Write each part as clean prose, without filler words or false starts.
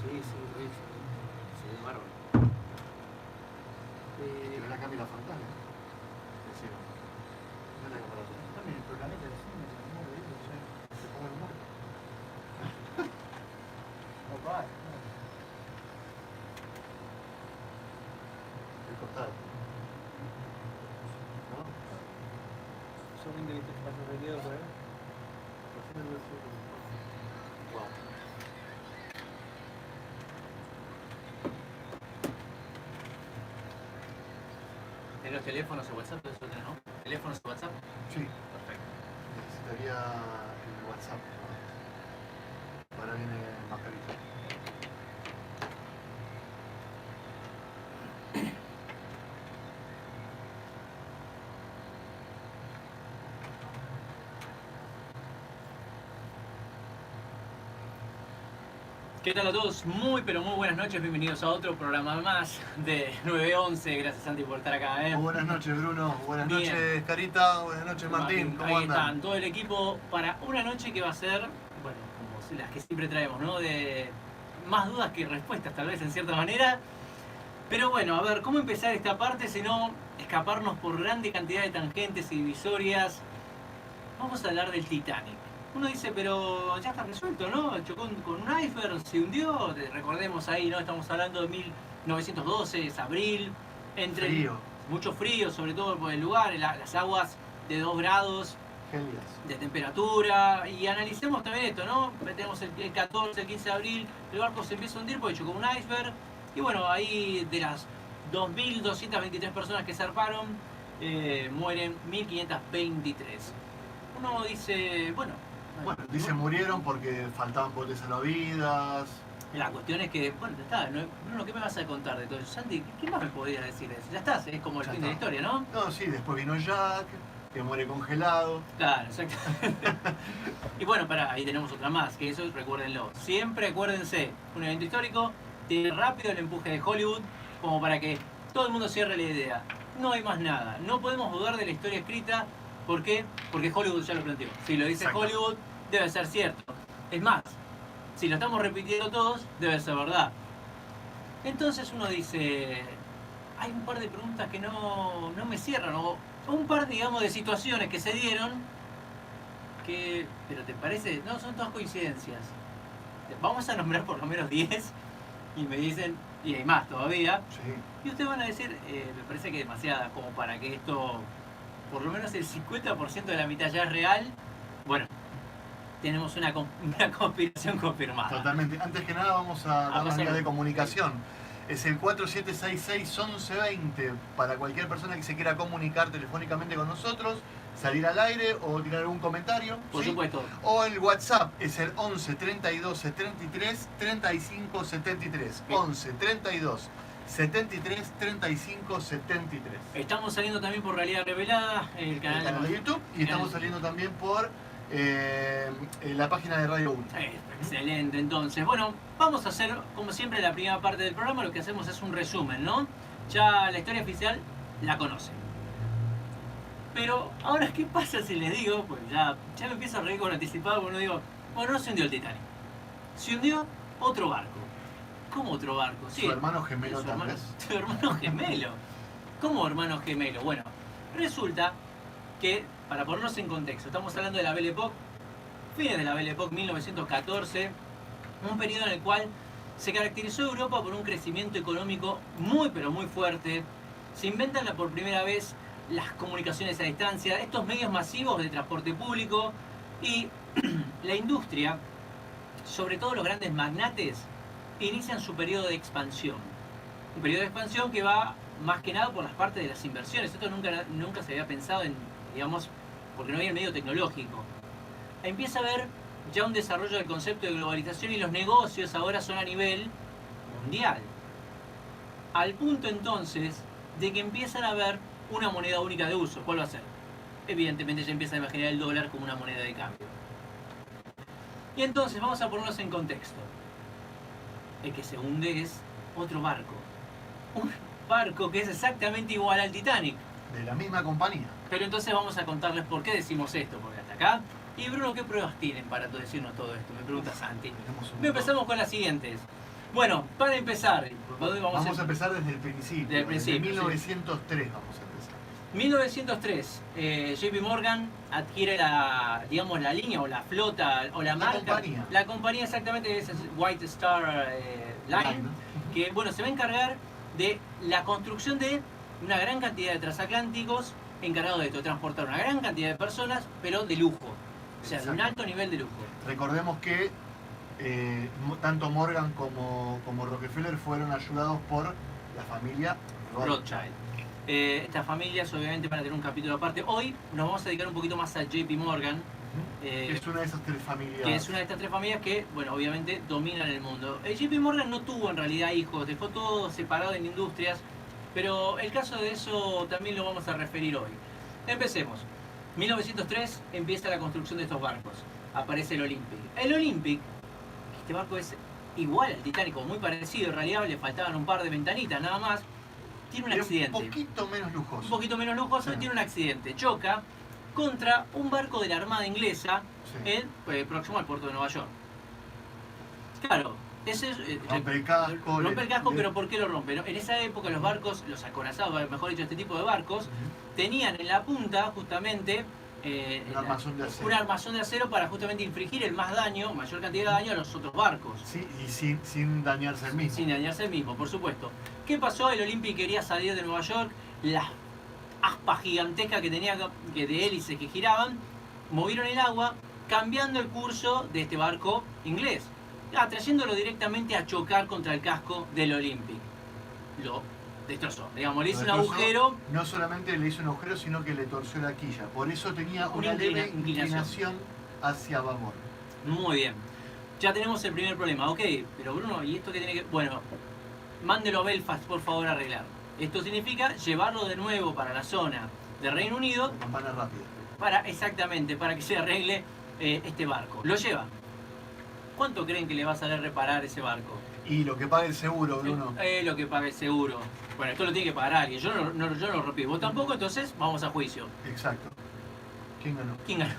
Sí, lo hizo. Se ve bárbaro. Pero la Camila Fontana. Decimos. No la comparación. También el planeta de cine, se mueve, o sea, Se ponga el humor. papá. El costado. ¿No? Son que te pasa de quedo por ahí. Wow. ¿Tenés los teléfonos o WhatsApp? ¿Eso tenés, no? ¿Teléfonos o WhatsApp? Sí, Perfecto. necesitaría el WhatsApp. ¿No? Ahora viene mascarita. ¿Qué tal a todos? Muy pero muy buenas noches, bienvenidos a otro programa más de 911. Gracias Santi por estar acá. Buenas noches Bruno, buenas Bien. noches Carita, buenas noches Martín, ¿cómo Ahí andan? están, todo el equipo para una noche que va a ser, bueno, como las que siempre traemos, ¿no? De más dudas que respuestas tal vez en cierta manera. Pero bueno, a ver, ¿cómo empezar esta parte si no escaparnos por grande cantidad de tangentes y divisorias? Vamos a hablar del Titanic. Uno dice, pero ya está resuelto, ¿no? Chocó con un iceberg, se hundió. Recordemos ahí, ¿no? Estamos hablando de 1912, es abril. Entre Frío. mucho frío, sobre todo por el lugar, las aguas de 2 grados Gelias. de temperatura. Y analicemos también esto, ¿no? Metemos el 14, el 15 de abril, el barco se empieza a hundir porque chocó un iceberg. Y bueno, ahí de las 2.223 personas que zarparon, mueren 1.523. Uno dice, bueno, Dice murieron porque faltaban botes salvavidas. la cuestión es que, bueno, ya está, Bruno, ¿qué me vas a contar de todo eso? Santi, ¿qué más me podrías decir de eso? Ya está, es como el Ya fin de la está. historia, ¿no? No, sí, después vino Jack, que muere congelado. Claro, exacto. Y bueno, pará, ahí tenemos otra más, que eso recuérdenlo. Siempre acuérdense, un evento histórico tiene rápido el empuje de Hollywood, como para que todo el mundo cierre la idea. No hay más nada, no podemos dudar de la historia escrita. ¿Por qué? Porque Hollywood ya lo planteó. Si lo dice Exacto. Hollywood, debe ser cierto. Es más, si lo estamos repitiendo todos, debe ser verdad. Entonces uno dice, hay un par de preguntas que no me cierran, o un par, digamos, de situaciones que se dieron que, pero ¿te parece? No, son todas coincidencias. Vamos a nombrar por lo menos 10 y me dicen, y hay más todavía, Sí. y ustedes van a decir, me parece que demasiada como para que esto, por lo menos el 50% de la mitad ya es real. Bueno, tenemos una conspiración confirmada. Totalmente. Antes que nada vamos a dar la pasar. vía de comunicación. Es el 4766-1120 para cualquier persona que se quiera comunicar telefónicamente con nosotros, salir al aire o tirar algún comentario. Por ¿sí? supuesto. O el WhatsApp es el 11 32 73 35 73. 11 32 73 35 73. Estamos saliendo también por Realidad Revelada, el El canal, canal de YouTube y estamos saliendo también por la página de Radio 1. Excelente, entonces, bueno, vamos a hacer como siempre la primera parte del programa. Lo que hacemos es un resumen, ¿no? Ya la historia oficial la conocen. Pero ahora, ¿qué pasa si les digo? Pues ya me empiezo a reír con anticipado porque no digo, bueno, no se hundió el Titanic. Se hundió otro barco. ¿Cómo otro barco? Su hermano gemelo su tal hermano, vez. su hermano gemelo. ¿Cómo hermano gemelo? Bueno, resulta que, para ponernos en contexto, estamos hablando de la Belle Époque, fines de la Belle Époque, 1914, un periodo en el cual se caracterizó Europa por un crecimiento económico muy pero muy fuerte. Se inventan por primera vez las comunicaciones a distancia, estos medios masivos de transporte público y la industria, sobre todo los grandes magnates, inician su periodo de expansión. Un periodo de expansión que va más que nada por las partes de las inversiones. Esto nunca se había pensado en, digamos, porque no había el medio tecnológico. Empieza a haber ya un desarrollo del concepto de globalización y los negocios ahora son a nivel mundial. Al punto entonces de que empiezan a haber una moneda única de uso. ¿Cuál va a ser? Evidentemente ya empiezan a imaginar el dólar como una moneda de cambio. Y entonces vamos a ponernos en contexto. El que se hunde es otro barco. Un barco que es exactamente igual al Titanic. De la misma compañía. Pero entonces vamos a contarles por qué decimos esto, porque hasta acá. Y Bruno, ¿qué pruebas tienen para decirnos todo esto? Me pregunta Santi. Tenemos un Empezamos con las siguientes. Bueno, para empezar, ¿por dónde Vamos a empezar desde el principio. Desde el principio, Desde 1903 vamos a empezar. 1903, JP Morgan adquiere digamos, la línea o la flota o la marca. Compañía. La compañía exactamente es White Star Line, que bueno, se va a encargar de la construcción de una gran cantidad de transatlánticos encargados de esto, de transportar una gran cantidad de personas, pero de lujo. O sea, de un alto nivel de lujo. Recordemos que tanto Morgan como Rockefeller fueron ayudados por la familia Rothschild. Estas familias obviamente van a tener un capítulo aparte. Hoy nos vamos a dedicar un poquito más a JP Morgan. Que es una de esas tres familias. Que es una de estas tres familias que, bueno, obviamente dominan el mundo. JP Morgan no tuvo en realidad hijos, dejó todo separado en industrias, pero el caso de eso también lo vamos a referir hoy. Empecemos. 1903 empieza la construcción de estos barcos. Aparece el Olympic. El Olympic, este barco es igual al Titanic, muy parecido, en realidad le faltaban un par de ventanitas nada más. Tiene un accidente. Un poquito menos lujoso. Un poquito menos lujoso, Sí. tiene un accidente. Choca contra un barco de la Armada Inglesa Sí. próximo al puerto de Nueva York. Claro, ese es... Rompe el casco. rompe el casco, pero ¿por qué lo rompe? ¿No? En esa época los barcos, los acorazados, mejor dicho, este tipo de barcos, tenían en la punta justamente un armazón de acero. un armazón de acero para justamente infligir el más daño, mayor cantidad de daño a los otros barcos. Sí, y sin dañarse el mismo. Sin dañarse el mismo, por supuesto. ¿Qué pasó? El Olympic quería salir de Nueva York, las aspas gigantescas que tenía que de hélices que giraban, movieron el agua, cambiando el curso de este barco inglés, atrayéndolo directamente a chocar contra el casco del Olympic. Lo destrozó, digamos, le hizo un Destrozó. agujero. No solamente le hizo un agujero, sino que le torció la quilla. Por eso tenía Una una leve inclinación. inclinación hacia babor. Muy bien. Ya tenemos el primer problema. Ok, pero Bruno, ¿y esto qué tiene que...? Bueno, mándelo a Belfast, por favor, a arreglar. Esto significa llevarlo de nuevo para la zona de Reino Unido, Campana rápida. exactamente, para que se arregle este barco. Lo lleva. ¿Cuánto creen que le va a salir reparar ese barco? Y lo que pague el seguro, Bruno. Lo que pague el seguro. Bueno, esto lo tiene que pagar alguien. Yo no lo rompí. Vos tampoco, entonces vamos a juicio. Exacto. ¿Quién ganó? ¿Quién ganó?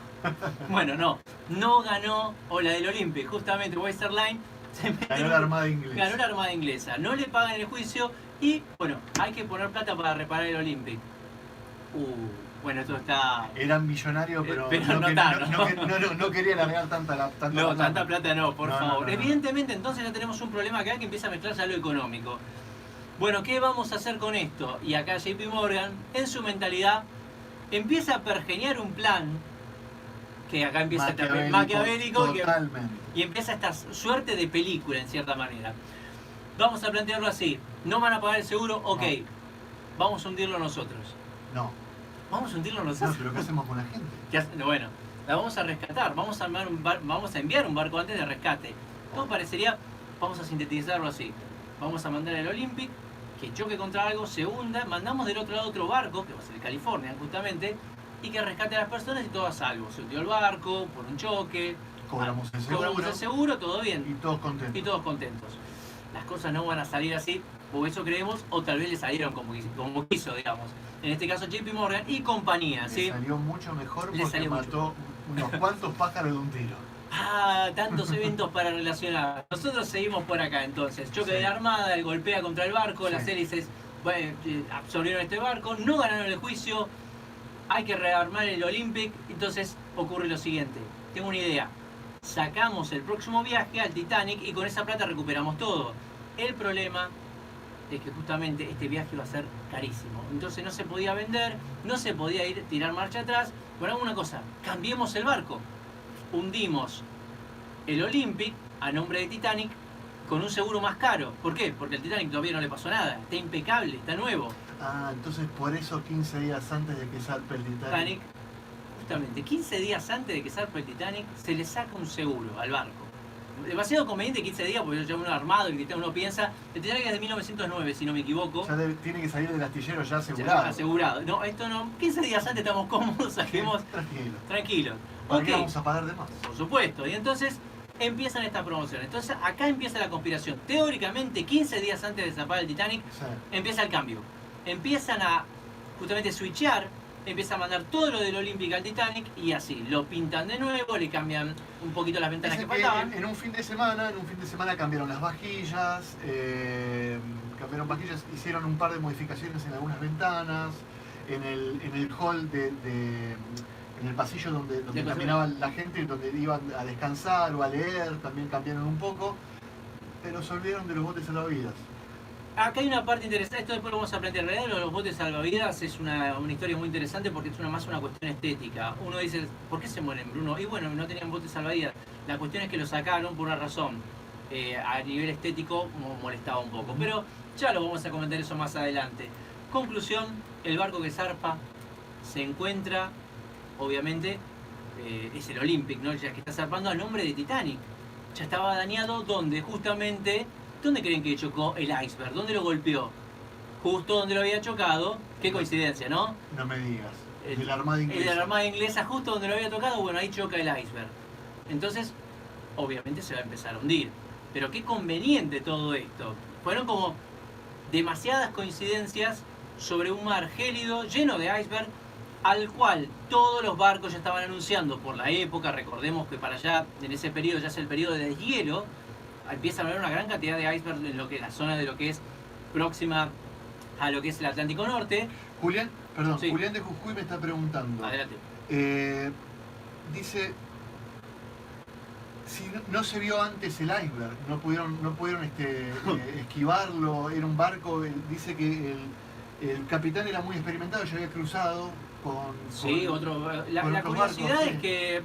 Bueno, no ganó, o la del Olympic, justamente Western Line se mete Ganó en la un- Armada Inglesa. Ganó la Armada Inglesa. No le pagan el juicio y, bueno, hay que poner plata para reparar el Olympic. Bueno, esto está... Eran millonarios, pero, pero no que- tanto. no quería largar tanta No, plata. tanta plata no, por No, favor. no. Evidentemente, entonces ya tenemos un problema acá que empieza a mezclarse a lo económico. Bueno, ¿qué vamos a hacer con esto? Y acá JP Morgan, en su mentalidad, empieza a pergeñar un plan que acá empieza maquiavélico que- Totalmente. y empieza esta suerte de película en cierta manera. Vamos a plantearlo así: no van a pagar el seguro, ok, vamos a hundirlo nosotros. No. Vamos a hundirlo No, nosotros. pero ¿qué hacemos con la gente? Bueno, la vamos a rescatar, vamos a enviar un barco antes de rescate. Todo parecería, vamos a sintetizarlo así: vamos a mandar el Olympic que choque contra algo, se hunda, mandamos del otro lado otro barco, que va a ser el California justamente, y que rescate a las personas y todo a salvo. Se hundió el barco por un choque, Cobramos el seguro. cobramos el seguro, todo bien. Y todos contentos. Y todos contentos. Las cosas no van a salir así, o eso creemos, o tal vez le salieron como quiso, digamos. En este caso JP Morgan y compañía, Le ¿sí? salió mucho mejor Le porque salió mató unos cuantos pájaros de un tiro. Ah, tantos eventos para relacionar. Nosotros seguimos por acá entonces. Choque Sí. de la Armada, el golpea contra el barco, Sí. las hélices absorbieron este barco, no ganaron el juicio, hay que rearmar el Olympic, entonces ocurre lo siguiente. Tengo una idea. Sacamos el próximo viaje al Titanic y con esa plata recuperamos todo. El problema es que justamente este viaje iba a ser carísimo. Entonces no se podía vender, no se podía tirar marcha atrás. Bueno, hagamos una cosa, cambiemos el barco. Hundimos el Olympic a nombre de Titanic con un seguro más caro. ¿Por qué? Porque el Titanic todavía no le pasó nada. Está impecable, está nuevo. Ah, entonces por eso 15 días antes de que zarpe el Titanic, justamente 15 días antes de que zarpe el Titanic, se le saca un seguro al barco. Demasiado conveniente 15 días porque ya uno armado y uno piensa, el Titanic es de 1909 si no me equivoco. Ya tiene que salir del astillero ya Ya asegurado. asegurado. No, esto no. 15 días antes estamos cómodos, saquemos Tranquilo. tranquilos. ¿Por Ok, qué vamos a pagar de más? por supuesto. Y entonces empiezan estas promociones. Entonces acá empieza la conspiración. Teóricamente, 15 días antes de zarpar el Titanic, Sí. empieza el cambio. Empiezan a justamente switchear empieza a mandar todo lo del Olympic al Titanic y así, lo pintan de nuevo, le cambian un poquito las ventanas Dice que que faltaban. en un fin de semana cambiaron las vajillas, hicieron un par de modificaciones en algunas ventanas, en el hall en el pasillo donde caminaba la gente, donde iban a descansar o a leer, también cambiaron un poco, pero se olvidaron de los botes salvavidas. Acá hay una parte interesante, esto después lo vamos a plantear. En realidad, lo de los botes salvavidas es una historia muy interesante porque es más una cuestión estética. Uno dice, ¿por qué se mueren, Bruno? Y bueno, no tenían botes salvavidas. La cuestión es que lo sacaron por una razón. A nivel estético molestaba un poco. Pero ya lo vamos a comentar eso más adelante. Conclusión, el barco que zarpa se encuentra, obviamente, es el Olympic, ¿no? Ya que está zarpando a nombre de Titanic. Ya estaba dañado donde justamente... ¿Dónde creen que chocó el iceberg? ¿Dónde lo golpeó? Justo donde lo había chocado. Qué coincidencia, ¿no? No me digas. De la Armada Inglesa. De la Armada Inglesa, justo donde lo había tocado, bueno, ahí choca el iceberg. Entonces, obviamente se va a empezar a hundir. Pero qué conveniente todo esto. Fueron como demasiadas coincidencias sobre un mar gélido, lleno de iceberg, al cual todos los barcos ya estaban anunciando por la época. Recordemos que para allá, en ese periodo, ya es el periodo de deshielo. Empieza a haber una gran cantidad de iceberg en la zona de lo que es próxima a lo que es el Atlántico Norte. Julián, perdón, Sí. Julián de Jujuy me está preguntando. Adelante. Dice, si no se vio antes el iceberg, no pudieron esquivarlo, era un barco, dice que el capitán era muy experimentado, ya había cruzado Sí, la otros curiosidad barcos, es sí. que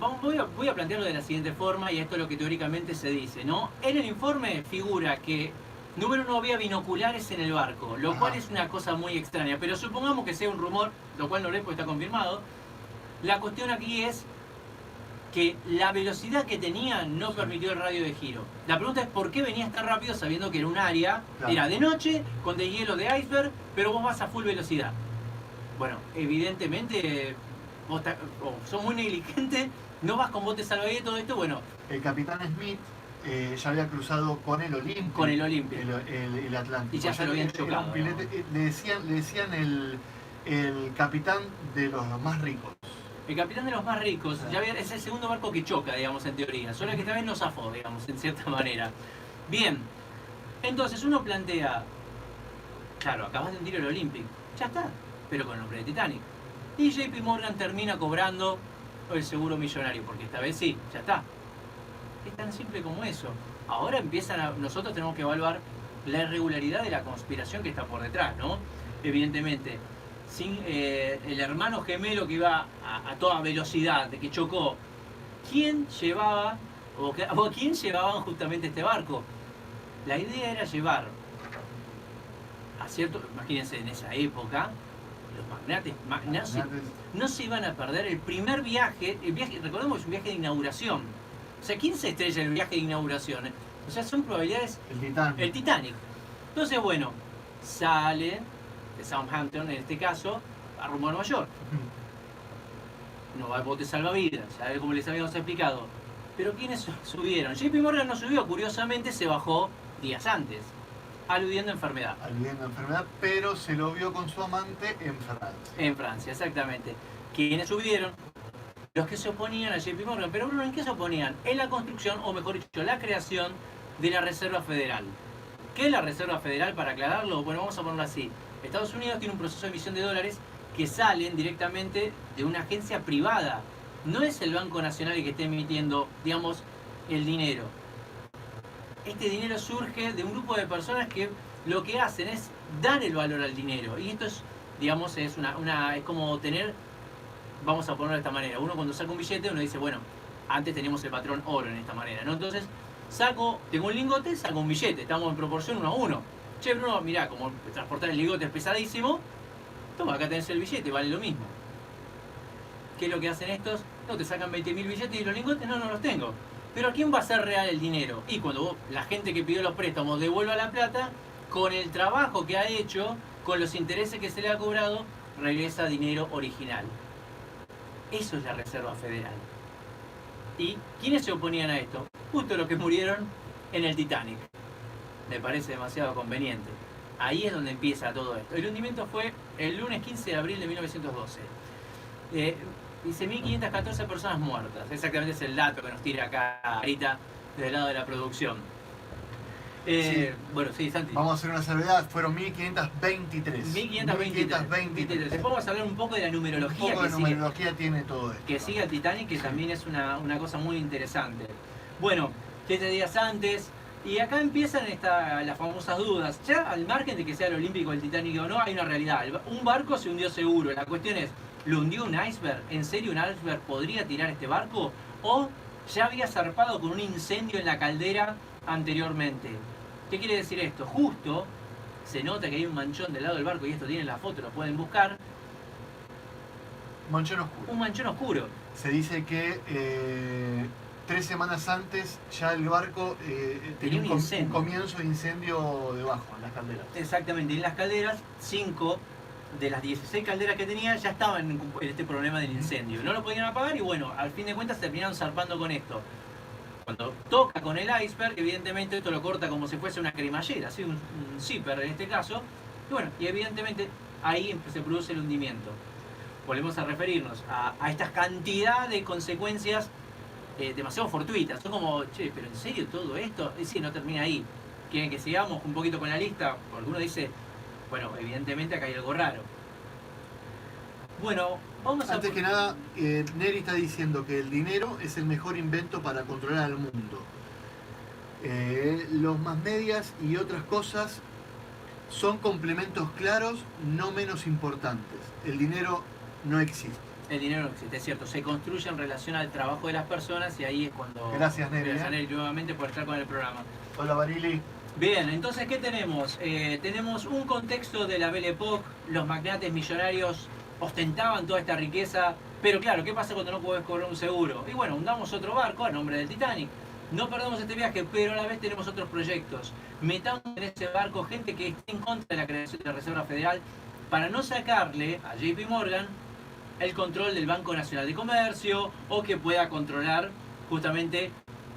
voy a plantearlo de la siguiente forma, y esto es lo que teóricamente se dice, ¿no? En el informe figura que número uno había binoculares en el barco, lo cual es una cosa muy extraña, pero supongamos que sea un rumor, lo cual no lo es porque está confirmado. La cuestión aquí es que la velocidad que tenía no permitió el radio de giro. La pregunta es por qué venías tan rápido sabiendo que era un área, Claro. era de noche, con deshielo de iceberg, pero vos vas a full velocidad. Bueno, evidentemente vos sos muy negligente, no vas con botes salvavidas y todo esto, bueno, El capitán Smith ya había cruzado con el Olympic. con el Olympic. El Atlántico. Y ya se lo habían Era chocado, un pilete, le decían el capitán de los más ricos. El capitán de los más ricos, es el segundo barco que choca, digamos, en teoría. Solo que esta vez no zafó, digamos, en cierta manera. Bien, entonces uno plantea, claro, acabas de hundir el Olympic, ya está, pero con el nombre de Titanic. Y JP Morgan termina cobrando el seguro millonario, porque esta vez sí, ya está. Es tan simple como eso. Ahora nosotros tenemos que evaluar la irregularidad de la conspiración que está por detrás, ¿no? Evidentemente, sin el hermano gemelo que iba a toda velocidad, de que chocó, ¿quién llevaba o quién llevaban justamente este barco? La idea era llevar a cierto, imagínense en esa época, los magnates no se iban a perder el primer viaje, recordemos que es un viaje de inauguración. O sea, ¿quién se estrella en el viaje de inauguración? O sea, son probabilidades. El Titanic. Entonces, bueno, sale de Southampton, en este caso, a rumbo a Nueva York. No va al bote salvavidas, ya como les habíamos explicado. Pero ¿quiénes subieron? JP Morgan no subió, curiosamente se bajó días antes, aludiendo a enfermedad. Pero se lo vio con su amante en Francia. En Francia, exactamente. ¿Quiénes subieron? Los que se oponían a JP Morgan. Pero Bruno, ¿en qué se oponían? En la construcción, o mejor dicho, la creación de la Reserva Federal. ¿Qué es la Reserva Federal? Para aclararlo, bueno, vamos a ponerlo así. Estados Unidos tiene un proceso de emisión de dólares que salen directamente de una agencia privada. No es el Banco Nacional el que esté emitiendo, digamos, el dinero. Este dinero surge de un grupo de personas que lo que hacen es dar el valor al dinero. Y esto es, digamos, es como tener, vamos a ponerlo de esta manera. Uno cuando saca un billete, uno dice, bueno, antes teníamos el patrón oro en esta manera, ¿no? Entonces, tengo un lingote, saco un billete, estamos en proporción 1 a 1. Che, Bruno, mirá, como transportar el lingote es pesadísimo, toma, acá tenés el billete, vale lo mismo. ¿Qué es lo que hacen estos? No, te sacan 20.000 billetes y los lingotes no los tengo. Pero ¿a quién va a ser real el dinero? Y cuando la gente que pidió los préstamos devuelva la plata, con el trabajo que ha hecho, con los intereses que se le ha cobrado, regresa dinero original. Eso es la Reserva Federal. ¿Y quiénes se oponían a esto? Justo los que murieron en el Titanic. Me parece demasiado conveniente. Ahí es donde empieza todo esto. El hundimiento fue el lunes 15 de abril de 1912. Dice 1514 personas muertas. Exactamente es el dato que nos tira acá ahorita del lado de la producción. Sí. Bueno, sí, Santi. Vamos a hacer una salvedad, fueron 1523. 1523. Después vamos a hablar un poco de la numerología. Un poco de numerología tiene todo esto. Que sigue al Titanic, que también es una cosa muy interesante. Bueno, 7 días antes, y acá empiezan las famosas dudas. Ya al margen de que sea el olímpico el Titanic o no, hay una realidad. Un barco se hundió seguro. La cuestión es, ¿lo hundió un iceberg? ¿En serio un iceberg podría tirar este barco? ¿O ya había zarpado con un incendio en la caldera anteriormente? ¿Qué quiere decir esto? Justo se nota que hay un manchón del lado del barco, y esto tiene la foto, lo pueden buscar. Manchón oscuro. Un manchón oscuro. Se dice que 3 semanas antes ya el barco tenía un comienzo de incendio debajo, en las calderas. Exactamente, y en las calderas, 5 de las 16 calderas que tenía ya estaban en este problema del incendio. No lo podían apagar y bueno, al fin de cuentas terminaron zarpando con esto. Cuando toca con el iceberg, evidentemente esto lo corta como si fuese una cremallera, ¿sí? un zipper en este caso. Y bueno, y evidentemente ahí se produce el hundimiento. Volvemos a referirnos a esta cantidad de consecuencias demasiado fortuitas. Son como, che, pero ¿en serio todo esto? Y sí, no termina ahí. ¿Quieren que sigamos un poquito con la lista? Porque uno dice, bueno, evidentemente acá hay algo raro. Bueno, vamos a... Antes que nada, Neri está diciendo que el dinero es el mejor invento para controlar al mundo. Los más medias y otras cosas son complementos claros, no menos importantes. El dinero no existe. El dinero no existe, es cierto. Se construye en relación al trabajo de las personas y ahí es cuando... Gracias, Neri. Gracias, Neri, nuevamente por estar con el programa. Hola, Barili. Bien, entonces, ¿qué tenemos? Tenemos un contexto de la Belle Époque. Los magnates millonarios ostentaban toda esta riqueza. Pero claro, ¿qué pasa cuando no podés cobrar un seguro? Y bueno, hundamos otro barco a nombre del Titanic. No perdamos este viaje, pero a la vez tenemos otros proyectos. Metamos en ese barco gente que esté en contra de la creación de la Reserva Federal para no sacarle a JP Morgan el control del Banco Nacional de Comercio o que pueda controlar justamente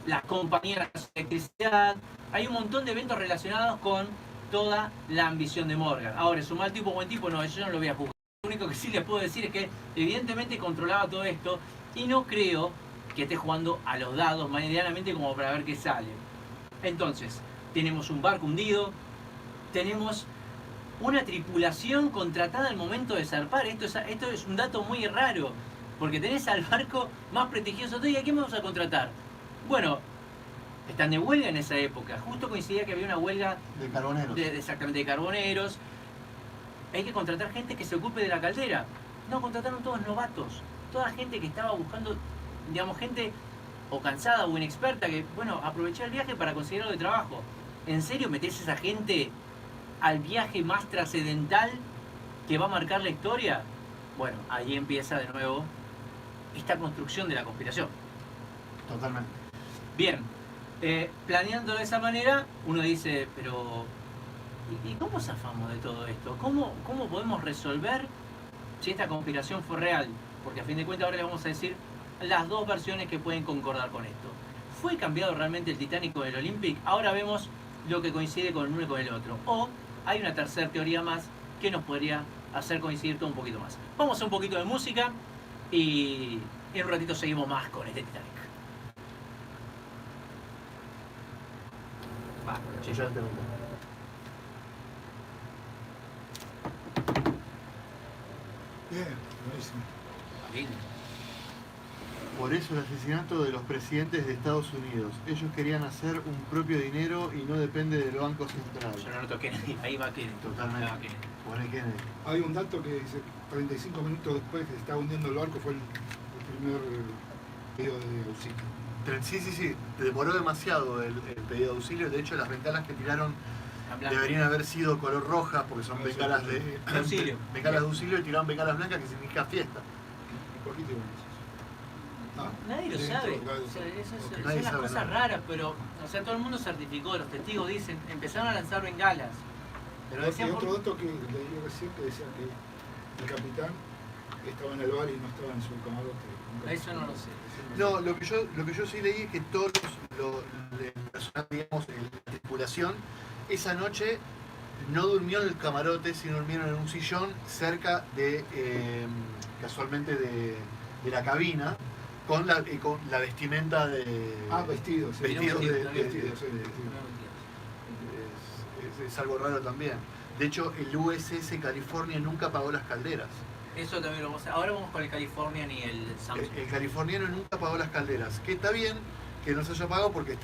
las compañías de electricidad. Hay un montón de eventos relacionados con toda la ambición de Morgan. Ahora, ¿es un mal tipo o buen tipo? No, eso yo no lo voy a juzgar. Lo único que sí les puedo decir es que evidentemente controlaba todo esto y no creo que esté jugando a los dados medianamente como para ver qué sale. Entonces, tenemos un barco hundido, tenemos una tripulación contratada al momento de zarpar. Esto es un dato muy raro, porque tenés al barco más prestigioso. ¿Y a quién vamos a contratar? Bueno, están de huelga en esa época. Justo coincidía que había una huelga de carboneros. Exactamente, de carboneros. Hay que contratar gente que se ocupe de la caldera. No, contrataron todos novatos. Toda gente que estaba buscando, digamos, gente o cansada o inexperta que, bueno, aprovechar el viaje para conseguir algo de trabajo. ¿En serio metés a esa gente al viaje más trascendental que va a marcar la historia? Bueno, ahí empieza de nuevo esta construcción de la conspiración. Totalmente. Bien, planeando de esa manera, uno dice, pero ¿y cómo zafamos de todo esto? ¿Cómo podemos resolver si esta conspiración fue real? Porque a fin de cuentas ahora les vamos a decir las dos versiones que pueden concordar con esto. ¿Fue cambiado realmente el Titanic con el Olympic? Ahora vemos lo que coincide con uno y con el otro. O hay una tercera teoría más que nos podría hacer coincidir todo un poquito más. Vamos a hacer un poquito de música y en un ratito seguimos más con este Titanic. Va, Sí, ya te pregunto. Bien, buenísimo. Bien. Por eso el asesinato de los presidentes de Estados Unidos. Ellos querían hacer un propio dinero y no depende del Banco Central. Yo no noto Kennedy, ahí va Kennedy. Totalmente. Ahí va Kennedy. Pone Kennedy. Hay un dato que dice 35 minutos después que se estaba hundiendo el barco fue el primer pedido de auxilio. Sí. Demoró demasiado el pedido de auxilio. De hecho, las bengalas que tiraron deberían haber sido color roja porque son bengalas de auxilio. Bengalas de auxilio y tiraron bengalas blancas que significa fiesta. ¿Y por qué te Nadie lo sabe. O sea, son las cosas raras, pero o sea, todo el mundo certificó, los testigos dicen, empezaron a lanzar bengalas. Pero Hay decían otro dato que leí recién que decía que el capitán estaba en el bar y no estaba en su camarote. Eso no lo sé. No, lo que yo sí leí es que todos el personal, digamos, la tripulación, esa noche no durmió en el camarote, sino durmieron en un sillón cerca de casualmente de la cabina, con la vestimenta de... Vestidos. Sí. Vestidos Vestidos, sí. Es algo raro también. De hecho, el USS California nunca apagó las calderas. Eso también lo vamos a hacer. Ahora vamos con el Californian y el Samsung. El californiano nunca apagó las calderas. Que está bien que no se haya apagado porque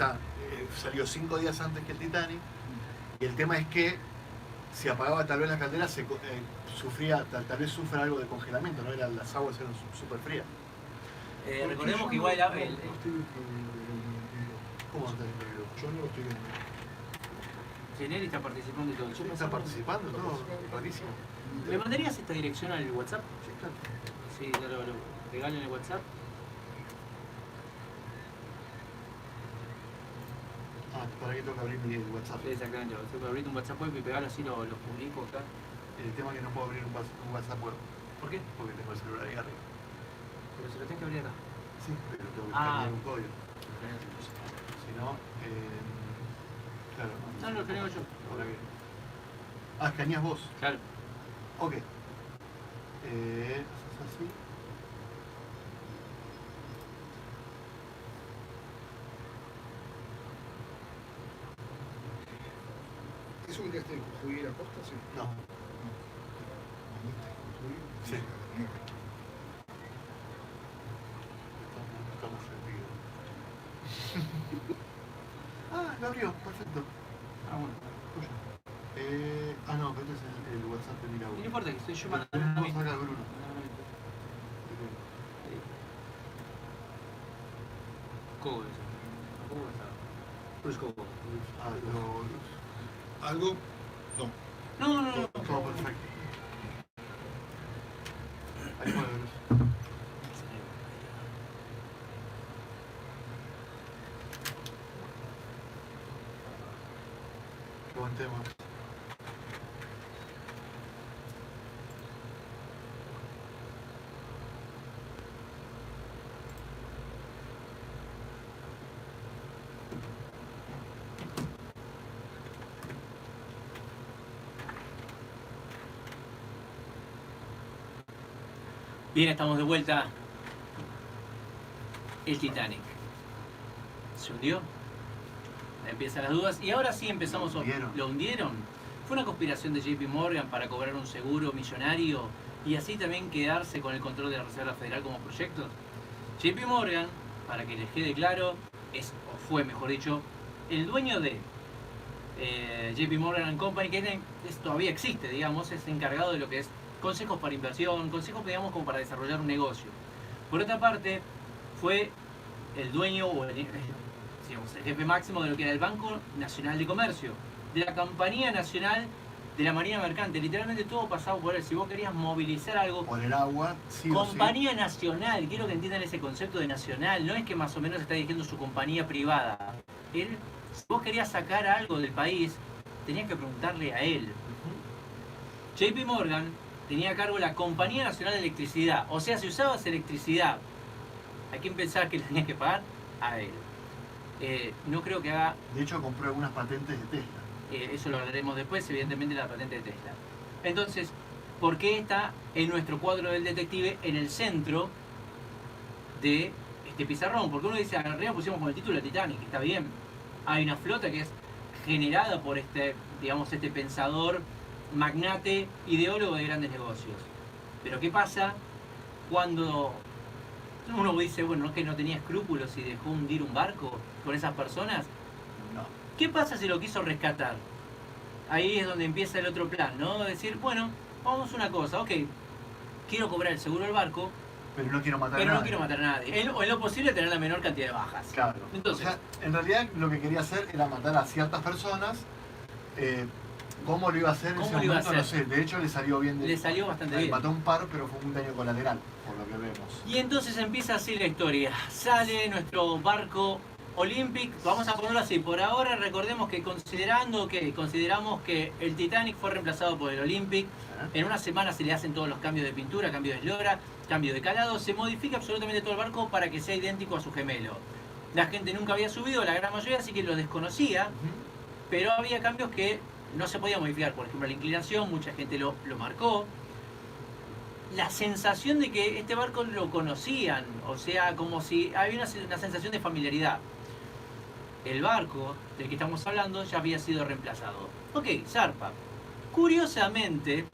salió 5 días antes que el Titanic. Y el tema es que si apagaba tal vez las calderas, sufría, tal vez sufra algo de congelamiento, ¿no? Las aguas eran súper frías. Recordemos que igual ¿Cómo no está viendo el video? Yo no lo estoy viendo. Generi está participando y todo. Sí, está participando, todo rarísimo. ¿Le mandarías esta dirección al WhatsApp? Sí, claro. Sí, lo regalo en el WhatsApp. Para que tengo que abrir mi WhatsApp. Exactamente, tengo que abrir un WhatsApp web y pegarlo así lo publico acá. El tema es que no puedo abrir un WhatsApp web. ¿Por qué? Porque tengo el celular ahí arriba. Pero se lo tengo que abrir acá. Sí, pero tengo que Ah. escanear un código. Si no, claro. No, lo escaneo yo. Ahora que... escaneas vos. Claro. Ok. Haces así. ¿Eso que te Jujuy la costa? Sí. No. Sí. Estamos en vivo. Lo abrió, perfecto. Bueno. Tuyo. No, pero este es el WhatsApp de Miraú. No importa que estoy yo Vamos mandando. a sacar a Bruno. Cogo eso. ¿Cómo está? Bruce Cogo. ¿Algo? No. No. Todo perfecto. Ahí puede ver. Qué buen tema. Bien, estamos de vuelta. El Titanic. ¿Se hundió? Empiezan las dudas. Y ahora sí empezamos. ¿Lo hundieron? ¿Fue una conspiración de JP Morgan para cobrar un seguro millonario y así también quedarse con el control de la Reserva Federal como proyecto? JP Morgan, para que les quede claro, fue, mejor dicho, el dueño de JP Morgan Company, que todavía existe, digamos, es encargado de lo que es consejos para inversión, consejos, digamos, como para desarrollar un negocio. Por otra parte, fue el dueño o el jefe máximo de lo que era el Banco Nacional de Comercio, de la Compañía Nacional de la Marina Mercante. Literalmente todo pasaba por él. Si vos querías movilizar algo, Por el agua, sí compañía nacional, quiero que entiendan ese concepto de nacional, no es que más o menos está dirigiendo su compañía privada. Si vos querías sacar algo del país, tenías que preguntarle a él. JP Morgan tenía a cargo la Compañía Nacional de Electricidad, o sea, si usabas electricidad, ¿a quién pensabas que le tenías que pagar? A él. No creo que haga... De hecho, compró algunas patentes de Tesla. Eso lo hablaremos después, evidentemente, la patente de Tesla. Entonces, ¿por qué está en nuestro cuadro del detective en el centro de este pizarrón? Porque uno dice, arriba pusimos como el título de Titanic, está bien. Hay una flota que es generada por este pensador, magnate, ideólogo de grandes negocios. Pero ¿qué pasa cuando uno dice, bueno, no es que no tenía escrúpulos y dejó hundir un barco con esas personas? No. ¿Qué pasa si lo quiso rescatar? Ahí es donde empieza el otro plan, ¿no? Decir, bueno, vamos a una cosa, ok, quiero cobrar el seguro del barco, Pero no quiero matar a pero no nadie. quiero matar a nadie. O en lo posible tener la menor cantidad de bajas. Claro. Entonces, O sea, en realidad lo que quería hacer era matar a ciertas personas. ¿Cómo lo iba a hacer en ¿Cómo ese lo iba a momento? No hacer? sé. De hecho, le salió bien. le salió bastante bien. Mató un par, pero fue un daño colateral, por lo que vemos. Y entonces empieza así la historia. Sale nuestro barco Olympic, vamos a ponerlo así. Por ahora recordemos que consideramos que el Titanic fue reemplazado por el Olympic. En una semana se le hacen todos los cambios de pintura, cambio de eslora, cambio de calado. Se modifica absolutamente todo el barco para que sea idéntico a su gemelo. La gente nunca había subido, la gran mayoría, así que lo desconocía. Pero había cambios que no se podían modificar. Por ejemplo, la inclinación, mucha gente lo marcó. la sensación de que este barco lo conocían, o sea, como si había una sensación de familiaridad. El barco del que estamos hablando ya había sido reemplazado. Ok, zarpa. Curiosamente,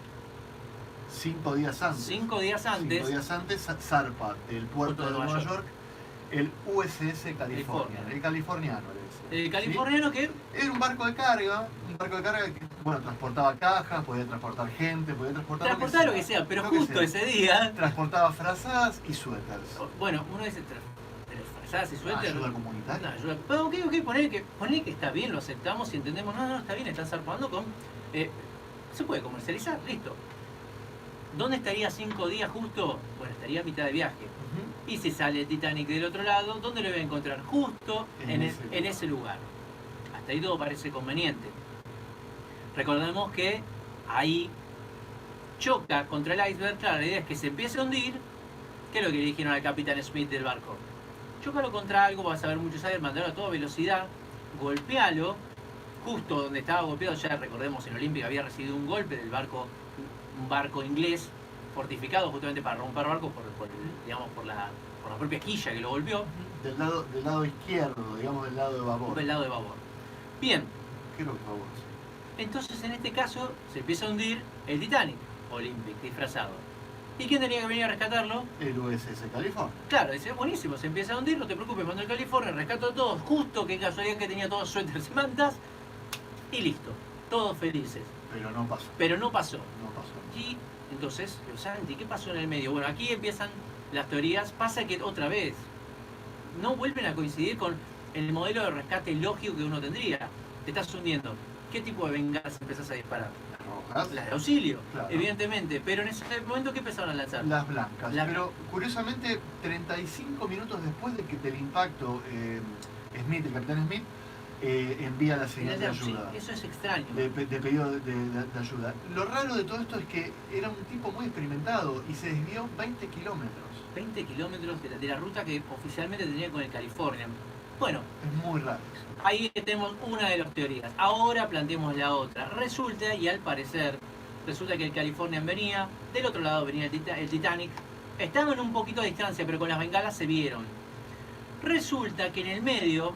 5 días antes. 5 días antes, 5 días antes zarpa del puerto de Nueva York el USS California. El californiano era ese. el californiano que Era un barco de carga que, bueno, transportaba cajas, podía transportar gente, podía transportar lo que sea, pero Lo que justo sea. ese día, Transportaba frazadas y suéteres. bueno, uno dice, pero frazadas y suéter. Ayuda comunitaria. No, ayuda. Pero, ok, poner que está bien, lo aceptamos y entendemos, no, está bien, están zarpando con... se puede comercializar, listo. ¿Dónde estaría 5 días justo? Bueno, estaría a mitad de viaje. Ujú. Y si sale el Titanic del otro lado, ¿dónde lo voy a encontrar? Justo en ese lugar. Hasta ahí todo parece conveniente. Recordemos que ahí choca contra el iceberg. Claro, la idea es que se empiece a hundir. ¿Qué es lo que le dijeron al capitán Smith del barco? Chócalo contra algo, vas a ver muchos aires, mandalo a toda velocidad, golpealo. Justo donde estaba golpeado, ya recordemos, en Olympic había recibido un golpe del barco, un barco inglés fortificado justamente para romper barcos por la propia quilla que lo golpeó, Del lado izquierdo, digamos del lado de babor. del lado de babor. Bien, Creo que babor. entonces en este caso se empieza a hundir el Titanic, Olympic, disfrazado. ¿Y quién tenía que venir a rescatarlo? El USS California. Claro, dice, buenísimo, se empieza a hundir, no te preocupes, mando el California, rescato a todos, justo que casualidad que tenía todos suéteres y mantas, y listo, todos felices. Pero no pasó. Pero no pasó. No pasó. Y entonces, Santi, ¿qué pasó en el medio? Bueno, aquí empiezan las teorías, pasa que otra vez no vuelven a coincidir con el modelo de rescate lógico que uno tendría. Te estás hundiendo, ¿qué tipo de bengalas empezás a disparar? Las rojas. Las de auxilio, Claro. evidentemente, pero en ese momento ¿qué empezaron a lanzar? Las blancas. Las Pero curiosamente, 35 minutos después del impacto, Smith, el capitán Smith, envía la señal de ayuda. Eso es extraño. De pedido de ayuda. Lo raro de todo esto es que era un tipo muy experimentado y se desvió 20 kilómetros. 20 kilómetros de la ruta que oficialmente tenía con el California. Bueno, Es muy raro eso. ahí tenemos una de las teorías. Ahora planteemos la otra. Resulta, y al parecer, resulta que el Californian venía, del otro lado venía el Titanic. Estaban un poquito a distancia, pero con las bengalas se vieron. Resulta que en el medio,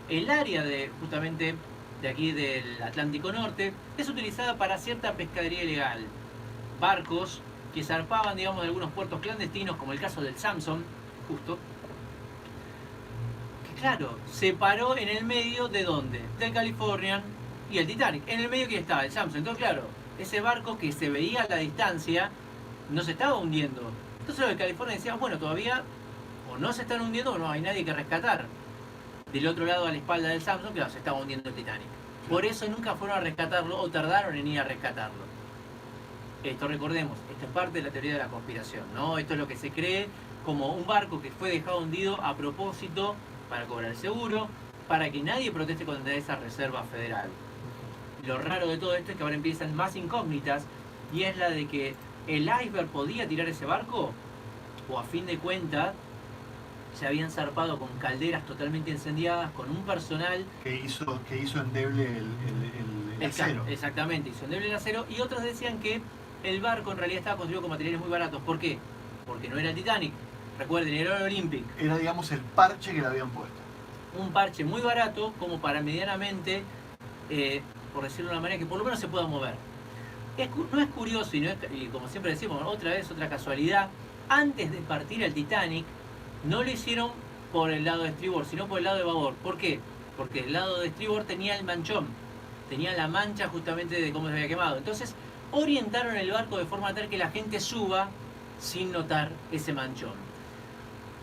el área justamente de aquí del Atlántico Norte, es utilizada para cierta pescadería ilegal. Barcos que zarpaban, digamos, de algunos puertos clandestinos, como el caso del Samson, justo. Claro, se paró en el medio de ¿dónde? Del Californian y el Titanic. En el medio que estaba el Samson. Entonces, claro, ese barco que se veía a la distancia no se estaba hundiendo. Entonces los de California decían, bueno, todavía o no se están hundiendo o no hay nadie que rescatar. Del otro lado, a la espalda del Samson, claro, se estaba hundiendo el Titanic. Por eso nunca fueron a rescatarlo o tardaron en ir a rescatarlo. Esto, recordemos, esto es parte de la teoría de la conspiración, ¿no? Esto es lo que se cree como un barco que fue dejado hundido a propósito para cobrar el seguro, para que nadie proteste contra esa reserva federal. Lo raro de todo esto es que ahora empiezan más incógnitas, y es la de que el iceberg podía tirar ese barco, o a fin de cuentas se habían zarpado con calderas totalmente incendiadas, con un personal Que hizo endeble el acero. Exactamente, hizo endeble el acero, y otros decían que el barco en realidad estaba construido con materiales muy baratos. ¿Por qué? Porque no era el Titanic. Recuerden, era el Olympic. Era, digamos, el parche que le habían puesto. Un parche muy barato como para medianamente, por decirlo de una manera, que por lo menos se pueda mover. No es curioso, y como siempre decimos, otra vez, otra casualidad, antes de partir el Titanic, no lo hicieron por el lado de estribor, sino por el lado de babor. ¿Por qué? Porque el lado de estribor tenía el manchón, tenía la mancha justamente de cómo se había quemado. Entonces, orientaron el barco de forma tal que la gente suba sin notar ese manchón.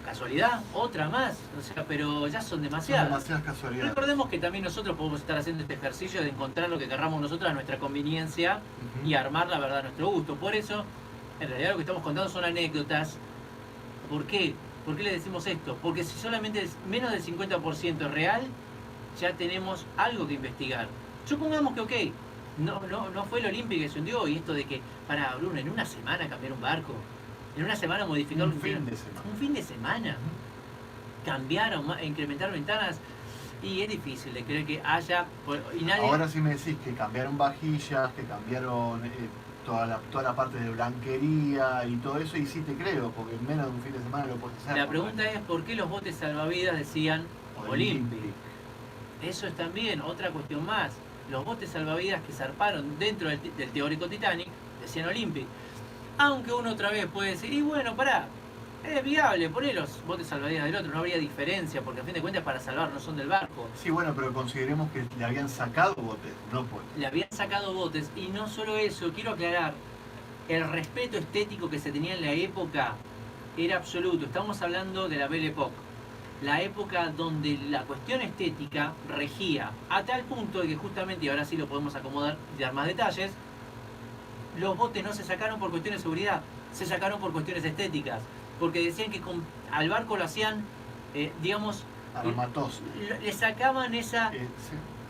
¿Casualidad? ¿Otra más? O sea, pero ya son Son demasiadas. demasiadas casualidades. Recordemos que también nosotros podemos estar haciendo este ejercicio de encontrar lo que querramos nosotros a nuestra conveniencia Ujú. y armar la verdad a nuestro gusto. Por eso, en realidad lo que estamos contando son anécdotas. ¿Por qué? ¿Por qué le decimos esto? Porque si solamente es menos del 50% es real, ya tenemos algo que investigar. Supongamos que, ok, no fue el Olympic que se hundió, y esto de que, para Bruno, en una semana cambiar un barco, en una semana modificar Un fin de semana. un fin de semana, cambiar o incrementar ventanas, y es difícil de creer que haya, y nadie... Ahora sí me decís que cambiaron vajillas, que cambiaron toda la parte de blanquería y todo eso, y sí te creo, porque en menos de un fin de semana lo puedes hacer. La pregunta es ¿por qué los botes salvavidas decían Olympic? Eso es también otra cuestión más. Los botes salvavidas que zarparon dentro del teórico Titanic decían Olympic. Aunque uno otra vez puede decir, y bueno, pará, es viable, poné los botes salvavidas del otro, no habría diferencia, porque a fin de cuentas para salvar no son del barco. Sí, bueno, pero consideremos que le habían sacado botes, no botes. Le habían sacado botes, y no solo eso, quiero aclarar, el respeto estético que se tenía en la época era absoluto. Estamos hablando de la Belle Époque, la época donde la cuestión estética regía, a tal punto de que justamente, y ahora sí lo podemos acomodar y dar más detalles, los botes no se sacaron por cuestiones de seguridad, se sacaron por cuestiones estéticas, porque decían que al barco lo hacían, digamos, Armatoso. le sacaban esa, Sí.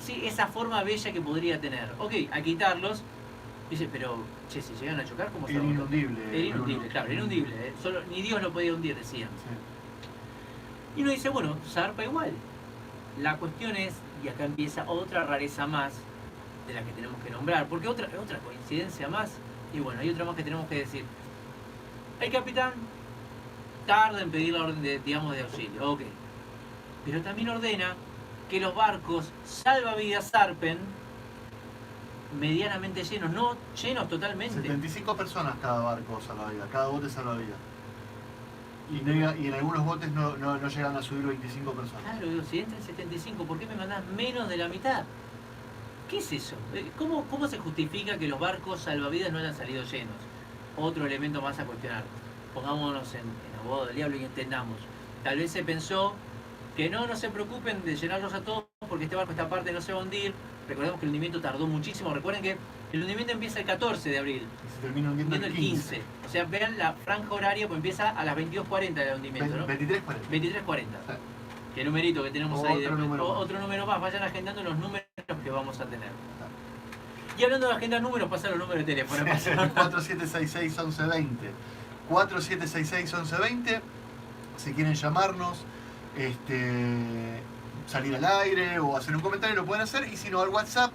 sí, esa forma bella que podría tener. Ok, a quitarlos, dice, pero, che, si llegan a chocar, ¿cómo se Era va a inundible. Era inundible, Bruno. claro, era inundible. Solo, ni Dios lo podía hundir, decían. Sí. Y uno dice, bueno, zarpa igual. La cuestión es, y acá empieza otra rareza más de la que tenemos que nombrar, porque otra coincidencia más, y bueno, hay otra más que tenemos que decir. El capitán tarda en pedir la orden de, digamos, de auxilio, ok. Pero también ordena que los barcos salvavidas zarpen medianamente llenos, no llenos totalmente. 75 personas cada barco salvavidas, cada bote salvavidas. Y en algunos botes no llegan a subir 25 personas. Claro, digo, si entran 75, ¿por qué me mandás menos de la mitad? ¿Qué es eso? ¿Cómo se justifica que los barcos salvavidas no hayan salido llenos? Otro elemento más a cuestionar. Pongámonos en abogado del diablo y entendamos. Tal vez se pensó que no se preocupen de llenarlos a todos porque este barco, esta parte no se va a hundir. Recordemos que el hundimiento tardó muchísimo. Recuerden que el hundimiento empieza el 14 de abril. Y se termina hundiendo Hundiendo el 15. O sea, vean la franja horaria, pues empieza a las 22:40 el hundimiento, ¿no? 23-40. 23:40. Qué numerito que tenemos ahí. Otro número más. Otro número más. Vayan agendando los números que vamos a tener. Y hablando de agendar números, pasan los números de teléfono. 4766-1120. 4766-1120. Si quieren llamarnos, salir al aire o hacer un comentario, lo pueden hacer. Y si no, al WhatsApp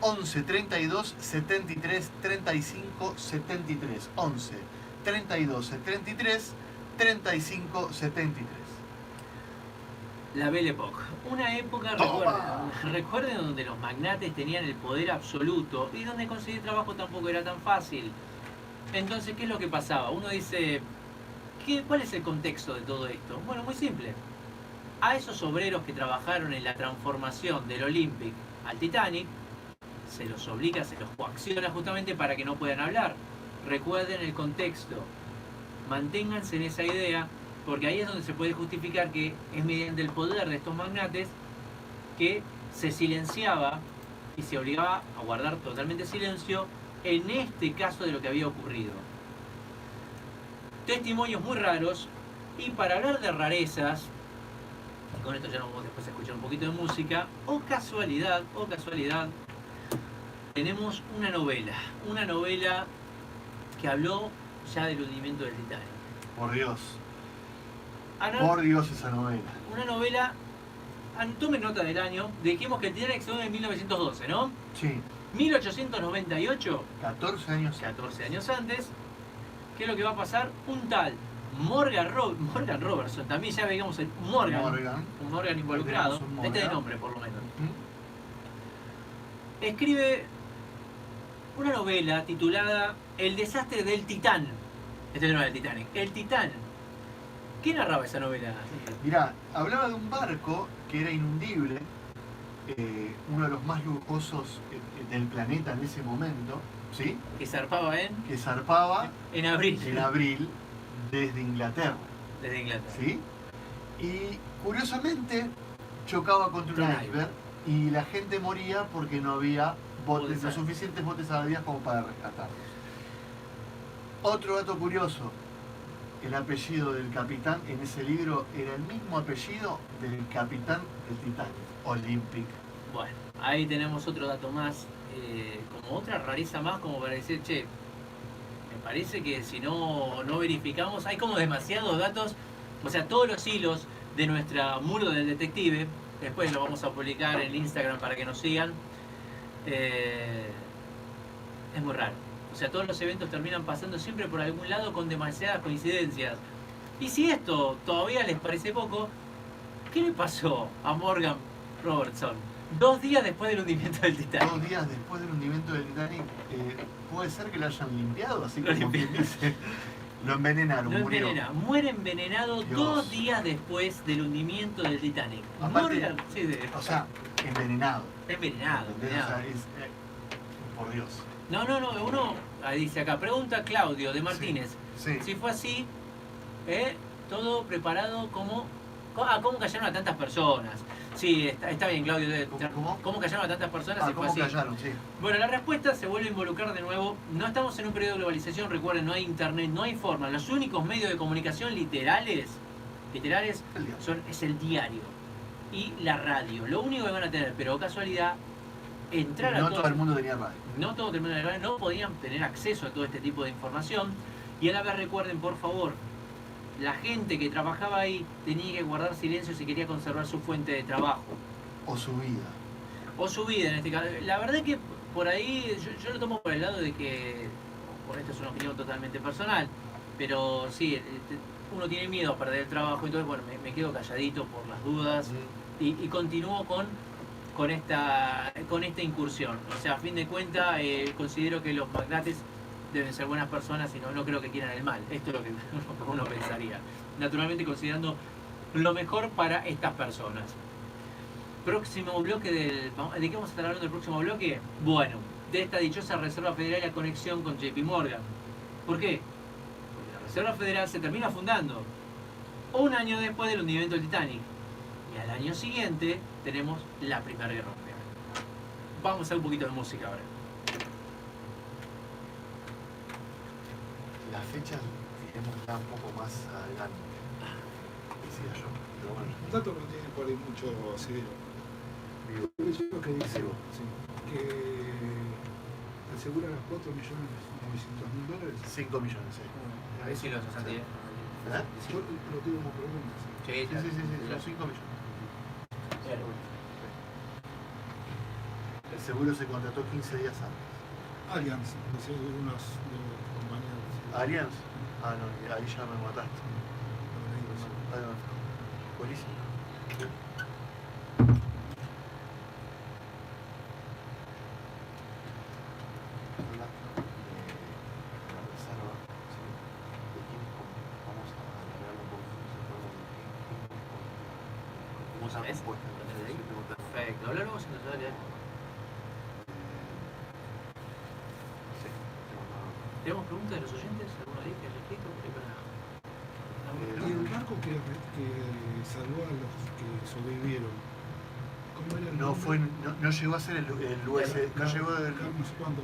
11 32 73 35 73. 11 32 73 35 73. La Belle Époque. Una época, recuerden, donde los magnates tenían el poder absoluto y donde conseguir trabajo tampoco era tan fácil. Entonces, ¿qué es lo que pasaba? Uno dice, ¿cuál es el contexto de todo esto? Bueno, muy simple. A esos obreros que trabajaron en la transformación del Olympic al Titanic, se los obliga, se los coacciona justamente para que no puedan hablar. Recuerden el contexto. Manténganse en esa idea, porque ahí es donde se puede justificar que es mediante el poder de estos magnates que se silenciaba y se obligaba a guardar totalmente silencio en este caso de lo que había ocurrido. Testimonios muy raros, y para hablar de rarezas, y con esto ya nos vamos después a escuchar un poquito de música, o casualidad, tenemos una novela que habló ya del hundimiento del Titanic. Por Dios. Ana, Por Dios esa novela. una novela, tomen nota del año, dijimos que el Titanic se hunde en 1912, ¿no? Sí. 1898, 14 años. 14 años antes, ¿qué es lo que va a pasar? Un tal Morgan Robertson, también ya veíamos el Morgan, un Morgan involucrado, Tenemos un Morgan. este de nombre por lo menos, ¿Mm? escribe una novela titulada El desastre del Titán. Este no era el Titanic, el Titán. ¿Qué narraba esa novela? Mirá, hablaba de un barco que era inundible, uno de los más lujosos del planeta en ese momento, ¿sí? Que zarpaba Que zarpaba en abril. en abril desde Inglaterra, Desde Inglaterra. ¿sí? Y curiosamente chocaba contra un Claro. iceberg y la gente moría porque no había botes, Botes los suficientes botes salvavidas como para rescatarlos. Otro dato curioso, el apellido del capitán en ese libro era el mismo apellido del capitán del Titanic, Olympic. Bueno, ahí tenemos otro dato más, como otra rareza más, como para decir, che, me parece que si no verificamos, hay como demasiados datos, o sea, todos los hilos de nuestra muro del detective, después lo vamos a publicar en Instagram para que nos sigan, es muy raro. O sea, todos los eventos terminan pasando siempre por algún lado con demasiadas coincidencias. Y si esto todavía les parece poco, ¿qué le pasó a Morgan Robertson 2 días después del hundimiento del Titanic? 2 días después del hundimiento del Titanic, puede ser que lo hayan limpiado, así Lo como limpiaron. quien dice. Lo envenenaron, Lo murió. envenena. Muere envenenado Dios. 2 días después del hundimiento del Titanic. Aparte, Morgan, sí, O sea, envenenado. envenenado. ¿Entendés? O sea, por Dios. No, uno, ahí dice acá, pregunta Claudio de Martínez. Sí. Si fue así, todo preparado como... ¿Cómo callaron a tantas personas? Sí, está bien, Claudio. ¿Cómo callaron a tantas personas si fue ¿Cómo así? callaron? Sí. Bueno, la respuesta se vuelve a involucrar de nuevo. No estamos en un periodo de globalización, recuerden, no hay internet, no hay forma. Los únicos medios de comunicación literales es el diario y la radio. Lo único que van a tener, pero casualidad, entrar a No todo el mundo tenía radio. no todo el mundo de la radio, no podían tener acceso a todo este tipo de información. Y a la vez recuerden, por favor, la gente que trabajaba ahí tenía que guardar silencio si quería conservar su fuente de trabajo. O su vida. O su vida en este caso. La verdad que por ahí yo lo tomo por el lado de que, por esto es una opinión totalmente personal, pero sí, uno tiene miedo a perder el trabajo, entonces bueno, me quedo calladito por las dudas y continúo con esta incursión. O sea, a fin de cuentas, considero que los magnates deben ser buenas personas y no creo que quieran el mal. Esto es lo que uno pensaría. Naturalmente considerando lo mejor para estas personas. Próximo bloque ¿de qué vamos a estar hablando del próximo bloque? Bueno, de esta dichosa Reserva Federal y la conexión con JP Morgan. ¿Por qué? Porque la Reserva Federal se termina fundando 1 año después del hundimiento del Titanic. Y al año siguiente tenemos la Primera Guerra Mundial. Vamos a hacer un poquito de música ahora. Las fechas, diremos, están un poco más adelante, decía yo. Pero bueno, El dato no tiene por ahí mucho asidero. digo, Pero yo lo que dice Digo. sí, que aseguran los $4.900.000. 5 millones, sí. A ver si lo haces, Santi. ¿Eh? Yo lo tengo como pregunta. Sí, Sí, son 5 millones. El seguro se contrató 15 días antes. Allianz, dice unos de los compañeros. ¿Allianz? Ah, no, ahí ya me mataste. Ahí va. Buenísimo. La reserva, ¿sí? ¿De quién? Vamos a hablar un poco cómo está ¿Sabes? compuesta. ¿Lo tenés ahí? Sí, tengo que- Perfecto. Hablalo vos entonces, dale. Sí, tengo nada. ¿Tenemos preguntas de los oyentes? ¿Alguno ahí que haya escrito? Por ahí para- Y el barco que salvó a los que sobrevivieron, ¿cómo era el No, nombre? no llegó a ser el US, no llegó el... No sé cuánto,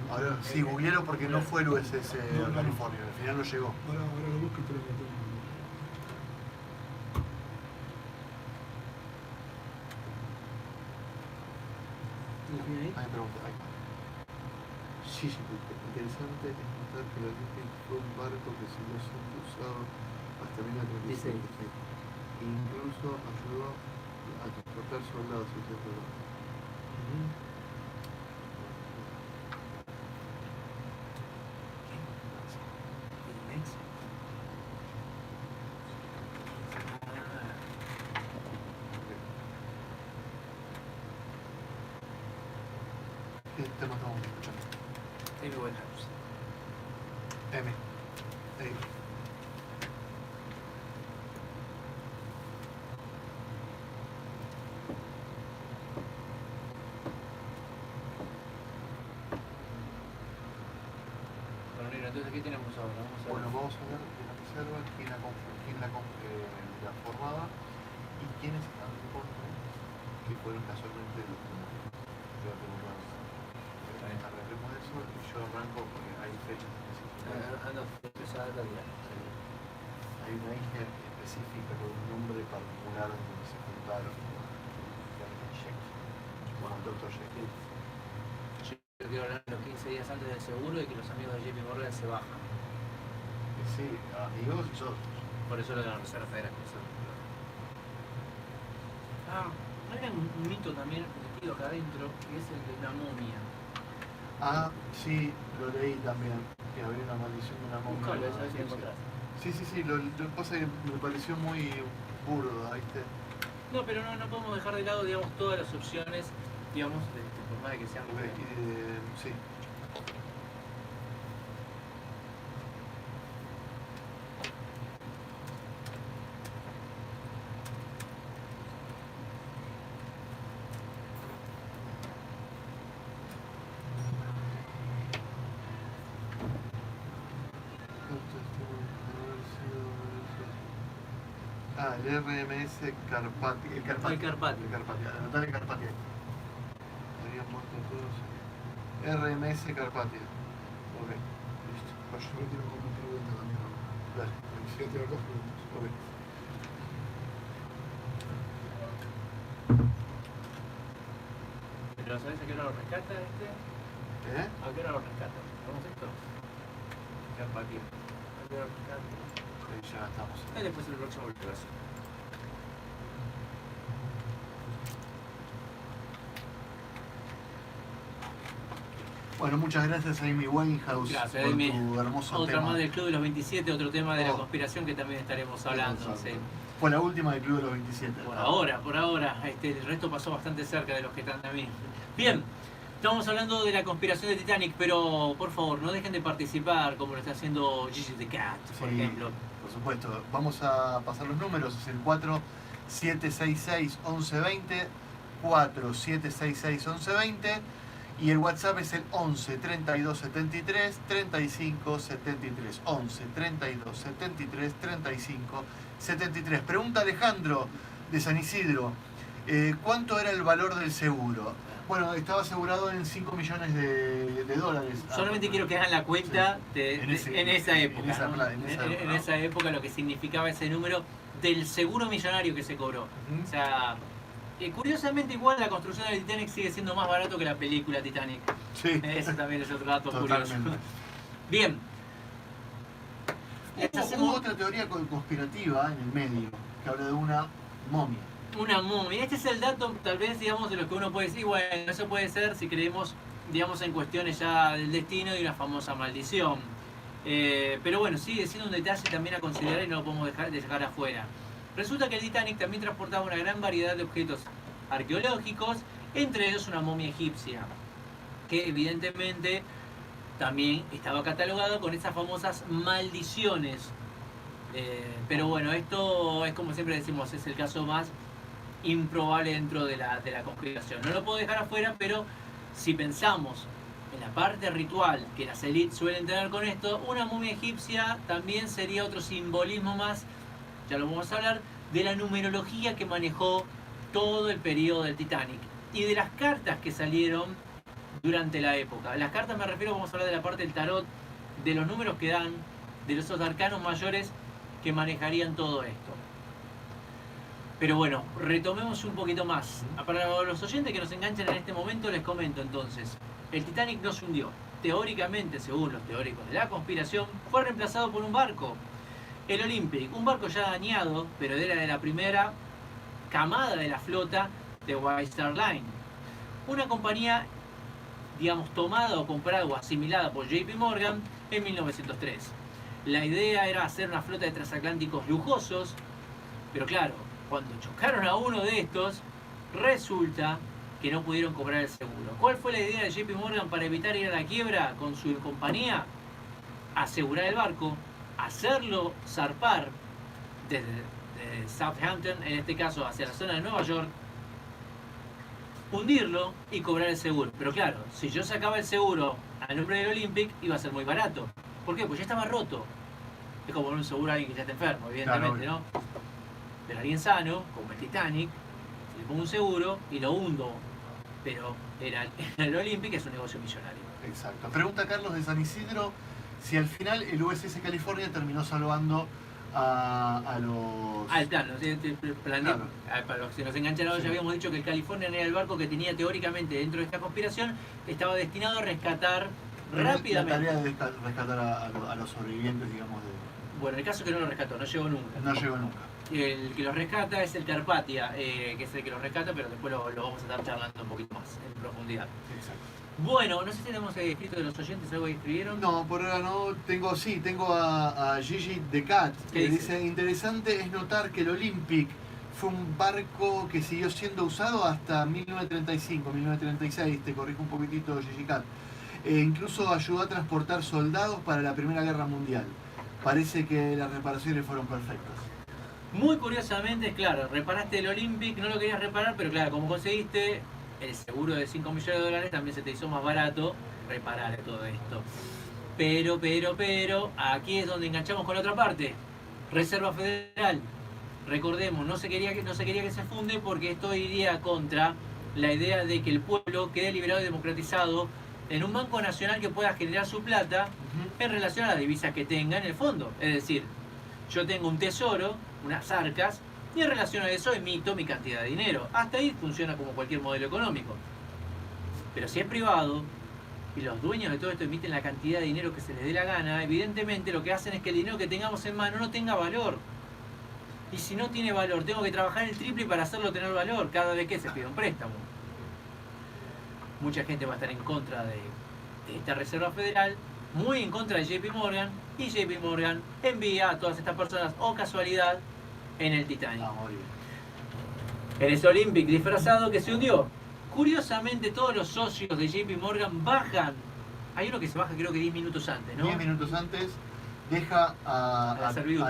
Ahora sí, googlealo porque no fue el USS No. California, al final no llegó. Ahora lo busco y te lo conté. ¿Tiene ahí? Hay pregunta, ahí. Sí, interesante es notar que la Viking fue un barco que siguió siendo usado hasta 1936. Incluso ayudó a transportar soldados y todo. ¿Qué tema estamos escuchando? Amy Winehouse. M. Ahí. Bueno, Nero, entonces, ¿qué tenemos ahora? Vamos a ver. Bueno, vamos a ver de la reserva, quién la formaba y quiénes estaban en contra, que fueron casualmente los que yo tengo más. Arreglemos eso y yo arranco porque hay fechas específicas. Anda, empezá a día. Hay una isla específica con un nombre particular donde se juntaron con el Dr. Jekyll. Yo quiero hablar los 15 días antes del seguro y que los amigos de JP Morgan se bajan. Sí, amigos y socios. Por eso lo de la Reserva Federal. Hay un mito también metido acá adentro, que es el de una momia. Ah, sí, lo leí también, que había una maldición de una momia. Buscalo, a ver si lo encontrás. Sí, lo que pasa es que me pareció muy burdo, ¿viste? No, pero no podemos dejar de lado, digamos, todas las opciones, digamos, por más de que sean... Sí. Ah, el RMS Carpathia. El Carpathia. El Carpathia. El Carpathia. Anotar el Carpathia. Habrían muerto todos. RMS Carpathia. Ok. Listo. Yo solo quiero como una pregunta también. Dale. Quisiera tirar dos preguntas. Ok. ¿Pero sabés a qué hora lo rescata este? ¿Eh? ¿A qué hora lo rescata? ¿Vamos esto? Carpathia. ¿A qué hora lo rescata? Ahí ya estamos. Y después el próximo ultraso. Bueno, muchas gracias a Amy Winehouse Gracias, por Amy. tu hermoso Otra tema. más del Club de los 27, otro tema de la Oh. conspiración que también estaremos hablando. Sí. Fue la última del Club de los 27. Por ahora. El resto pasó bastante cerca de los que están también. Bien, estamos hablando de la conspiración de Titanic, pero por favor, no dejen de participar como lo está haciendo Gigi the Cat, por Sí. ejemplo. Por supuesto, vamos a pasar los números, es el 4766-1120, 4766-1120 y el WhatsApp es el 11 32 73 35 73, 11 32 73 35 73. Pregunta Alejandro de San Isidro, ¿cuánto era el valor del seguro? Bueno, estaba asegurado en 5 millones de dólares. Solamente quiero que hagan la cuenta Sí. en esa época. en esa ¿no? pla- en esa época, En ¿no? esa época lo que significaba ese número del seguro millonario que se cobró. Ujú. O sea, curiosamente igual la construcción del Titanic sigue siendo más barato que la película Titanic. Sí, Ese también es otro dato curioso. totalmente. Bien. Les Hubo hacemos otra teoría conspirativa en el medio que habla de una momia. una momia. Este es el dato, tal vez, digamos, de lo que uno puede decir, bueno, eso puede ser si creemos, digamos, en cuestiones ya del destino y una famosa maldición. Pero bueno, sigue siendo un detalle también a considerar y no lo podemos dejar afuera. Resulta que el Titanic también transportaba una gran variedad de objetos arqueológicos, entre ellos una momia egipcia, que evidentemente también estaba catalogada con esas famosas maldiciones. Pero bueno, esto es como siempre decimos, es el caso más improbable dentro de la conspiración. No lo puedo dejar afuera, pero si pensamos en la parte ritual que las élites suelen tener con esto, una momia egipcia también sería otro simbolismo más, ya lo vamos a hablar, de la numerología que manejó todo el periodo del Titanic y de las cartas que salieron durante la época. Las cartas me refiero, vamos a hablar de la parte del tarot, de los números que dan, de los arcanos mayores que manejarían todo esto. Pero bueno, retomemos un poquito más. Para los oyentes que nos enganchan en este momento, les comento entonces. El Titanic no se hundió. Teóricamente, según los teóricos de la conspiración, fue reemplazado por un barco. El Olympic, un barco ya dañado, pero era de la primera camada de la flota de White Star Line. Una compañía, digamos, tomada o comprada o asimilada por JP Morgan en 1903. La idea era hacer una flota de transatlánticos lujosos, pero claro, cuando chocaron a uno de estos, resulta que no pudieron cobrar el seguro. ¿Cuál fue la idea de JP Morgan para evitar ir a la quiebra con su compañía? Asegurar el barco, hacerlo zarpar desde Southampton, en este caso hacia la zona de Nueva York, hundirlo y cobrar el seguro. Pero claro, si yo sacaba el seguro a nombre del Olympic, iba a ser muy barato. ¿Por qué? Pues ya estaba roto. Es como poner un seguro a alguien que ya está enfermo, evidentemente, Claro, ¿no? Pero alguien sano, como el Titanic, le pongo un seguro y lo hundo. Pero era el Olympic, es un negocio millonario. Exacto. Pregunta Carlos de San Isidro si al final el USS California terminó salvando a los... Ah, el plano. Claro. Para los que nos engancharon, Sí. ya habíamos dicho que el California era el barco que tenía teóricamente dentro de esta conspiración, estaba destinado a rescatar La rápidamente. tarea de rescatar a los sobrevivientes, digamos, Bueno, el caso es que no lo rescató, no llegó nunca. no llegó nunca. El que los rescata es el Carpathia, que es el que los rescata, pero después lo vamos a estar charlando un poquito más en profundidad. Exacto. Bueno, no sé si tenemos escrito de los oyentes algo que escribieron. No, por ahora no. Tengo a Gigi The Cat, ¿Qué que dice? dice, interesante es notar que el Olympic fue un barco que siguió siendo usado hasta 1935, 1936, te corrijo un poquitito Gigi Cat. Incluso ayudó a transportar soldados para la Primera Guerra Mundial. Parece que las reparaciones fueron perfectas. Muy curiosamente, claro, reparaste el Olympic, no lo querías reparar, pero claro, como conseguiste el seguro de 5 millones de dólares, también se te hizo más barato reparar todo esto. Pero, aquí es donde enganchamos con la otra parte. Reserva Federal. Recordemos, no se quería que se funde porque esto iría contra la idea de que el pueblo quede liberado y democratizado en un banco nacional que pueda generar su plata en relación a las divisas que tenga en el fondo. Es decir, yo tengo un tesoro, unas arcas, y en relación a eso emito mi cantidad de dinero. Hasta ahí funciona como cualquier modelo económico. Pero si es privado y los dueños de todo esto emiten la cantidad de dinero que se les dé la gana, evidentemente lo que hacen es que el dinero que tengamos en mano no tenga valor. Y si no tiene valor, tengo que trabajar el triple para hacerlo tener valor cada vez que se pide un préstamo. Mucha gente va a estar en contra de esta Reserva Federal, muy en contra de JP Morgan, y JP Morgan envía a todas estas personas, o casualidad, en el Titanic. A morir. En ese Olympic disfrazado que se hundió. Curiosamente, todos los socios de JP Morgan bajan. Hay uno que se baja creo que 10 minutos antes, ¿no? 10 minutos antes deja A la servidumbre.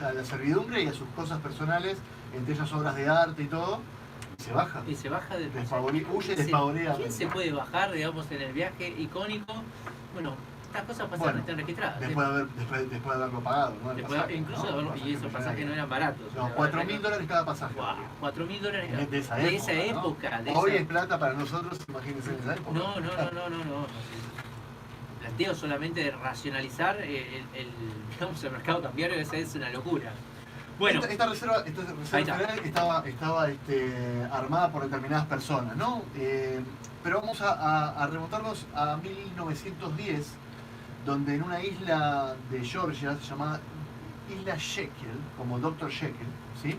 a la servidumbre y a sus cosas personales, entre ellas obras de arte y todo, y se baja. Y se baja del... Huye ¿Quién despavoridamente. se puede bajar, digamos, en el viaje icónico? Bueno, estas cosas pasan, Bueno, están registradas. Después de haberlo pagado, ¿no? El Después, pasaje, incluso ¿no? de haberlo, El y esos pasajes no eran baratos. No, o sea, $4.000 cada pasaje. Wow, $4.000 De esa de época. esa época. ¿no? Hoy es plata para nosotros, imagínense en esa época. No. Planteo solamente de racionalizar digamos, el mercado cambiario, esa es una locura. Bueno, Esta reserva Ahí está. federal estaba armada por determinadas personas, ¿no? Pero vamos a remontarnos a 1910, donde en una isla de Georgia llamada Isla Jekyll, como Dr. Jekyll, ¿sí?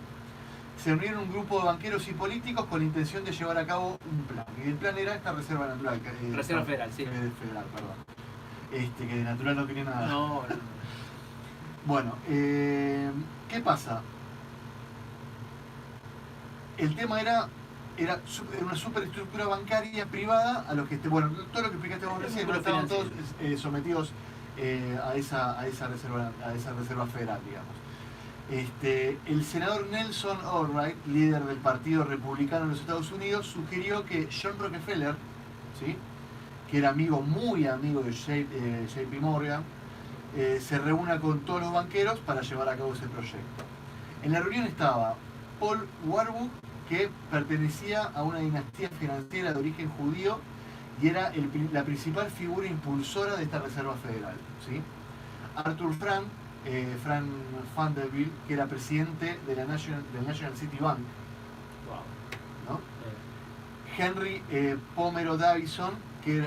Se reunieron un grupo de banqueros y políticos con la intención de llevar a cabo un plan. Y el plan era esta reserva natural. Reserva Federal, sí. Federal, perdón. Que de natural no tenía nada. no, Bueno, ¿qué pasa? El tema era una superestructura bancaria privada a los que, bueno, todo lo que explicaste vos recién, pero estaban todos sometidos a esa reserva federal, digamos. El senador Nelson Albright, líder del Partido Republicano en los Estados Unidos, sugirió que John Rockefeller, ¿sí?, que era muy amigo de JP Morgan, se reúna con todos los banqueros para llevar a cabo ese proyecto. En la reunión estaba Paul Warburg, que pertenecía a una dinastía financiera de origen judío y era la principal figura impulsora de esta Reserva Federal, ¿sí? Arthur Frank Vanderbilt, que era presidente de del National City Bank, ¿no? Henry Pomero Davison, que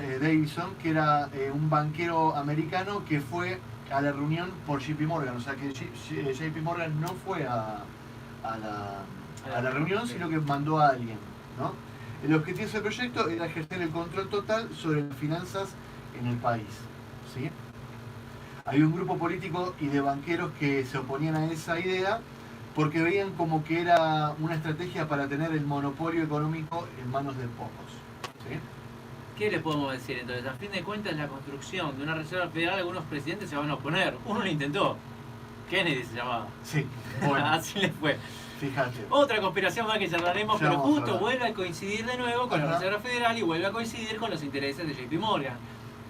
era un banquero americano que fue a la reunión por JP Morgan, o sea que JP Morgan no fue a la reunión, sino que mandó a alguien, ¿no? El objetivo de ese proyecto era ejercer el control total sobre las finanzas en el país, ¿sí? Había un grupo político y de banqueros que se oponían a esa idea porque veían como que era una estrategia para tener el monopolio económico en manos de pocos, ¿sí? ¿Qué le podemos decir entonces? A fin de cuentas, la construcción de una reserva federal, algunos presidentes se van a oponer. Uno lo intentó. Kennedy se llamaba. Sí, bueno, Así le fue. fíjate. Otra conspiración más que charlaremos, Ya pero vamos a justo hablar. vuelve a coincidir de nuevo con la Ajá. Reserva Federal y vuelve a coincidir con los intereses de JP Morgan,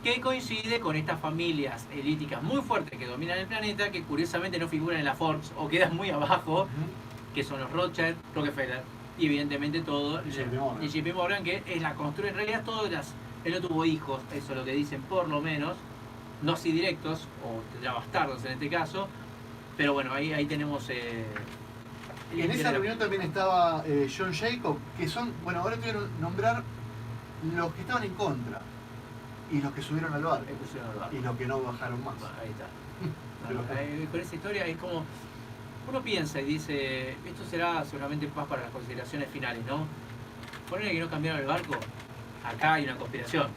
que coincide con estas familias elíticas muy fuertes que dominan el planeta, que curiosamente no figuran en la Forbes o quedan muy abajo, que son los Rothschild, Rockefeller y evidentemente todo Y JP Morgan. y JP Morgan, que es la construye. En realidad él no tuvo hijos, eso es lo que dicen por lo menos, no así directos, o ya bastardos en este caso, pero bueno, ahí tenemos... En esa reunión también estaba John Jacob, que son, bueno, ahora te voy a nombrar los que estaban en contra y los que subieron al barco y los que no bajaron más. Bueno, ahí está. Con esa historia es como... Uno piensa y dice, esto será seguramente más para las consideraciones finales, ¿no? Ponerle que no cambiaron el barco, acá hay una conspiración.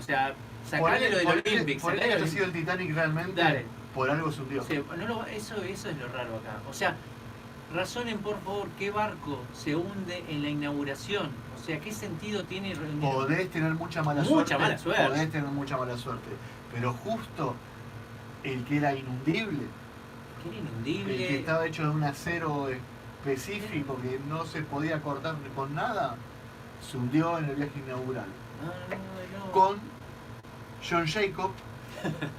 sea, sacarle lo del Olympic, por sacarle eso lo ha sido el Titanic realmente, Dale. por algo se hundió. Sí, eso es lo raro acá. O sea, razonen por favor qué barco se hunde en la inauguración. O sea, ¿qué sentido tiene reunir? Podés tener mucha mala Mucha mala suerte. Podés tener mucha mala suerte. Pero justo el que era inundible, ¿Qué era el inundible? que estaba hecho de un acero específico que no se podía cortar con nada, se hundió en el viaje inaugural. No. Con John Jacob,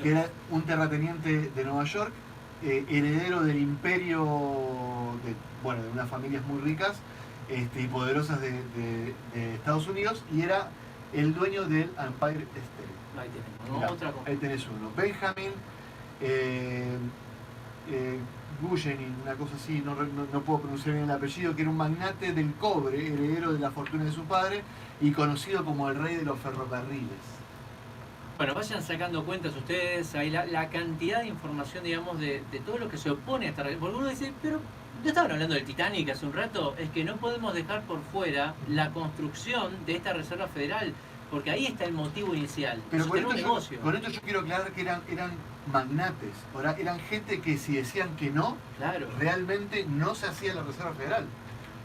que era un terrateniente de Nueva York, heredero del imperio de unas familias muy ricas y poderosas de Estados Unidos, y era el dueño del Empire State. Ahí tenemos, ¿no? Mirá, Otra cosa. ahí tenés uno. Benjamin Guggenin, una cosa así, no puedo pronunciar bien el apellido, que era un magnate del cobre, heredero de la fortuna de su padre y conocido como el rey de los ferrocarriles. Bueno, vayan sacando cuentas ustedes, ahí la cantidad de información, digamos, de todo lo que se opone a esta realidad. Porque uno dice, pero ¿no estaban hablando del Titanic hace un rato? Es que no podemos dejar por fuera la construcción de esta Reserva Federal, porque ahí está el motivo inicial. Pero con Sostener un negocio. con esto yo quiero aclarar que eran magnates, ahora eran gente que si decían que no, Claro. realmente no se hacía la Reserva Federal.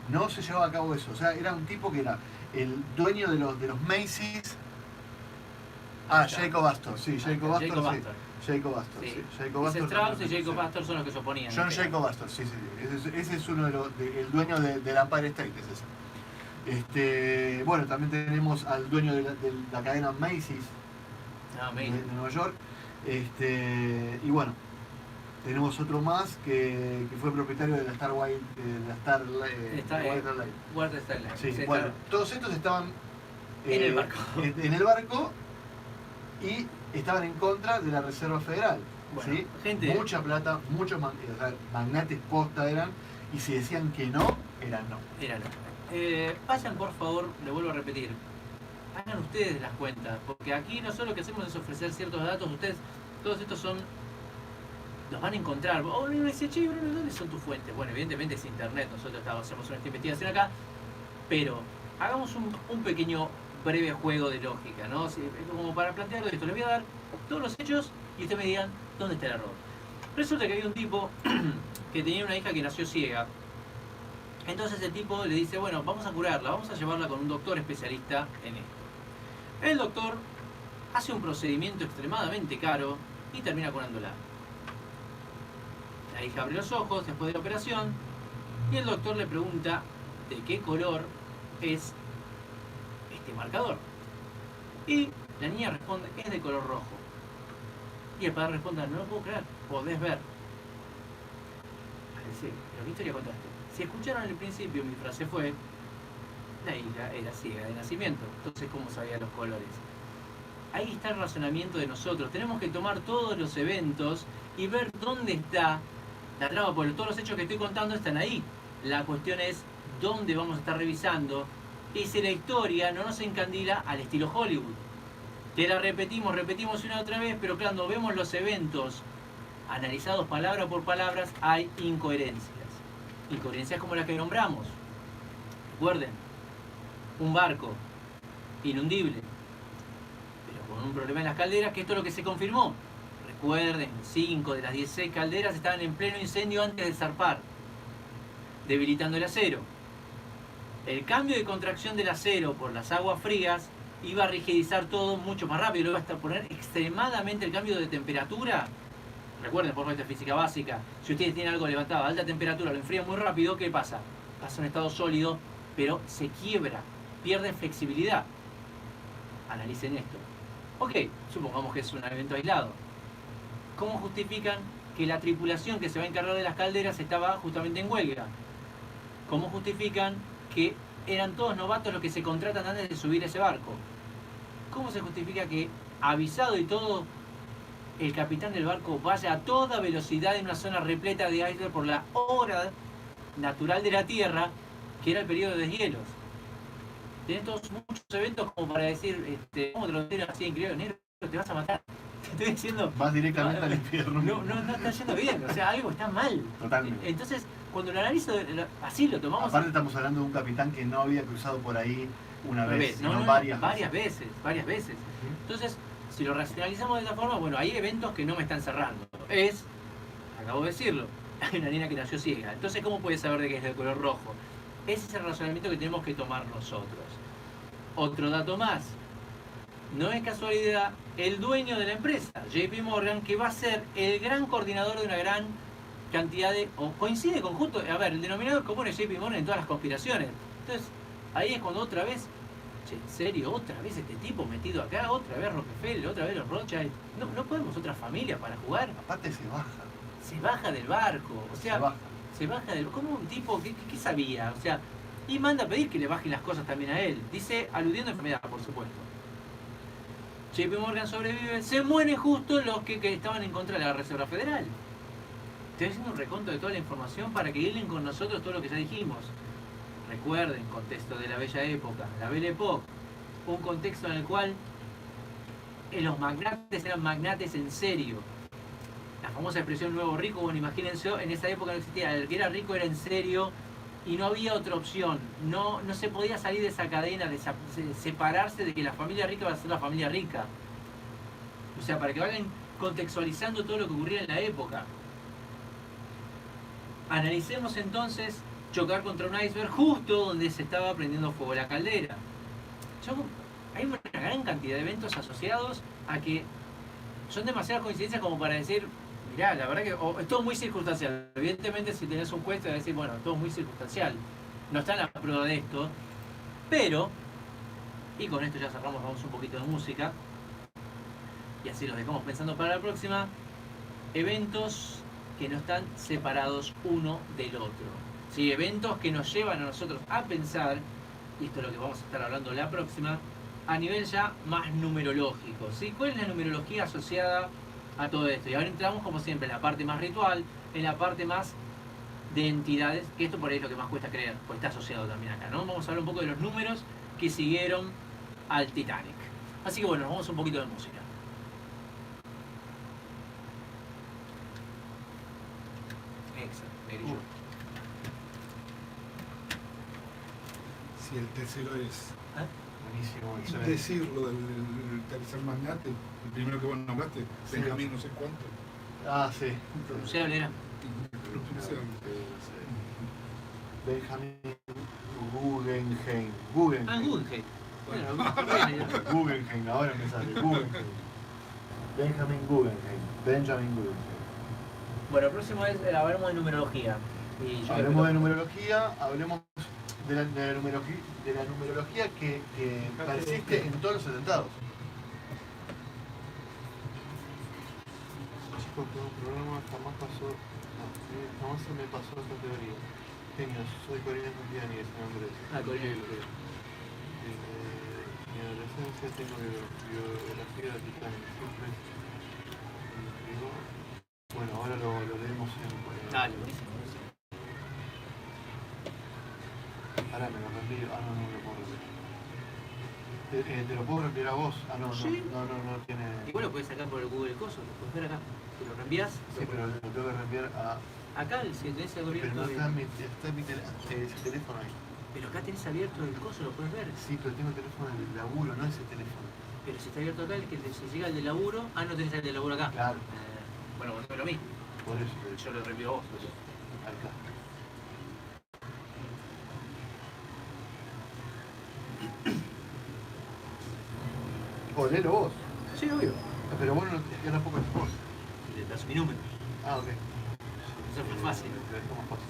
No se llevaba a cabo eso. O sea, era un tipo que era el dueño de los Macy's. Jacob Astor, sí, Jacob Astor, Jacob sí. Astor. Jacob Astor, Sí. sí. Jacob Dice Astor. Strauss y sí. Jacob Astor son los que se oponían. John ¿no? Jacob Astor, sí. Ese es uno el dueño del Empire State, es ese. Bueno, también tenemos al dueño de la cadena Macy's Ah, de amazing. Nueva York. Y bueno, tenemos otro más que fue propietario de la Star White, White Line. Guarda esta line. Sí, Se bueno, está- todos estos estaban En el barco. En el barco y estaban en contra de la Reserva Federal. Bueno, ¿sí? gente- Mucha plata, muchos magnates posta eran, y si decían que no, eran no. Era vayan por favor, le vuelvo a repetir, hagan ustedes las cuentas, porque aquí nosotros lo que hacemos es ofrecer ciertos datos, ustedes, todos estos los van a encontrar. O uno dice, che, Bruno, ¿dónde son tus fuentes? Bueno, evidentemente es internet, nosotros hacemos una investigación acá, pero hagamos un pequeño breve juego de lógica, ¿no? Como para plantear esto, les voy a dar todos los hechos y ustedes me digan dónde está el error. Resulta que había un tipo que tenía una hija que nació ciega. Entonces el tipo le dice, bueno, vamos a curarla, vamos a llevarla con un doctor especialista en esto. El doctor hace un procedimiento extremadamente caro y termina curándola. La hija abre los ojos después de la operación y el doctor le pregunta de qué color es este marcador. Y la niña responde, es de color rojo. Y el padre responde, no lo puedo creer, podés ver. Parece, pero ¿qué historia contaste? Si escucharon al principio, mi frase fue, la hija era ciega de nacimiento, entonces ¿cómo sabía los colores? Ahí está el razonamiento de nosotros, tenemos que tomar todos los eventos y ver dónde está la trama, porque todos los hechos que estoy contando están ahí. La cuestión es dónde vamos a estar revisando y si la historia no nos encandila al estilo Hollywood. Te la repetimos una y otra vez, pero cuando vemos los eventos analizados palabra por palabra, hay incoherencias. Incoherencias como las que nombramos. Recuerden, un barco inundible, pero con un problema en las calderas, que esto es lo que se confirmó. Recuerden, 5 de las 16 calderas estaban en pleno incendio antes de zarpar, debilitando el acero. El cambio de contracción del acero por las aguas frías iba a rigidizar todo mucho más rápido, lo iba a poner extremadamente el cambio de temperatura. Recuerden, por nuestra física básica, si ustedes tienen algo levantado a alta temperatura, lo enfrían muy rápido, ¿qué pasa? Pasa a un estado sólido, pero se quiebra, pierde flexibilidad. Analicen esto. Ok, supongamos que es un evento aislado. ¿Cómo justifican que la tripulación que se va a encargar de las calderas estaba justamente en huelga? ¿Cómo justifican que eran todos novatos los que se contratan antes de subir ese barco? ¿Cómo se justifica que, avisado y todo, el capitán del barco vaya a toda velocidad en una zona repleta de iceberg por la hora natural de la Tierra, que era el periodo de deshielos? Tenés todos muchos eventos como para decir, ¿cómo te lo tiras así increíble? Negro, te vas a matar. Te estoy diciendo, Vas directamente al infierno. no está yendo bien, o sea, algo está mal. Totalmente. Entonces, cuando lo analizo, así lo tomamos. Aparte estamos hablando de un capitán que no había cruzado por ahí una vez, sino no, varias veces. Ujú. Entonces, si lo racionalizamos de esta forma, bueno, hay eventos que no me están cerrando. Acabo de decirlo, hay una nena que nació ciega. Entonces, ¿cómo puede saber de que es de color rojo? Ese es el razonamiento que tenemos que tomar nosotros. Otro dato más. No es casualidad, el dueño de la empresa, JP Morgan, que va a ser el gran coordinador de una gran cantidad de... o coincide con justo... A ver, el denominador común es JP Morgan en todas las conspiraciones. Entonces, ahí es cuando otra vez... Che, ¿en serio? ¿Otra vez este tipo metido acá? ¿Otra vez Rockefeller? ¿Otra vez los Rothschild? No podemos otra familia para jugar. Aparte se baja. Se baja del barco. O sea, Se baja. se baja del... ¿Cómo un tipo? ¿Qué sabía? O sea, y manda a pedir que le bajen las cosas también a él. Dice, aludiendo a enfermedad, por supuesto. JP Morgan sobrevive, se mueren justo los que estaban en contra de la Reserva Federal. Estoy haciendo un reconto de toda la información para que hilen con nosotros todo lo que ya dijimos. Recuerden, contexto de la bella época, la Belle Époque, un contexto en el cual los magnates eran magnates en serio. La famosa expresión nuevo rico, bueno, imagínense, en esa época no existía, el que era rico era en serio y no había otra opción. No se podía salir de esa cadena, de separarse de que la familia rica va a ser la familia rica. O sea, para que vayan contextualizando todo lo que ocurría en la época. Analicemos entonces chocar contra un iceberg justo donde se estaba prendiendo fuego la caldera. Hay una gran cantidad de eventos asociados a que son demasiadas coincidencias como para decir, mirá, la verdad que es todo muy circunstancial. Evidentemente, si tenés un juez te va a decir, bueno, todo muy circunstancial. No está en la prueba de esto. Pero, y con esto ya cerramos, vamos un poquito de música. Y así los dejamos pensando para la próxima. Eventos que no están separados uno del otro. ¿Sí? Eventos que nos llevan a nosotros a pensar, y esto es lo que vamos a estar hablando la próxima, a nivel ya más numerológico. ¿Sí? ¿Cuál es la numerología asociada a todo esto? Y ahora entramos, como siempre, en la parte más ritual, en la parte más de entidades, que esto por ahí es lo que más cuesta creer, pues está asociado también acá, ¿no? Vamos a hablar un poco de los números que siguieron al Titanic. Así que bueno, nos vamos un poquito de música. Exacto, Si el tercero es Buenísimo. excelente. decirlo del tercer magnate, el primero que vos nombraste, Sí. Benjamín no sé cuánto. Ah, sí. Pronunciable era. Benjamin Guggenheim. Guggenheim. Ah, Guggenheim. Bueno, Guggenheim, ahora me sale. Guggenheim. Benjamin Guggenheim. bueno, el próximo es, hablamos de numerología. Y yo Hablemos de numerología, hablemos de la numerología que persiste en todos los atentados. Chicos, tengo un programa, jamás se me pasó esta teoría. Genios, soy Corina Santiani, ese nombre es. Ah, Corina. Mi adolescencia tengo biografía de Titanic. Siempre escribo. Bueno, ahora lo leemos en... Dale, buenísimo, buenísimo. Ahora me lo reenvío. Ah, no lo puedo reenviar. ¿Te lo puedo reenviar a vos? Ah, no, Sí. no tiene... Igual lo puedes sacar por el Google Coso, lo puedes ver acá. Te lo reenvías. Sí, pero lo tengo que reenviar a... Acá, si tenés algo Pero abierto. no está en mi ese teléfono ahí. Pero acá tenés abierto el coso, lo puedes ver. Sí, pero tengo el teléfono del laburo, no ese teléfono. Pero si está abierto acá, el que si llega el de laburo. Ah, no tenés el de laburo acá. Claro, Bueno, ponelo a mí. por eso te Yo lo reenvío a vos. Pues. acá. O léelo vos. Sí, obvio. Pero bueno, ya tampoco es vos. Y le das mi número. Ah, ok. Eso es más fácil. Lo dejamos fácil.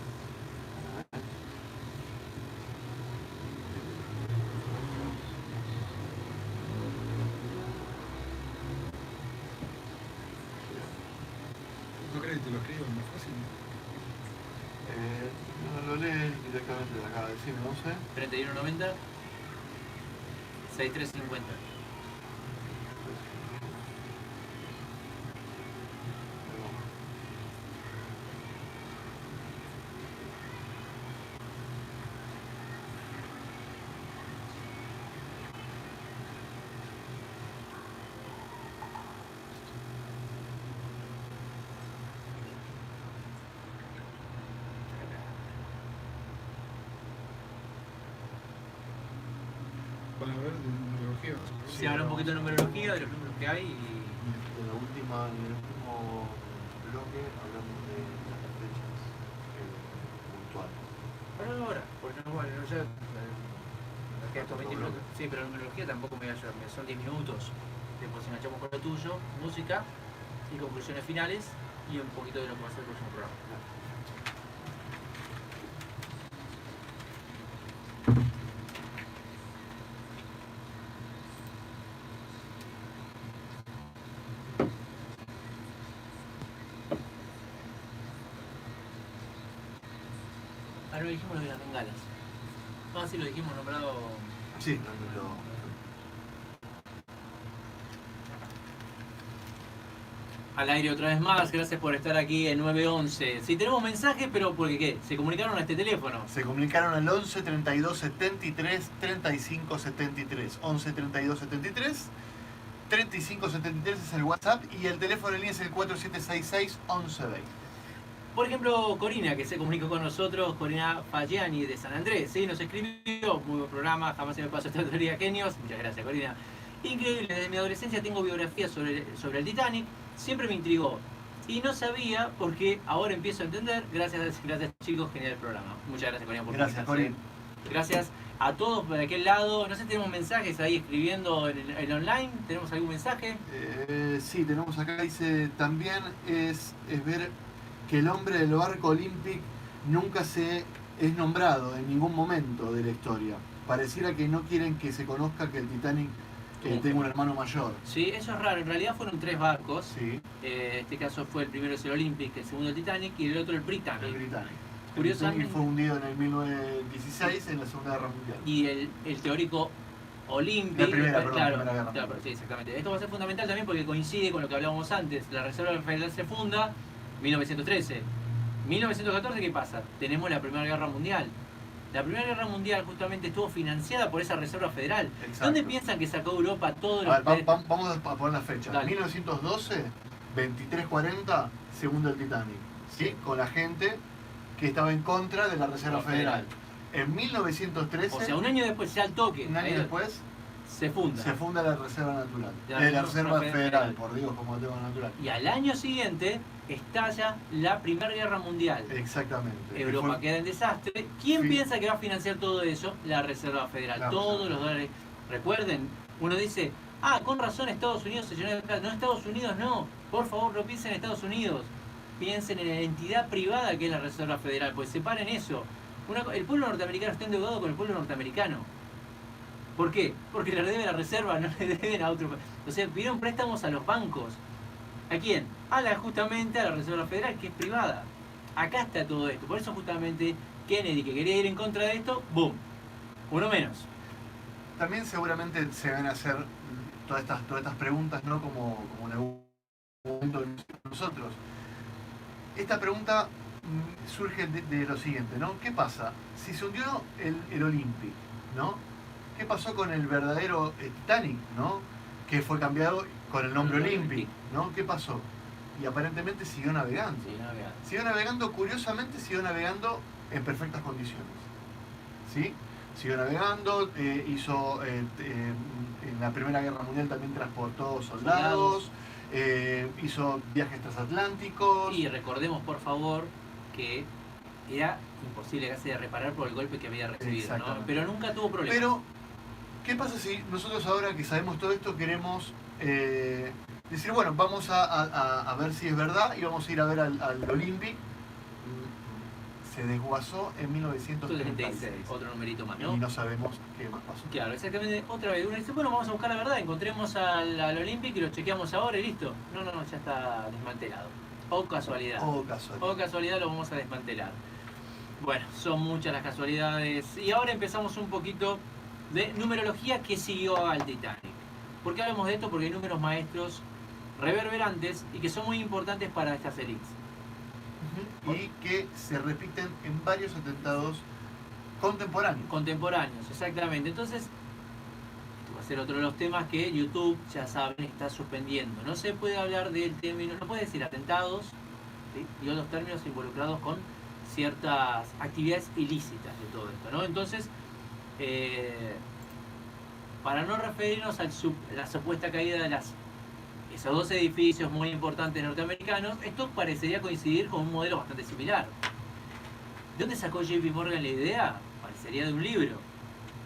¿No crees que te lo escribo más fácil? No lo lees directamente de acá. Decime, 11. 3190 6350. Se habla un poquito de numerología, de los números que hay y... En el último bloque hablamos de las fechas puntuales. Ahora, porque no, bueno, ya... que estos 20 minutos, sí, pero la numerología tampoco me va a llevar, son 10 minutos. Después enganchamos con lo tuyo, música y conclusiones finales y un poquito de lo que va a ser el próximo programa. Ahora lo dijimos lo de las bengalas. No, sí lo dijimos nombrado. Sí, lo... Al aire otra vez más, gracias por estar aquí en 911. Si tenemos mensaje, pero porque ¿qué? Se comunicaron a este teléfono. Se comunicaron al 11 32 73 35 73. 11 32 73 35 73 es el WhatsApp y el teléfono en línea es el 4766 1120. Por ejemplo, Corina, que se comunicó con nosotros, Corina Fagiani de San Andrés, ¿sí? Nos escribió, muy buen programa, jamás se me pasó esta teoría genios. Muchas gracias, Corina. Increíble, desde mi adolescencia tengo biografías sobre el Titanic, siempre me intrigó. Y no sabía porque ahora empiezo a entender. Gracias chicos, genial el programa. Muchas gracias, Corina, por Gracias, Corina. Gracias a todos por aquel lado. No sé si tenemos mensajes ahí escribiendo en online. ¿Tenemos algún mensaje? Sí, tenemos acá, dice, también es ver que el hombre del barco Olympic nunca se es nombrado en ningún momento de la historia. Pareciera que no quieren que se conozca que el Titanic tenga un hermano mayor. Sí, eso es raro. En realidad fueron 3 barcos. Sí. Este caso fue el primero es el Olympic, el segundo el Titanic y el otro el Britannic. El Britannic. Curiosamente. El Titanic fue hundido en el 1916 en la Segunda Guerra Mundial. Y el teórico Olympic, La primera claro, guerra. claro, sí, exactamente. Esto va a ser fundamental también porque coincide con lo que hablábamos antes. La Reserva Federal se funda 1913. 1914, ¿qué pasa? Tenemos la Primera Guerra Mundial. La Primera Guerra Mundial justamente estuvo financiada por esa Reserva Federal. Exacto. ¿Dónde piensan que sacó Europa todos los... A ver, vamos a poner la fecha. Dale. 1912, 23:40, se hunde el Titanic. ¿Sí? Con la gente que estaba en contra de la Reserva Federal. En 1913, O sea, un año después, ya al toque, un año ahí después, se funda. se funda la Reserva Natural. La La Reserva Federal. Federal, por Dios, como tema natural. Y al año siguiente estalla la Primera Guerra Mundial. Exactamente. Europa Fue- queda en desastre. ¿Quién Sí. piensa que va a financiar todo eso? La Reserva Federal. La Todos Reserva. los dólares. Recuerden, uno dice, con razón Estados Unidos se llenó de plata. No, Estados Unidos no. Por favor, no piensen en Estados Unidos. Piensen en la entidad privada que es la Reserva Federal. Pues separen eso. El pueblo norteamericano está endeudado con el pueblo norteamericano. ¿Por qué? Porque le debe la Reserva, no le deben a otro. O sea, pidieron préstamos a los bancos. ¿A quién? Justamente a la Reserva Federal, que es privada. Acá está todo esto. Por eso justamente Kennedy, que quería ir en contra de esto, ¡boom! Uno menos. También seguramente se van a hacer todas estas preguntas, ¿no? Como en algún momento nosotros. Esta pregunta surge de lo siguiente, ¿no? ¿Qué pasa? Si se hundió el Olympic, ¿no? ¿Qué pasó con el verdadero Titanic, ¿no? Que fue cambiado con el nombre El Olympic, Olympic. ¿no? ¿Qué pasó? Y aparentemente siguió navegando. Sí, no, mira. Siguió navegando, curiosamente siguió navegando en perfectas condiciones. ¿Sí? Siguió navegando, en la Primera Guerra Mundial también transportó soldados, hizo viajes transatlánticos. Y recordemos, por favor, que era imposible casi de reparar por el golpe que había recibido, ¿no? Exactamente. Pero nunca tuvo problemas. Pero, ¿qué pasa si nosotros ahora que sabemos todo esto queremos decir, bueno, vamos a ver si es verdad y vamos a ir a ver al Olympic? Se desguazó en 1936. Otro numerito más, ¿no? Y no sabemos qué más pasó. Claro, exactamente. Otra vez, uno dice, bueno, vamos a buscar la verdad, encontremos al Olympic y lo chequeamos ahora y listo. No, ya está desmantelado. O casualidad. Oh, casualidad. O casualidad lo vamos a desmantelar. Bueno, son muchas las casualidades. Y ahora empezamos un poquito de numerología que siguió al Titanic. ¿Por qué hablamos de esto? Porque hay números maestros reverberantes y que son muy importantes para estas élites. Y que se repiten en varios atentados contemporáneos. Contemporáneos, exactamente. Entonces, esto va a ser otro de los temas que YouTube, ya saben, está suspendiendo. No se puede hablar del término, no puede decir atentados, ¿sí? Y otros términos involucrados con ciertas actividades ilícitas de todo esto, ¿no? Entonces, para no referirnos a la supuesta caída de esos dos edificios muy importantes norteamericanos, esto parecería coincidir con un modelo bastante similar. ¿De dónde sacó JP Morgan la idea? Parecería de un libro,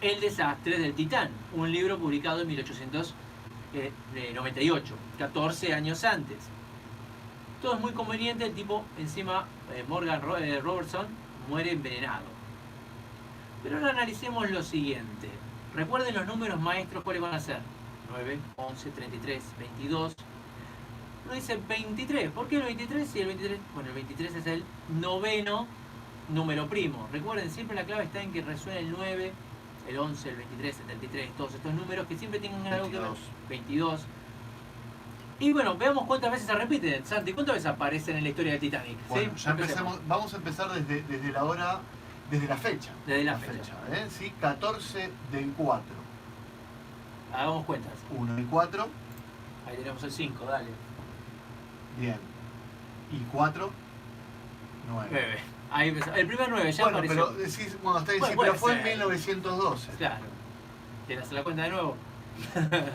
El desastre del Titán, un libro publicado en 1898, 14 años antes. Todo es muy conveniente, el tipo encima, Morgan Robertson, muere envenenado. Pero ahora analicemos lo siguiente. Recuerden los números maestros, ¿cuáles van a ser? 9, 11, 33, 22. Uno dice 23. ¿Por qué el 23? Si el 23, bueno, el 23 es el noveno número primo. Recuerden, siempre la clave está en que resuene el 9, el 11, el 23, 73, todos estos números que siempre tengan algo que ver. 22. Y bueno, veamos cuántas veces se repiten. Santi, ¿cuántas veces aparecen en la historia del Titanic? Bueno, ¿Sí? ya empecemos. Vamos a empezar desde la hora, desde la fecha. Desde la fecha. ¿Sí? 14 del 4. Hagamos cuentas. 1 del 4. Ahí tenemos el 5, dale. Bien. Y 4, 9. 9. Ahí empezó. El primer 9 ya Bueno, apareció. pero decís, bueno, está Bueno, diciendo, puede pero fue en ser. 1912. Claro. ¿Quieres hacer la cuenta de nuevo?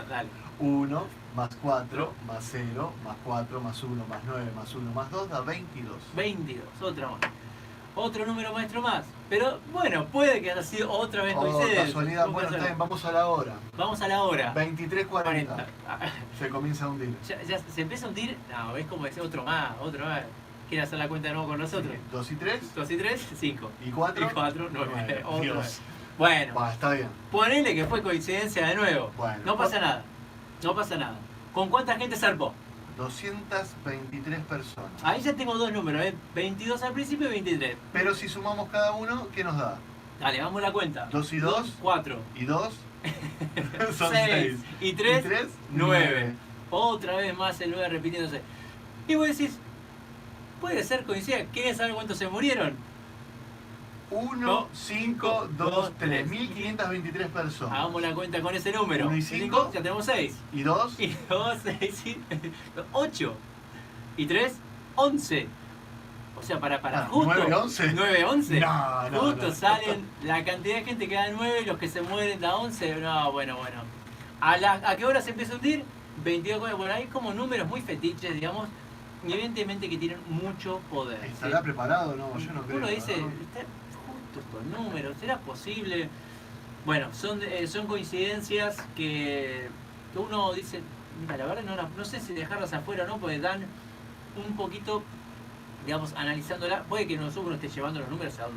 Dale. 1 más 4 más 0 más 4 más 1 más 9 más 1 más 2 da 22. 22, otra más. Otro número maestro más. Pero bueno, puede que haya sido otra vez coincidencia. Casualidad. Bueno, está bien, vamos a la hora. Vamos a la hora. 23:40. Se comienza a hundir. Ya se empieza a hundir. No, es como decir otro más, otro más. ¿Quiere hacer la cuenta de nuevo con nosotros? 2 y 3. 2 y 3, 5. Y 4. Y 4, 9. Nueve. Otra Dios. vez. Bueno, Va, está bien. ponele que fue coincidencia de nuevo. Bueno. No pasa nada. No pasa nada. ¿Con cuánta gente zarpó? 223 personas. Ahí ya tengo dos números, 22 al principio y 23. Pero si sumamos cada uno, ¿qué nos da? Dale, vamos a la cuenta. 2 y 2. 4. Y 2 son 6. 6. Y 3, 9. 9. Otra vez más el 9 repitiéndose. Y vos decís, puede ser coincidencia. ¿Querés saber cuántos se murieron? 1, 5, 2, 3. 3. 1523 personas. Hagamos la cuenta con ese número. 1 y 5. Ya tenemos 6. Y 2. Y 2, 6, 8. Y 3, 11. O sea, para justo. 9, 11. 9, 11. No, no, Justo no. salen la cantidad de gente que da 9 y los que se mueren da 11. No, bueno. ¿A qué hora se empieza a hundir? 22. Bueno, hay como números muy fetiches, digamos. Y evidentemente que tienen mucho poder. ¿Estará ¿sí? preparado? No, yo no creo. Uno dice, ¿no? está justo estos números, ¿será posible? Bueno, son coincidencias que uno dice, mira, la verdad no sé si dejarlas afuera o no, porque dan un poquito, digamos, analizándola, puede que uno esté llevando los números hacia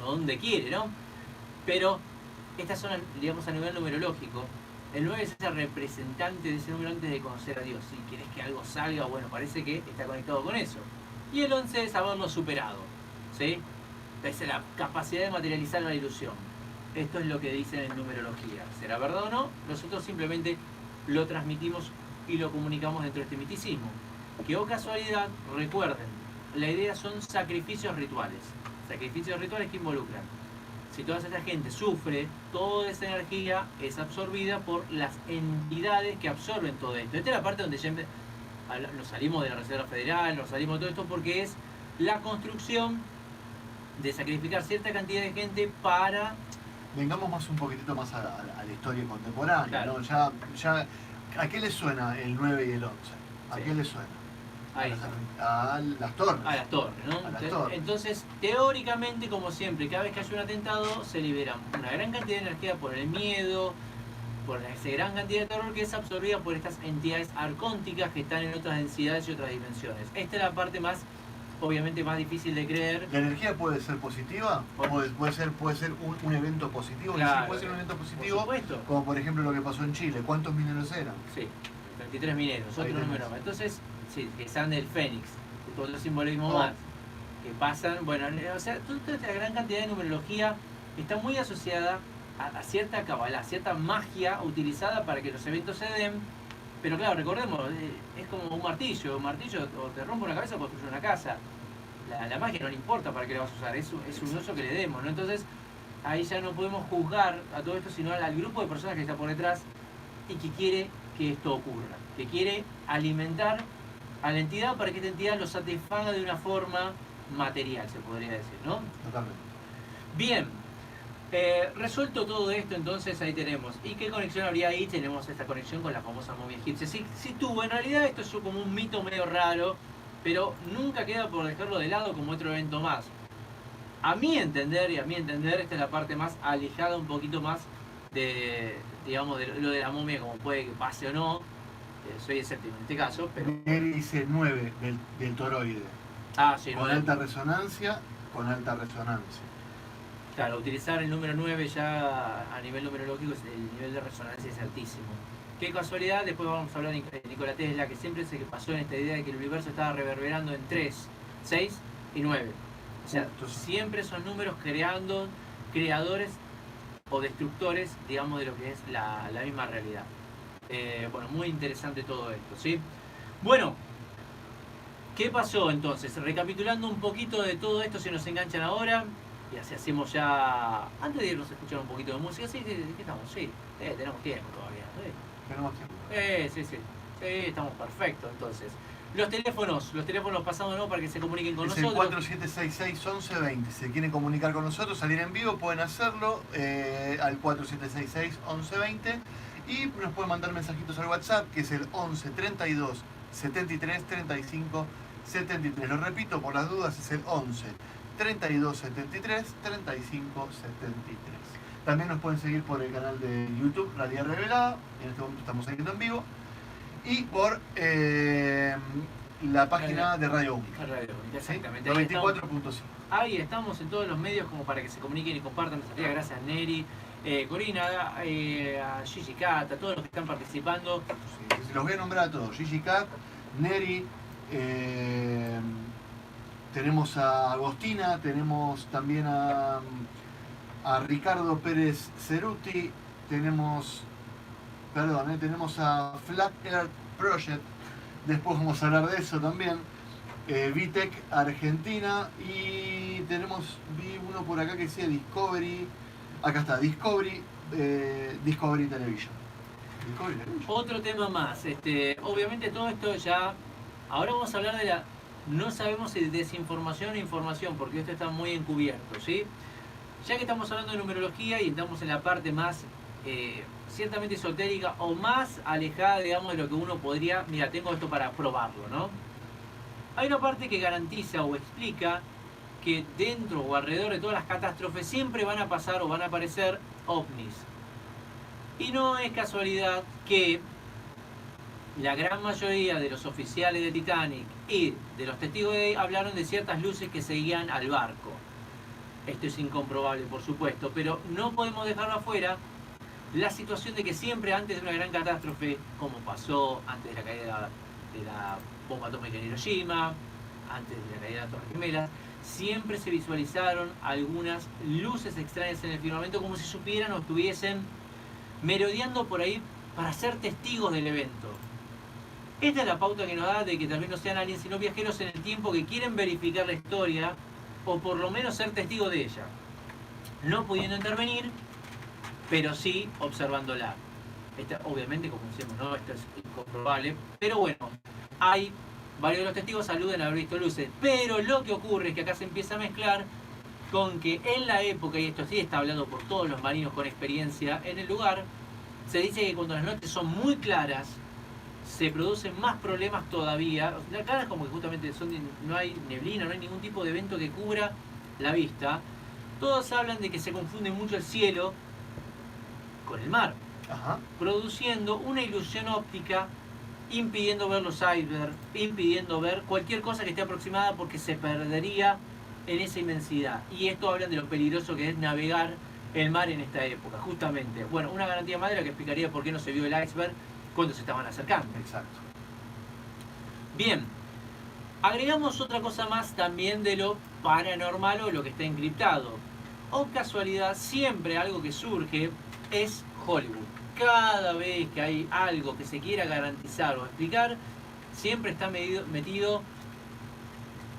donde quiere, ¿no? Pero estas son, digamos, a nivel numerológico. El 9 es ese representante de ese número antes de conocer a Dios. Si quieres que algo salga, bueno, parece que está conectado con eso. Y el 11 es haberlo superado, ¿sí? Es la capacidad de materializar la ilusión. Esto es lo que dicen en numerología. ¿Será verdad o no? Nosotros simplemente lo transmitimos y lo comunicamos dentro de este misticismo. Que, oh casualidad, recuerden, la idea son sacrificios rituales. Sacrificios rituales que involucran. Si toda esta gente sufre, toda esa energía es absorbida por las entidades que absorben todo esto. Esta es la parte donde ya nos salimos de la Reserva Federal, nos salimos de todo esto porque es la construcción de sacrificar cierta cantidad de gente para... Vengamos un poquitito más a la historia contemporánea, Claro. ¿no? Ya, ¿a qué le suena el 9 y el 11? ¿A Sí. qué le suena? Ahí. A las torres. A las torres, ¿no? A las torres. Entonces, teóricamente, como siempre, cada vez que hay un atentado, se libera una gran cantidad de energía por el miedo, por esa gran cantidad de terror que es absorbida por estas entidades arcónticas que están en otras densidades y otras dimensiones. Esta es la parte más, obviamente, más difícil de creer. ¿La energía puede ser positiva? Puede ser un evento positivo. Y Claro, sí, puede ser un evento Por positivo, supuesto. como por ejemplo lo que pasó en Chile. ¿Cuántos mineros eran? Sí, 33 mineros, Ahí otro tenés. número más. Entonces, sí, que salen del Fénix, otro simbolismo Oh. más. Que pasan, bueno, o sea, toda esta gran cantidad de numerología está muy asociada a cierta cabalá, a cierta magia utilizada para que los eventos se den. Pero claro, recordemos, es como un martillo o te rompe una cabeza o construye una casa. La magia no le importa para qué la vas a usar, es un uso que le demos, ¿no? Entonces, ahí ya no podemos juzgar a todo esto, sino al grupo de personas que está por detrás y que quiere que esto ocurra, que quiere alimentar a la entidad para que esta entidad lo satisfaga de una forma material, se podría decir, ¿no? Totalmente. Bien, Resuelto todo esto, entonces ahí tenemos. ¿Y qué conexión habría ahí? Tenemos esta conexión con la famosa momia egipcia. Sí, sí tuvo, en realidad esto es como un mito medio raro, pero nunca queda por dejarlo de lado como otro evento más. A mi entender, esta es la parte más alejada un poquito más de, digamos, de lo de la momia, como puede que pase o no. Soy escéptico en este caso, pero... Neri dice 9 del toroide. Ah, sí, Con no, alta resonancia, con alta resonancia. claro, utilizar el número 9 ya a nivel numerológico, el nivel de resonancia es altísimo. Qué casualidad, después vamos a hablar de Nikola Tesla, que siempre se pasó en esta idea de que el universo estaba reverberando en 3, 6 y 9. O sea, siempre son números creadores o destructores, digamos, de lo que es la misma realidad. Bueno, muy interesante todo esto, ¿sí? Bueno, ¿qué pasó entonces? Recapitulando un poquito de todo esto, se nos enganchan ahora, y así hacemos ya... Antes de irnos a escuchar un poquito de música, sí, ¿qué estamos? Sí, tenemos tiempo todavía, ¿sí? Tenemos tiempo. Sí, estamos perfectos entonces. Los teléfonos pasando, ¿no? Para que se comuniquen con Es nosotros. el 4766-1120. Si se quieren comunicar con nosotros, salir en vivo, pueden hacerlo al 4766-1120 y nos pueden mandar mensajitos al WhatsApp, que es el 11 32 73 35 73. Lo repito por las dudas, es el 11 32 73 35 73. También nos pueden seguir por el canal de YouTube Realidad Revelada. En este momento estamos saliendo en vivo. Y por la página de Radio Única. Radio Única, exactamente. 94.5. Ahí estamos en todos los medios como para que se comuniquen y compartan nuestra vida. Gracias a Neri, Corina, a Gigi Cat, a todos los que están participando. Sí, los voy a nombrar a todos. Gigi Cat, Neri, tenemos a Agostina, tenemos también a Ricardo Pérez Ceruti, tenemos a Flat Earth Project, después vamos a hablar de eso también, Vitec Argentina, y vi uno por acá que decía Discovery, acá está, Discovery Television. Otro tema más, obviamente todo esto ya, ahora vamos a hablar de no sabemos si desinformación o información, porque esto está muy encubierto, ¿sí? Ya que estamos hablando de numerología y estamos en la parte más ciertamente esotérica o más alejada, digamos, de lo que uno podría... Mira, tengo esto para probarlo, ¿no? Hay una parte que garantiza o explica que dentro o alrededor de todas las catástrofes siempre van a pasar o van a aparecer ovnis. Y no es casualidad que la gran mayoría de los oficiales de Titanic y de los testigos hablaron de ciertas luces que seguían al barco. Esto es incomprobable, por supuesto, pero no podemos dejarlo afuera la situación de que siempre antes de una gran catástrofe, como pasó antes de la caída de la bomba atómica en Hiroshima, antes de la caída de las Torres Gemelas, siempre se visualizaron algunas luces extrañas en el firmamento como si supieran o estuviesen merodeando por ahí para ser testigos del evento. Esta es la pauta que nos da de que tal vez no sean aliens sino viajeros en el tiempo que quieren verificar la historia o por lo menos ser testigos de ella, no pudiendo intervenir, pero sí observándola. Obviamente, como decimos, ¿no? Esto es incomprobable, pero bueno, hay varios de los testigos aluden a haber visto luces, pero lo que ocurre es que acá se empieza a mezclar con que en la época, y esto sí está hablado por todos los marinos con experiencia en el lugar, se dice que cuando las noches son muy claras, se producen más problemas todavía. Las claras como que justamente no hay neblina, no hay ningún tipo de evento que cubra la vista. Todos hablan de que se confunde mucho el cielo con el mar, produciendo una ilusión óptica, impidiendo ver los icebergs, impidiendo ver cualquier cosa que esté aproximada porque se perdería en esa inmensidad. Y esto hablan de lo peligroso que es navegar el mar en esta época, justamente. Bueno, una garantía más de la que explicaría por qué no se vio el iceberg cuando se estaban acercando. Exacto. Bien, agregamos otra cosa más también de lo paranormal o lo que está encriptado. O casualidad, siempre algo que surge es Hollywood. Cada vez que hay algo que se quiera garantizar o explicar, siempre está metido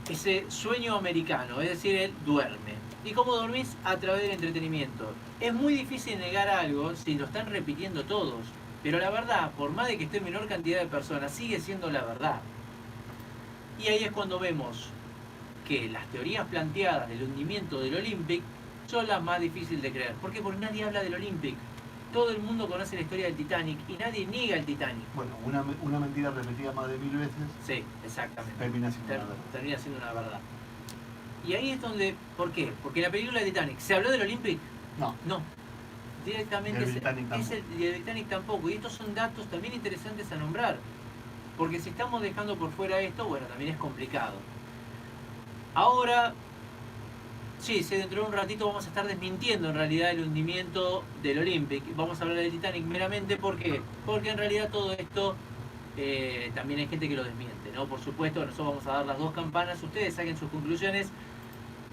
ese sueño americano, es decir, el duerme. ¿Y cómo dormís? A través del entretenimiento. Es muy difícil negar algo si lo están repitiendo todos, pero la verdad, por más de que esté en menor cantidad de personas, sigue siendo la verdad. Y ahí es cuando vemos que las teorías planteadas del hundimiento del Olympic son las más difíciles de creer. ¿Por qué? Porque nadie habla del Olympic. Todo el mundo conoce la historia del Titanic y nadie niega el Titanic. Bueno, una mentira repetida más de 1000 veces Sí, exactamente. termina siendo una verdad. Termina siendo una verdad. Y ahí es donde... ¿Por qué? Porque en la película de Titanic, ¿se habló del Olympic? No, No. Directamente Del Titanic y el Titanic tampoco. Y estos son datos también interesantes a nombrar. Porque si estamos dejando por fuera esto, bueno, también es complicado. Ahora, sí, dentro de un ratito vamos a estar desmintiendo en realidad el hundimiento del Olympic. Vamos a hablar del Titanic meramente, ¿por qué? Porque en realidad todo esto también hay gente que lo desmiente, ¿no? Por supuesto, nosotros vamos a dar las dos campanas, ustedes saquen sus conclusiones,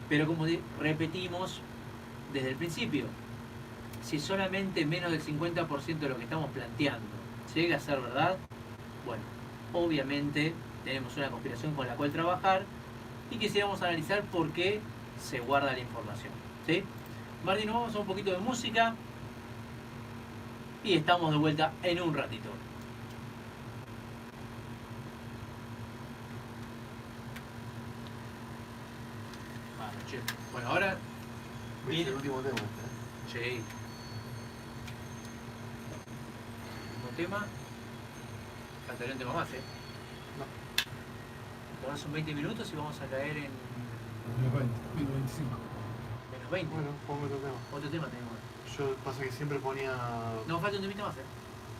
pero como repetimos desde el principio, si solamente menos del 50% de lo que estamos planteando llega a ser verdad, bueno, obviamente tenemos una conspiración con la cual trabajar y quisiéramos analizar por qué se guarda la información, ¿sí? Martín, nos vamos a un poquito de música y estamos de vuelta en un ratito. Bueno, ahora es el último tema. sí. Último tema. Faltaría un tema más, ¿eh? No. Ahora son 20 minutos y vamos a caer en Menos 20, menos 25. menos 20. Bueno, pongo otro tema. Otro tema tenemos. Yo pasa que siempre ponía... No, falta un temita más, ¿eh?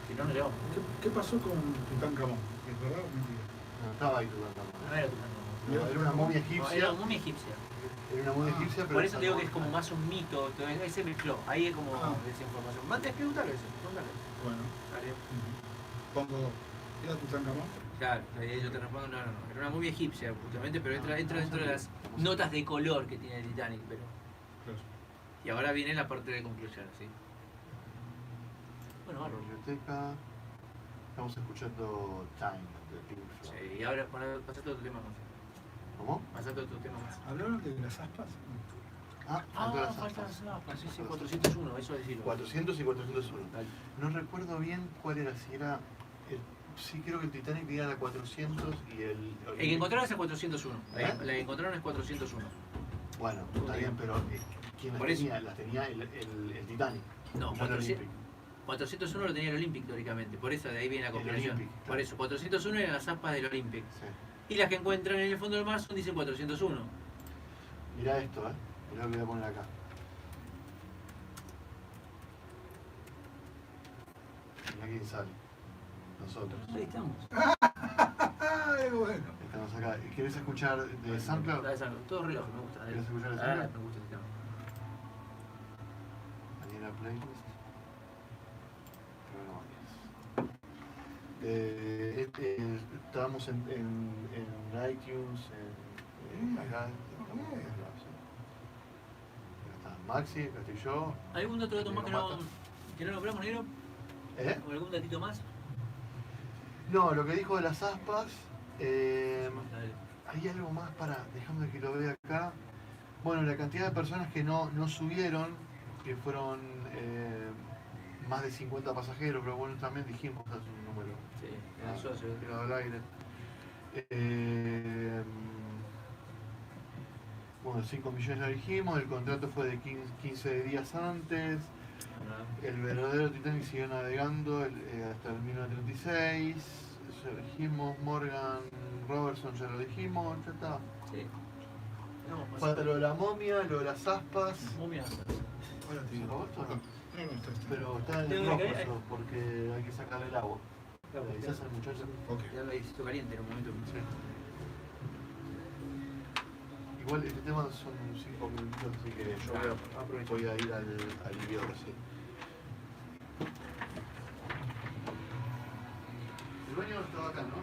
Si no, no le vamos. ¿Qué pasó con Tutankamón? ¿Es verdad o mentira? No, estaba ahí tocando. No era Tutankamón. Era una momia No, egipcia. era una momia egipcia. Era una momia egipcia, pero... Por eso te digo que es como más un mito. Entonces, ahí se mezcló. Ahí es como Ah. desinformación. Mate, preguntarle eso. Preguntale. Bueno, Dale. pongo. ¿Era Tutankamón? Claro, ahí yo te respondo, no. Era una movia egipcia, justamente, pero entra dentro de las notas de color que tiene el Titanic, pero... Claro. Y ahora viene la parte de conclusión, ¿sí? Bueno, bárbaro. Biblioteca. Estamos escuchando Time de Pink Floyd. Sí, y ahora pasate otro tema más. ¿Cómo? Pasate otro tema más. ¿Hablaron de las aspas? Faltan las falta aspas. las aspas, sí, 401, eso decirlo. 400 y 401. Dale. No recuerdo bien cuál era, si era... sí, creo que el Titanic tenía la 400 y el... El que encontraron es el 401. ¿Eh? La que encontraron es 401. Bueno, está bien, pero ¿quién las Por eso. tenía? Las tenía el Titanic. No, el 400, Olympic. 401 lo tenía el Olympic teóricamente, por eso de ahí viene la El comparación. Olympic, claro. Por eso, 401 eran las aspas del Olympic. Sí. Y las que encuentran en el fondo del mar son, dicen 401. Mirá esto, mirá lo que voy a poner acá. Mirá quién sale. Nosotros. Ahí estamos. ¡Ay, bueno! Estamos acá. ¿Querés escuchar de SoundCloud? Todo reloj, me gusta. ¿Querés escuchar de Ah, SoundCloud? me gusta este tema. Daniela Playlist. Estábamos en iTunes, acá. Acá está Maxi, acá estoy yo. ¿Algún otro dato más que no nombramos, negro? ¿Eh? ¿O algún datito más? No, lo que dijo de las aspas, Dale. hay algo más para, déjame que lo vea acá. Bueno, la cantidad de personas que no subieron, que fueron más de 50 pasajeros, pero bueno, también dijimos que es un número Sí, eso se tirado al aire. Bueno, 5 millones lo dijimos, el contrato fue de 15 días antes. El verdadero Titanic siguió navegando hasta el 1936. Eso lo dijimos. Morgan Robertson ya lo dijimos. Ya está. Sí. No, Falta lo de la momia, lo de las aspas. Momia. Ahora te ¿Se digo. acabó esto o no? No, está. Pero está en Tengo el rojo que- eso, porque hay que sacarle el agua. Claro, ¿Le avisás al muchacho? Ok. Ya lo hiciste caliente en un momento. Sí. Igual este tema son 5 minutitos, así que yo voy a ir al video recién. El baño estaba acá, ¿no?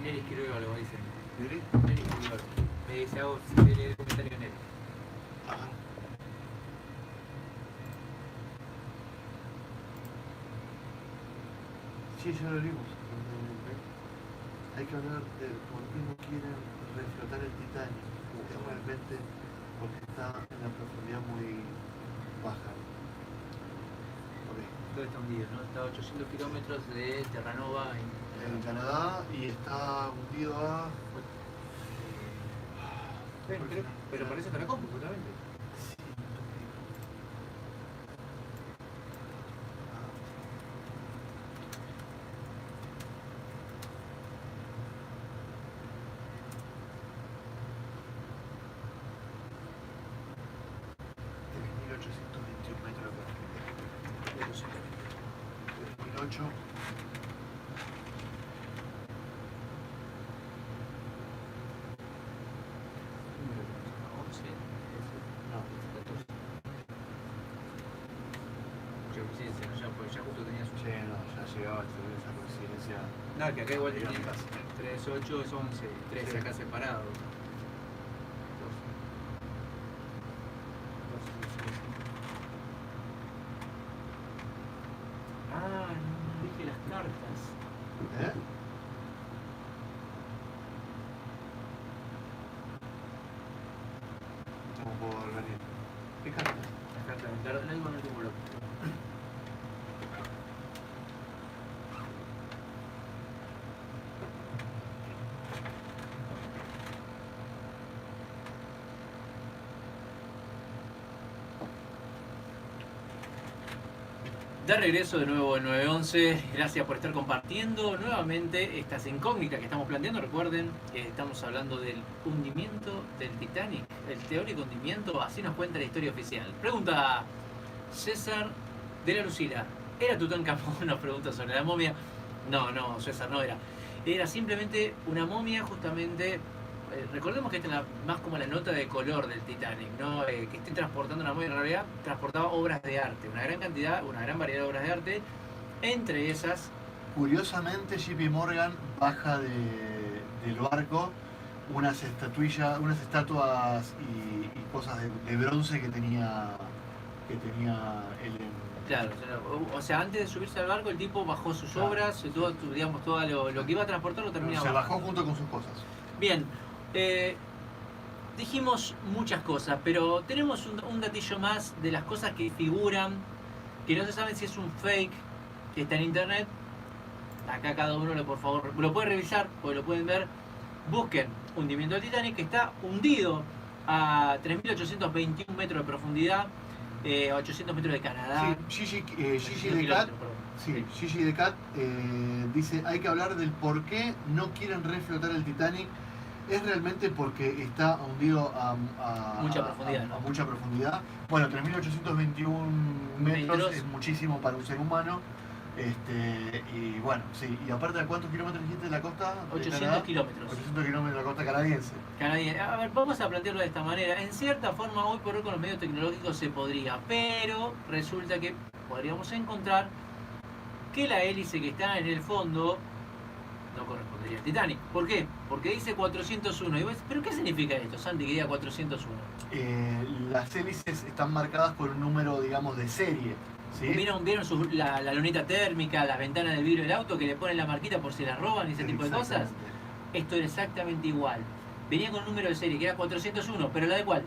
Eric Quiroga lo dice. ¿Eric? Eric Quiroga. Me dice, hago el comentario en él. Ajá. Sí, ya lo vimos. Hay que hablar de por qué no quieren reflotar el Titanic. Es realmente porque está en una profundidad muy baja. Todo está hundido, ¿no? Está a 800 kilómetros de Terranova En Canadá y está hundido a... Pero parece que la compu, justamente. No, que acá igual tenía 3, 8 es 11, 13 sí. Acá separado. Ah, no dije las cartas. ¿Eh? ¿Cómo puedo venir? ¿Qué cartas? Las cartas, la digo en el último bloque. De regreso de nuevo en 911, gracias por estar compartiendo nuevamente estas incógnitas que estamos planteando. Recuerden que estamos hablando del hundimiento del Titanic, el teórico hundimiento, así nos cuenta la historia oficial. Pregunta César de la Lucila, ¿era Tutankamón? Nos pregunta sobre la momia. No, César, no era. Era simplemente una momia justamente... recordemos que esta es más como la nota de color del Titanic, ¿no? Que esté transportando una momia, en realidad transportaba obras de arte, una gran cantidad, una gran variedad de obras de arte, entre esas... Curiosamente, JP Morgan baja del barco unas estatuillas, unas estatuas y cosas de bronce que tenía él en... Claro, o sea, antes de subirse al barco el tipo bajó sus obras, todo, digamos, todo lo que iba a transportar lo terminaba. Se bajó junto con sus cosas. Bien, dijimos muchas cosas, pero tenemos un datillo más de las cosas que figuran, que no se saben si es un fake, que está en internet. Acá cada uno por favor lo puede revisar, porque lo pueden ver. Busquen hundimiento del Titanic, que está hundido a 3.821 metros de profundidad, 800 metros de Canadá. Sí, Gigi Decat dice, hay que hablar del por qué no quieren reflotar el Titanic. Es realmente porque está hundido a mucha profundidad, ¿no? A mucha profundidad. Bueno, 3.821 metros es muchísimo para un ser humano. Y bueno, sí. Y aparte, ¿a cuántos kilómetros dijiste de la costa? 800 kilómetros. 800 kilómetros de la costa canadiense. A ver, vamos a plantearlo de esta manera. En cierta forma, hoy por hoy con los medios tecnológicos se podría, pero resulta que podríamos encontrar que la hélice que está en el fondo no correspondería al Titanic. ¿Por qué? Porque dice 401. Y vos, ¿pero qué significa esto, Santi, que diga 401? Las hélices están marcadas con un número, digamos, de serie. ¿Sí? ¿Vieron la luneta térmica, las ventanas del vidrio del auto que le ponen la marquita por si la roban y ese tipo de cosas? Esto era exactamente igual. Venía con un número de serie que era 401, pero ¿la de cuál?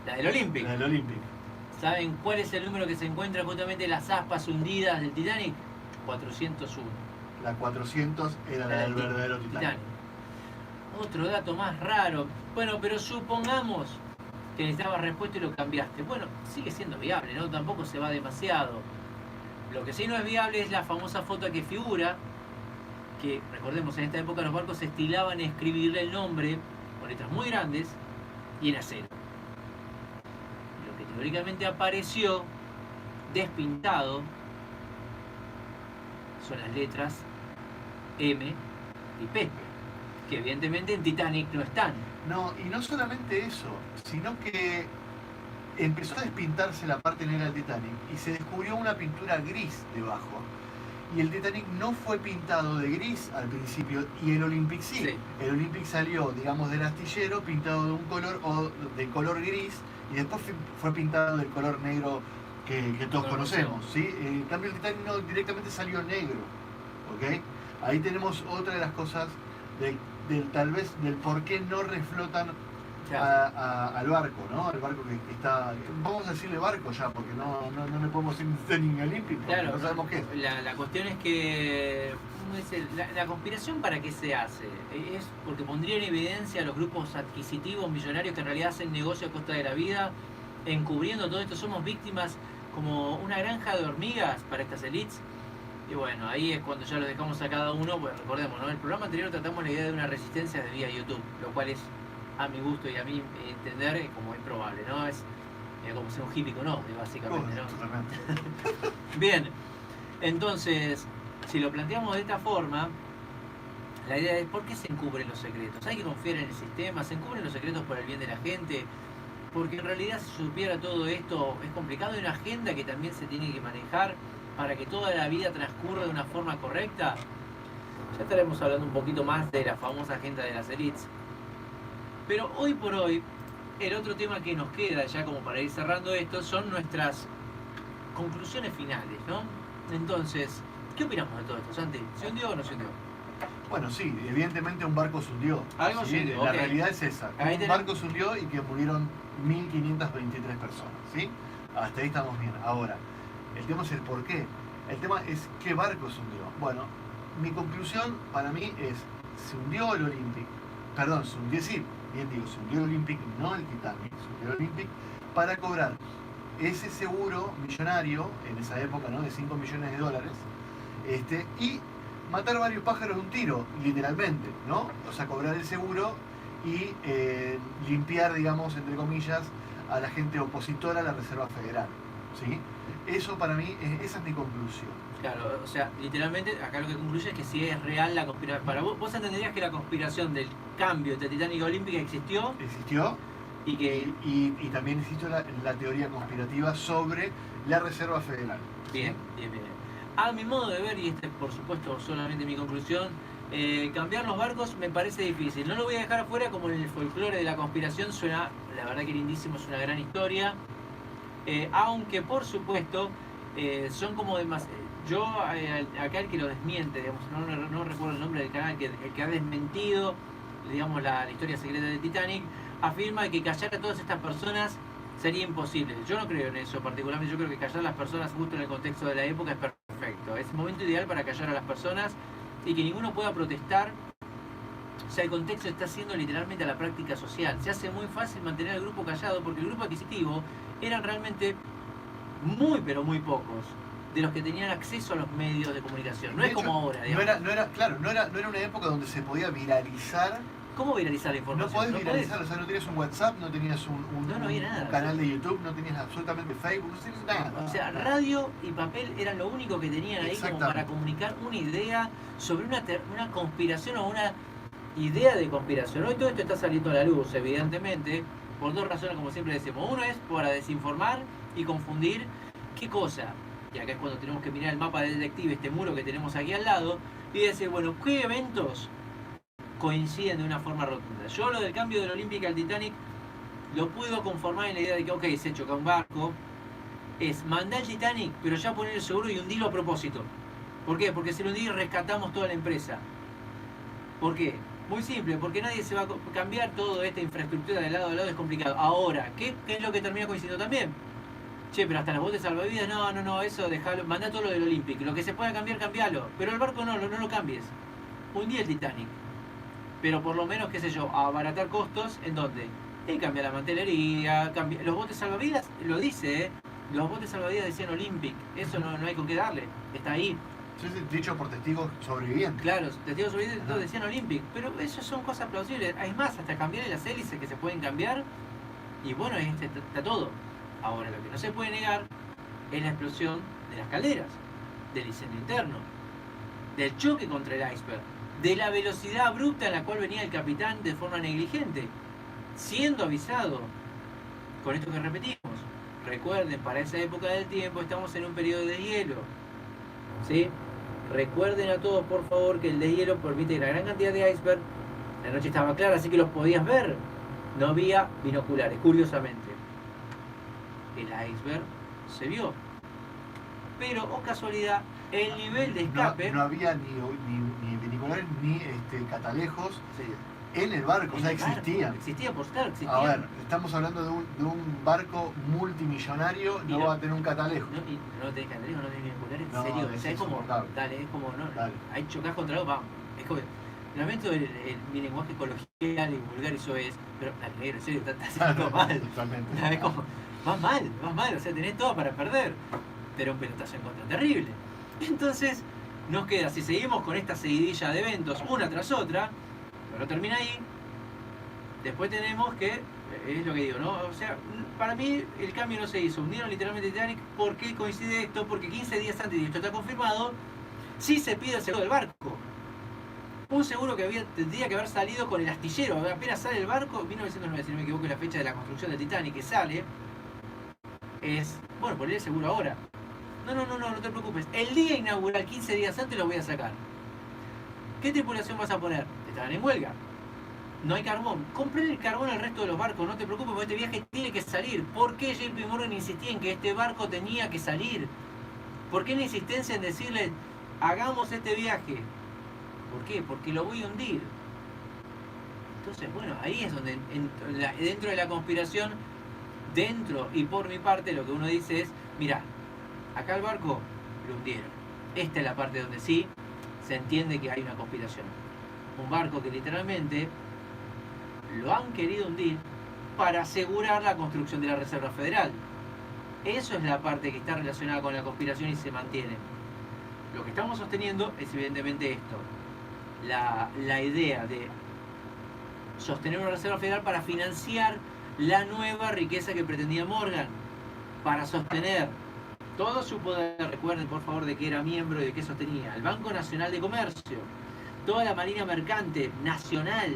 La del Olympic. La del Olympic. ¿Saben cuál es el número que se encuentra justamente en las aspas hundidas del Titanic? 401. La 400 era la del verdadero Titanic. Otro dato más raro. Bueno, pero supongamos que necesitabas respuesta y lo cambiaste. Bueno, sigue siendo viable, ¿no? Tampoco se va demasiado. Lo que sí no es viable es la famosa foto que figura, que recordemos, en esta época los barcos se estilaban en escribirle el nombre con letras muy grandes y en acero. Lo que teóricamente apareció despintado son las letras M y P, que evidentemente en Titanic no están. No, y no solamente eso, sino que empezó a despintarse la parte negra del Titanic y se descubrió una pintura gris debajo. Y el Titanic no fue pintado de gris al principio y el Olympic sí. Sí. El Olympic salió, digamos, del astillero pintado de un color o de color gris y después fue pintado del color negro que todos conocemos, ¿sí? En cambio el Titanic no, directamente salió negro, ¿ok? Ahí tenemos otra de las cosas tal vez del por qué no reflotan al barco, ¿no? Al barco que está... Vamos a decirle barco ya, porque no le podemos decir Titanic Olympic, porque Claro, no sabemos qué es. la cuestión es que ¿cómo dice? La conspiración, ¿para qué se hace? Es porque pondría en evidencia a los grupos adquisitivos millonarios que en realidad hacen negocio a costa de la vida, encubriendo todo esto. Somos víctimas como una granja de hormigas para estas elites. Y bueno, ahí es cuando ya lo dejamos a cada uno, pues recordemos, ¿no? En el programa anterior tratamos la idea de una resistencia de vía YouTube, lo cual es, a mi gusto y a mi entender, como improbable, ¿no? Es como ser un hippie con odio, básicamente, ¿no? Totalmente. Bien, entonces, si lo planteamos de esta forma, la idea es ¿por qué se encubren los secretos? Hay que confiar en el sistema, se encubren los secretos por el bien de la gente, porque en realidad si supiera todo esto es complicado, hay una agenda que también se tiene que manejar para que toda la vida transcurra de una forma correcta. Ya estaremos hablando un poquito más de la famosa agenda de las elites. Pero hoy por hoy, el otro tema que nos queda ya como para ir cerrando esto son nuestras conclusiones finales, ¿no? Entonces, ¿qué opinamos de todo esto, Santi? ¿Se hundió o no se hundió? Bueno, sí, evidentemente un barco se hundió. Algo ¿sí? se hundió, La ok. realidad es esa. Ahí Un tenemos- barco se hundió y que murieron 1.523 personas, ¿sí? Hasta ahí estamos bien. Ahora, el tema es el por qué. El tema es qué barco se hundió. Bueno, mi conclusión para mí es, se hundió el Olympic. Perdón, se hundió, sí, bien digo, se hundió el Olympic, no el Titanic, se hundió el Olympic para cobrar ese seguro millonario, en esa época, ¿no? De 5 millones de dólares, y matar varios pájaros de un tiro, literalmente, ¿no? O sea, cobrar el seguro y limpiar, digamos, entre comillas, a la gente opositora a la Reserva Federal, ¿sí? Eso para mí, esa es mi conclusión. Claro, o sea, literalmente acá lo que concluye es que si es real la conspiración. Para vos entenderías que la conspiración del cambio de Titanic Olímpica existió Existió y que... y también existió la teoría conspirativa sobre la Reserva Federal. Bien, bien, bien. A mi modo de ver, y este por supuesto solamente mi conclusión, cambiar los barcos me parece difícil. No lo voy a dejar afuera, como en el folclore de la conspiración suena, la verdad que lindísimo, es una gran historia. Aunque por supuesto son como demás. Yo, acá el que lo desmiente, digamos, no recuerdo el nombre del canal, el que ha desmentido, digamos, la historia secreta de Titanic, afirma que callar a todas estas personas sería imposible. Yo no creo en eso particularmente, yo creo que callar a las personas justo en el contexto de la época es perfecto. Es el momento ideal para callar a las personas y que ninguno pueda protestar. O sea, el contexto está haciendo literalmente a la práctica social. Se hace muy fácil mantener al grupo callado porque el grupo adquisitivo eran realmente muy, pero muy pocos de los que tenían acceso a los medios de comunicación. No De es hecho, como ahora, digamos. no era una época donde se podía viralizar. ¿Cómo viralizar la No información? podés No viralizar, o sea, no tenías un WhatsApp, no tenías No había nada. un canal de YouTube, no tenías absolutamente Facebook, no tenías nada. O sea, radio y papel eran lo único que tenían ahí como Exactamente. para comunicar una idea sobre una conspiración o una idea de conspiración. Hoy todo esto está saliendo a la luz, evidentemente, por dos razones, como siempre decimos. Uno es para desinformar y confundir qué cosa. Y acá es cuando tenemos que mirar el mapa del detective, este muro que tenemos aquí al lado, y decir, bueno, ¿qué eventos coinciden de una forma rotunda? Yo lo del cambio del Olympic al Titanic lo puedo conformar en la idea de que, ok, se choca un barco, es mandar el Titanic, pero ya poner el seguro y hundirlo a propósito. ¿Por qué? Porque si lo hundí rescatamos toda la empresa. ¿Por qué? Muy simple, porque nadie se va a cambiar toda esta infraestructura de lado a lado, es complicado. Ahora, ¿qué es lo que termina coincidiendo también? Che, pero hasta las botes salvavidas, no, eso dejalo, mandá todo lo del Olympic. Lo que se pueda cambiar, cambialo. Pero el barco no lo cambies. Hundí el Titanic. Pero por lo menos, qué sé yo, abaratar costos, ¿en dónde? En cambiar la mantelería, los botes salvavidas, lo dice, ¿eh? Los botes salvavidas decían Olympic. Eso no hay con qué darle. Está ahí. Sí, dicho por testigos sobrevivientes. Claro, testigos sobrevivientes Ajá. todos decían Olympic, pero eso son cosas plausibles. Es más, hasta cambiar las hélices que se pueden cambiar, y bueno, está todo. Ahora, lo que no se puede negar es la explosión de las calderas, del incendio interno, del choque contra el iceberg, de la velocidad abrupta en la cual venía el capitán de forma negligente, siendo avisado. Con esto que repetimos, recuerden, para esa época del tiempo estamos en un periodo de hielo, ¿sí? Recuerden a todos, por favor, que el deshielo permite una gran cantidad de iceberg. La noche estaba clara, así que los podías ver. No había binoculares, curiosamente. El iceberg se vio. Pero, oh casualidad, el nivel de escape... No había ni binoculares ni catalejos Sí. en el barco, o sea, El barco existían. Existía, por claro, existía. A ver, estamos hablando de un barco multimillonario, no va a tener un catalejo. No, y no tenés catalejo, no tenés binoculares, No, en serio. es O sea, es como, insoportable. dale, es como, no, Dale. ahí chocás contra algo, vamos. Es como, lamento mi lenguaje coloquial y vulgar, eso es, pero dale, negro, en serio, estás haciendo mal. Totalmente. Es como, vas mal, o sea, tenés todo para perder. Pero un pelotazo en contra terrible. Entonces, nos queda, si seguimos con esta seguidilla de eventos, una tras otra, pero no termina ahí, después tenemos que, es lo que digo, ¿no? O sea, para mí el cambio no se hizo. Hundieron literalmente Titanic. ¿Por qué coincide esto? Porque 15 días antes, y esto está confirmado, sí se pide el seguro del barco. Un seguro que tendría que haber salido con el astillero. Apenas sale el barco, 1909, si no me equivoco, es la fecha de la construcción del Titanic, que sale, es, bueno, poner el seguro ahora. No te preocupes. El día inaugural, 15 días antes, lo voy a sacar. ¿Qué tripulación vas a poner? Estaban en huelga. No hay carbón. Compré el carbón al resto de los barcos, no te preocupes, porque este viaje tiene que salir. ¿Por qué JP Morgan insistía en que este barco tenía que salir? ¿Por qué la insistencia en decirle, hagamos este viaje? ¿Por qué? Porque lo voy a hundir. Entonces, bueno, ahí es donde, dentro de la conspiración, dentro y por mi parte, lo que uno dice es, mira, acá el barco lo hundieron. Esta es la parte donde sí se entiende que hay una conspiración. Un barco que literalmente lo han querido hundir para asegurar la construcción de la Reserva Federal. Eso es la parte que está relacionada con la conspiración y se mantiene. Lo que estamos sosteniendo es evidentemente esto. La idea de sostener una Reserva Federal para financiar la nueva riqueza que pretendía Morgan. Para sostener todo su poder. Recuerden por favor de que era miembro y de que sostenía el Banco Nacional de Comercio, toda la Marina Mercante Nacional,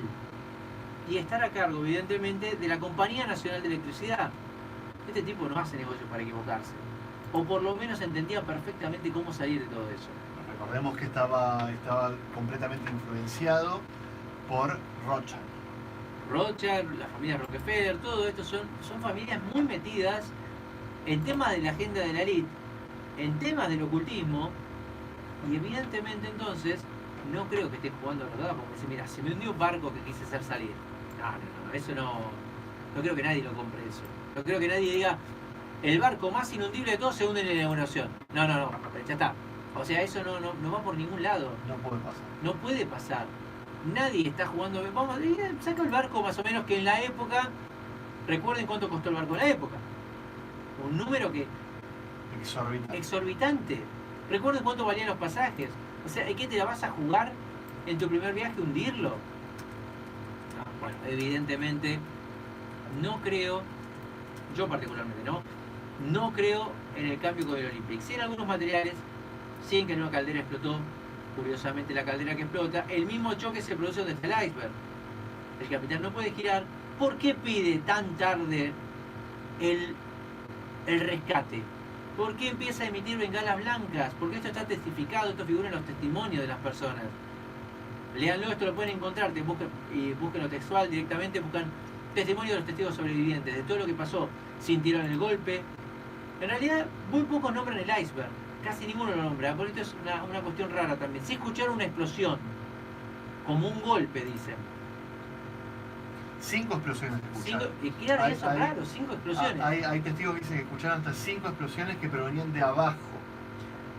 y estar a cargo evidentemente de la Compañía Nacional de Electricidad. Este tipo no hace negocios para equivocarse, o por lo menos entendía perfectamente cómo salir de todo eso. Recordemos que estaba completamente influenciado por Rothschild. Rothschild, la familia Rockefeller, todo esto son familias muy metidas en temas de la agenda de la élite, en temas del ocultismo, y evidentemente entonces no creo que esté jugando a la verdad, porque si mira, se me hundió un barco que quise hacer salir. No, eso no creo que nadie lo compre eso. No creo que nadie diga, el barco más inundible de todos se hunde en la inauguración. No, ya está. O sea, eso no va por ningún lado. No puede pasar. No puede pasar. Nadie está jugando. Vamos, saca el barco más o menos que en la época. Recuerden cuánto costó el barco en la época. Un número que exorbitante. Recuerden cuánto valían los pasajes. O sea, ¿qué te la vas a jugar en tu primer viaje, hundirlo? No, bueno, evidentemente no creo, yo particularmente no creo en el cambio con el Olympic. Sí, en algunos materiales, sí en que en una caldera explotó, curiosamente la caldera que explota, el mismo choque se produce donde está el iceberg. El capitán no puede girar. ¿Por qué pide tan tarde el rescate? ¿Por qué empieza a emitir bengalas blancas? Porque esto está testificado, esto figura en los testimonios de las personas. Leanlo, esto lo pueden encontrar, busquen lo textual directamente, buscan testimonios de los testigos sobrevivientes, de todo lo que pasó, sintieron el golpe. En realidad, muy pocos nombran el iceberg, casi ninguno lo nombra, por esto es una cuestión rara también. Sí escucharon una explosión, como un golpe, dicen. 5 explosiones escucharon. Y queda eso raro, 5 explosiones. Hay testigos que dicen que escucharon hasta 5 explosiones que provenían de abajo.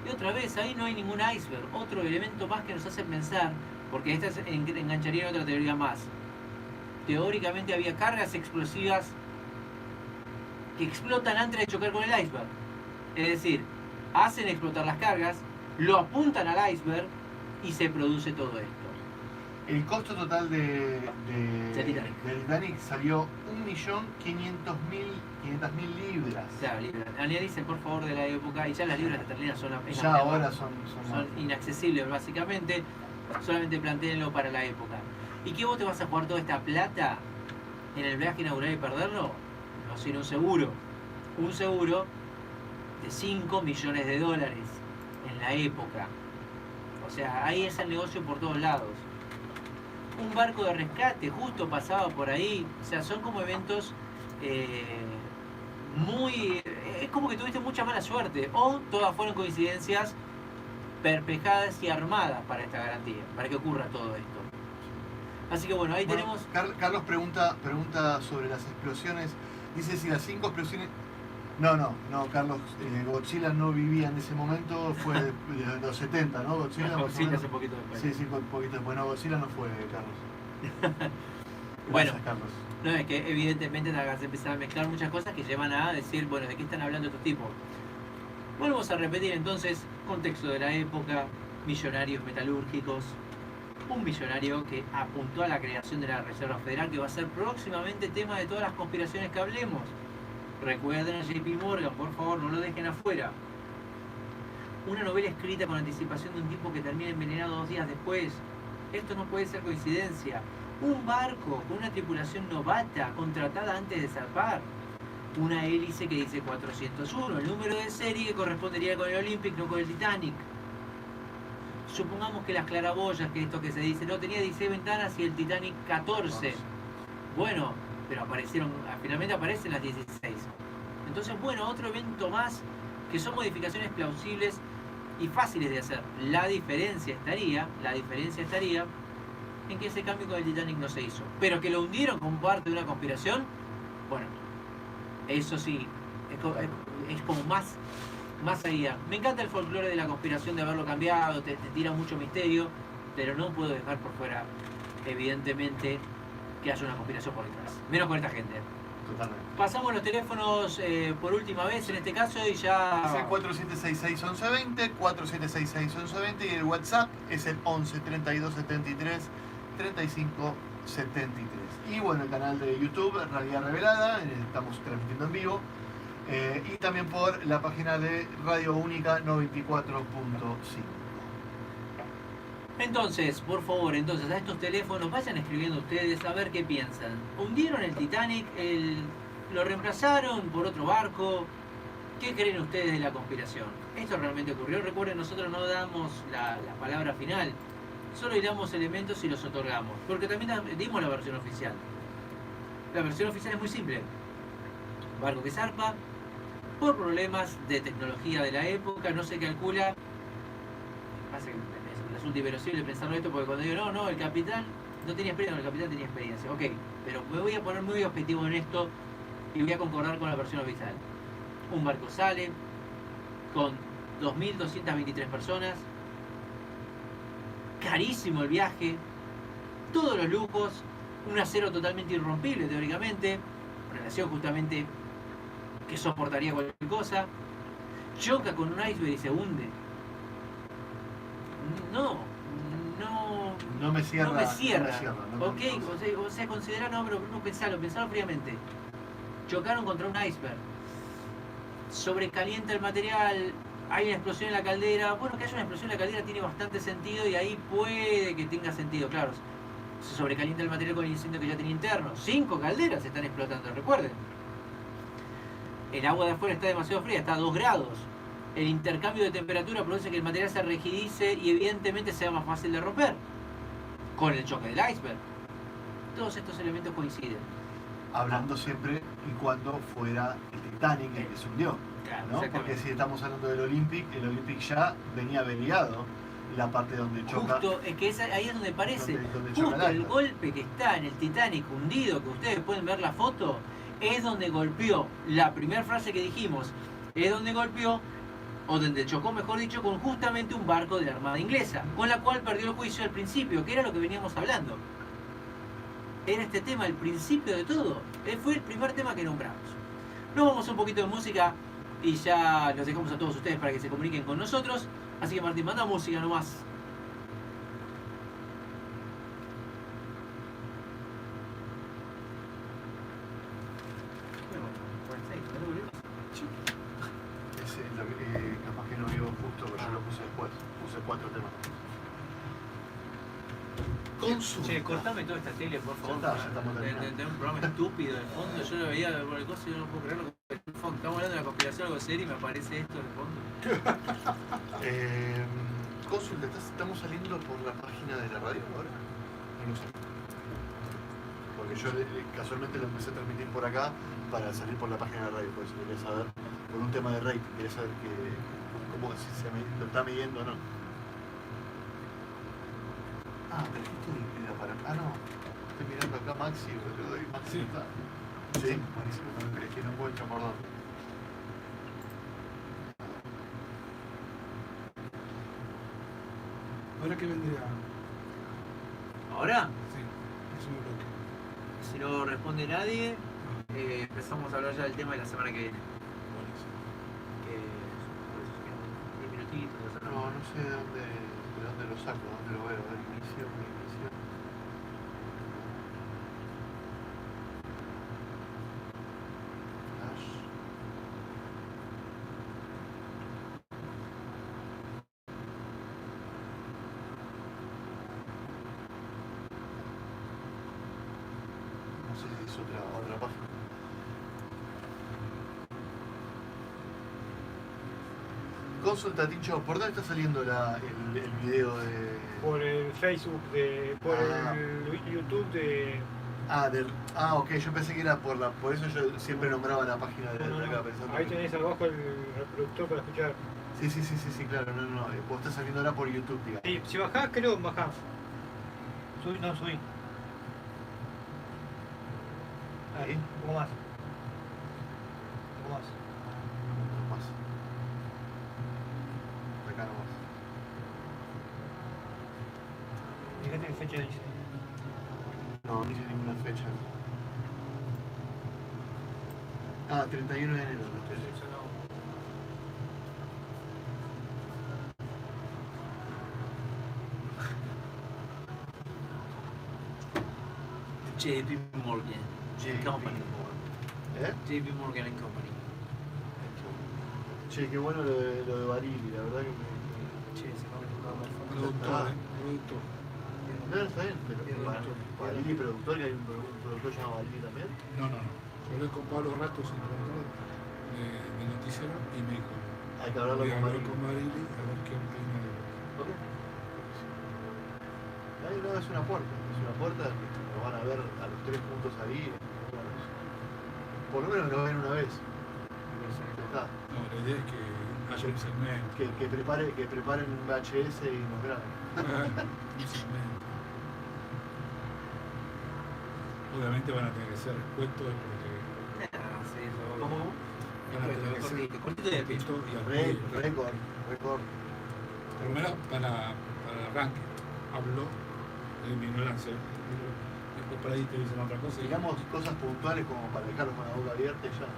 Y otra vez, ahí no hay ningún iceberg. Otro elemento más que nos hace pensar, porque esta engancharía en otra teoría más. Teóricamente había cargas explosivas que explotan antes de chocar con el iceberg. Es decir, hacen explotar las cargas, lo apuntan al iceberg y se produce todo esto. El costo total de Titanic salió 1.500.000 libras. Claro, libras. Analicen por favor de la época, y ya las libras esterlinas son son inaccesibles básicamente. Solamente plantéenlo para la época. ¿Y qué vos te vas a jugar toda esta plata en el viaje inaugural y perderlo? No, sino un seguro. Un seguro de $5 millones en la época. sea, ahí es el negocio por todos lados. Un barco de rescate justo pasaba por ahí. O sea, son como eventos muy... Es como que tuviste mucha mala suerte. O todas fueron coincidencias perpetradas y armadas para esta garantía, para que ocurra todo esto. Así que bueno, ahí tenemos... Carlos pregunta sobre las explosiones. Dice si las 5 explosiones... No, Carlos, Godzilla no vivía en ese momento, fue de los 70, ¿no? Godzilla hace poquito después. Sí, un poquito después. No, Godzilla no fue, Carlos. Bueno, Gracias, Carlos. No, es que evidentemente se empiezan a mezclar muchas cosas que llevan a decir, bueno, ¿de qué están hablando estos tipos? Volvemos a repetir entonces, contexto de la época, millonarios metalúrgicos, un millonario que apuntó a la creación de la Reserva Federal, que va a ser próximamente tema de todas las conspiraciones que hablemos. Recuerden a JP Morgan, por favor, no lo dejen afuera. Una novela escrita con anticipación de un tipo que termina envenenado 2 días después. Esto no puede ser coincidencia. Un barco con una tripulación novata, contratada antes de zarpar. Una hélice que dice 401, el número de serie que correspondería con el Olympic, no con el Titanic. Supongamos que las claraboyas, que esto que se dice, no tenía 16 ventanas y el Titanic 14. Bueno, pero finalmente aparecen las 16. Entonces, bueno, otro evento más que son modificaciones plausibles y fáciles de hacer. La diferencia estaría en que ese cambio con el Titanic no se hizo. Pero que lo hundieron como parte de una conspiración, bueno, eso sí, es como más allá. Me encanta el folclore de la conspiración de haberlo cambiado, te tira mucho misterio, pero no puedo dejar por fuera, evidentemente, que haya una conspiración por detrás. Menos con esta gente. Totalmente. Pasamos los teléfonos por última vez en este caso y ya... Es el 4766-1120, 4766-1120 y el WhatsApp es el 11 32 73 35 73. Y bueno, el canal de YouTube, Realidad Revelada, estamos transmitiendo en vivo. Y también por la página de Radio Única 94.5. Entonces, por favor, a estos teléfonos vayan escribiendo ustedes a ver qué piensan. ¿Hundieron el Titanic? ¿Lo reemplazaron por otro barco? ¿Qué creen ustedes de la conspiración? ¿Esto realmente ocurrió? Recuerden, nosotros no damos la palabra final, solo damos elementos y los otorgamos, porque también dimos la versión oficial. La versión oficial es muy simple. Barco que zarpa, por problemas de tecnología de la época, no se calcula. Pasa que resulta inverosímil pensarlo esto, porque cuando digo, no, el capitán no tenía experiencia, el capitán tenía experiencia. Ok, pero me voy a poner muy objetivo en esto y voy a concordar con la versión oficial. Un barco sale con 2.223 personas, carísimo el viaje, todos los lujos, un acero totalmente irrompible teóricamente, relación justamente que soportaría cualquier cosa, choca con un iceberg y se hunde. No me cierra. Ok, o sea, considera, no, pero pensalo fríamente. Chocaron contra un iceberg, sobrecalienta el material, hay una explosión en la caldera. Bueno, que haya una explosión en la caldera tiene bastante sentido y ahí puede que tenga sentido, claro. Se sobrecalienta el material con el incendio que ya tenía interno. 5 calderas se están explotando, recuerden. El agua de afuera está demasiado fría, está a 2 grados. El intercambio de temperatura produce que el material se rigidice y evidentemente sea más fácil de romper. Con el choque del iceberg. Todos estos elementos coinciden. Hablando siempre y cuando fuera el Titanic el que se hundió, Claro, ¿no? Porque si estamos hablando del Olympic, el Olympic ya venía averiado la parte donde choca. Justo, es que ahí es donde parece. Donde Justo choca el golpe que está en el Titanic hundido, que ustedes pueden ver la foto, es donde golpeó. La primera frase que dijimos, es donde golpeó, o donde chocó, mejor dicho, con justamente un barco de la Armada Inglesa, con la cual perdió el juicio al principio, que era lo que veníamos hablando. Era este tema, el principio de todo. Fue el primer tema que nombramos. Nos vamos a un poquito de música y ya los dejamos a todos ustedes para que se comuniquen con nosotros. Así que Martín, manda música nomás. Capaz que no vio justo, pero yo lo puse después. Puse 4 temas. Consulta. Che, cortame toda esta tele, por favor. Ya estamos terminando. Tener un programa estúpido de fondo. Yo lo veía por el coso y yo no puedo creerlo. Estamos hablando de la conspiración, algo serio y me aparece esto de fondo. Consulta, ¿estamos saliendo por la página de la radio ahora? No lo sé. Porque yo casualmente lo empecé a transmitir por acá para salir por la página de la radio, por eso quería saber, por un tema de rating, quería saber cómo si lo está midiendo o no. Ah, pero esto era para... Ah, no. Estoy mirando acá Maxi, boludo, y Maxi Sí. está. Sí, buenísimo. Es que no puedo echar por dónde. ¿Ahora qué vendría? Ahora, Sí, próximo bloque. si no responde nadie, empezamos a hablar ya del tema de la semana que viene. Buenísimo. Que por eso quedan 10 minutitos. ya No, cerramos. no sé de dónde lo saco, dónde lo veo. A ver, inicio. Flash. No sé si es otra página. Consulta, Tincho, ¿por dónde está saliendo el video de...? Por el Facebook, por Ah. el YouTube de... Ok, yo pensé que era por eso yo siempre nombraba la página de acá pensando. Ahí tenés abajo el reproductor para escuchar. Sí, claro, no, vos estás saliendo ahora por YouTube, digamos. Sí, si bajás, creo, bajás. Subí. Ahí. Un poco más. Más. Acá nomás. Fíjate qué fecha dice. No dice ninguna fecha. Ah, 31 de enero. Eso no. JP Morgan. Company. ¿Eh? JP Morgan and Company. Che, qué bueno lo de Barili, la verdad que me... Che, se me Productor, productor. No, está bien, pero Barili productor, que hay un productor llamado Barili también. No. Yo hablé con Pablo Ratos, el productor de Noticiero, y me dijo, Hay que hablarlo voy a con hablar Barili. con Marili a ver qué opina de Ok. Ahí no, es una puerta que nos van a ver a los 3 puntos ahí. Por lo menos nos ven una vez. Ya está. No, la idea es que haya un segmento. Que preparen un VHS y nos graben. Un segmento. Obviamente van a tener que ser expuestos porque Sí, eso. ¿Cómo? van a tener que ser Cortito de pie. expuestos y al público. Récord. Por lo menos para el arranque. Hablo de mi ignorancia. Después por ahí te dicen otra cosa. y- Digamos cosas puntuales como para dejarlos con la boca abierta y ya.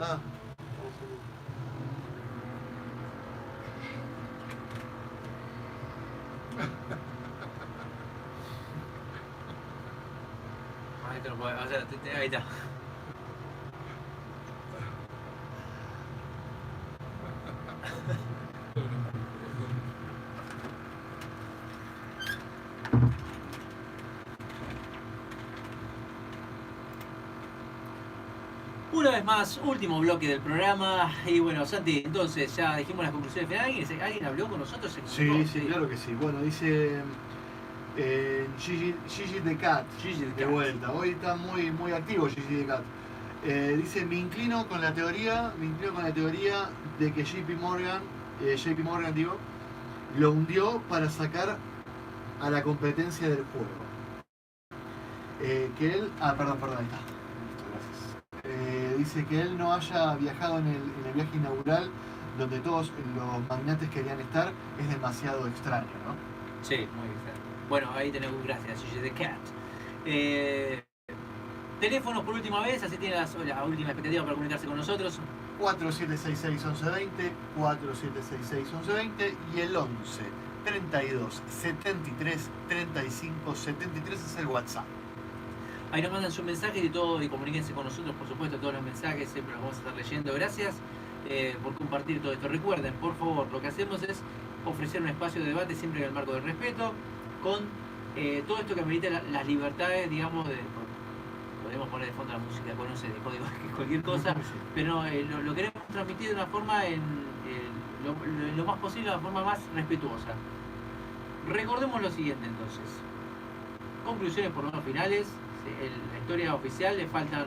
Ah, Ahí te lo puedo, o sea, ahí está. Una vez más, último bloque del programa. Y bueno, Santi, entonces ya dijimos las conclusiones finales. ¿Alguien habló con nosotros? ¿Se sí, comunicó? sí, claro que sí. Bueno, dice Gigi the Cat. Gigi the De Cat. vuelta. Hoy está muy activo Gigi the Cat. Dice, me inclino con la teoría de que JP Morgan digo, lo hundió para sacar a la competencia del juego. Que él. Perdón, ahí está. Listo, gracias. Dice que él no haya viajado en el viaje inaugural donde todos los magnates querían estar es demasiado extraño, ¿no? Sí, muy bien. Bueno, ahí tenemos, gracias, Gigi the Cat. Teléfonos por última vez, así tiene la última expectativa para comunicarse con nosotros. 4766-1120, 4766-1120 y el 11 32 73 35 73 es el WhatsApp. Ahí nos mandan sus mensajes y todo, y comuníquense con nosotros, por supuesto, todos los mensajes, siempre los vamos a estar leyendo. Gracias por compartir todo esto. Recuerden, por favor, lo que hacemos es ofrecer un espacio de debate siempre en el marco del respeto, con todo esto que amerita las libertades, digamos, podemos poner de fondo la música, no sé, de código, cualquier cosa, pero lo queremos transmitir de una forma lo más posible, de la forma más respetuosa. Recordemos lo siguiente entonces. Conclusiones por lo menos finales. La historia oficial le faltan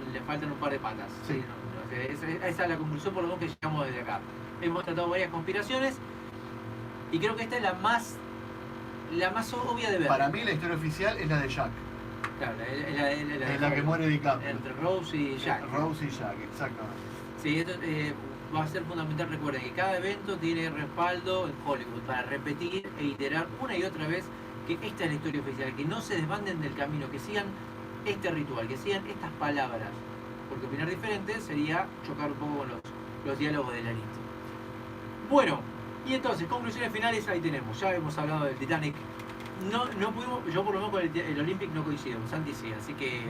un par de patas. Sí. Esa es la conclusión por lo menos que llegamos desde acá. Hemos tratado varias conspiraciones y creo que esta es la más obvia de ver. Para mí la historia oficial es la de Jack. Claro, Es la que muere DiCaprio. entre Rose y Jack. Rose y Jack, exactamente. Sí, esto va a ser fundamental. Recuerden que cada evento tiene respaldo en Hollywood para repetir e iterar una y otra vez que esta es la historia oficial, que no se desbanden del camino, que sigan este ritual, que sigan estas palabras. Porque opinar diferente sería chocar un poco con los diálogos de la lista. Bueno, y entonces, conclusiones finales ahí tenemos. Ya hemos hablado del Titanic. No pudimos, yo por lo menos con el Olympic no coincidimos, Santi sí, así que...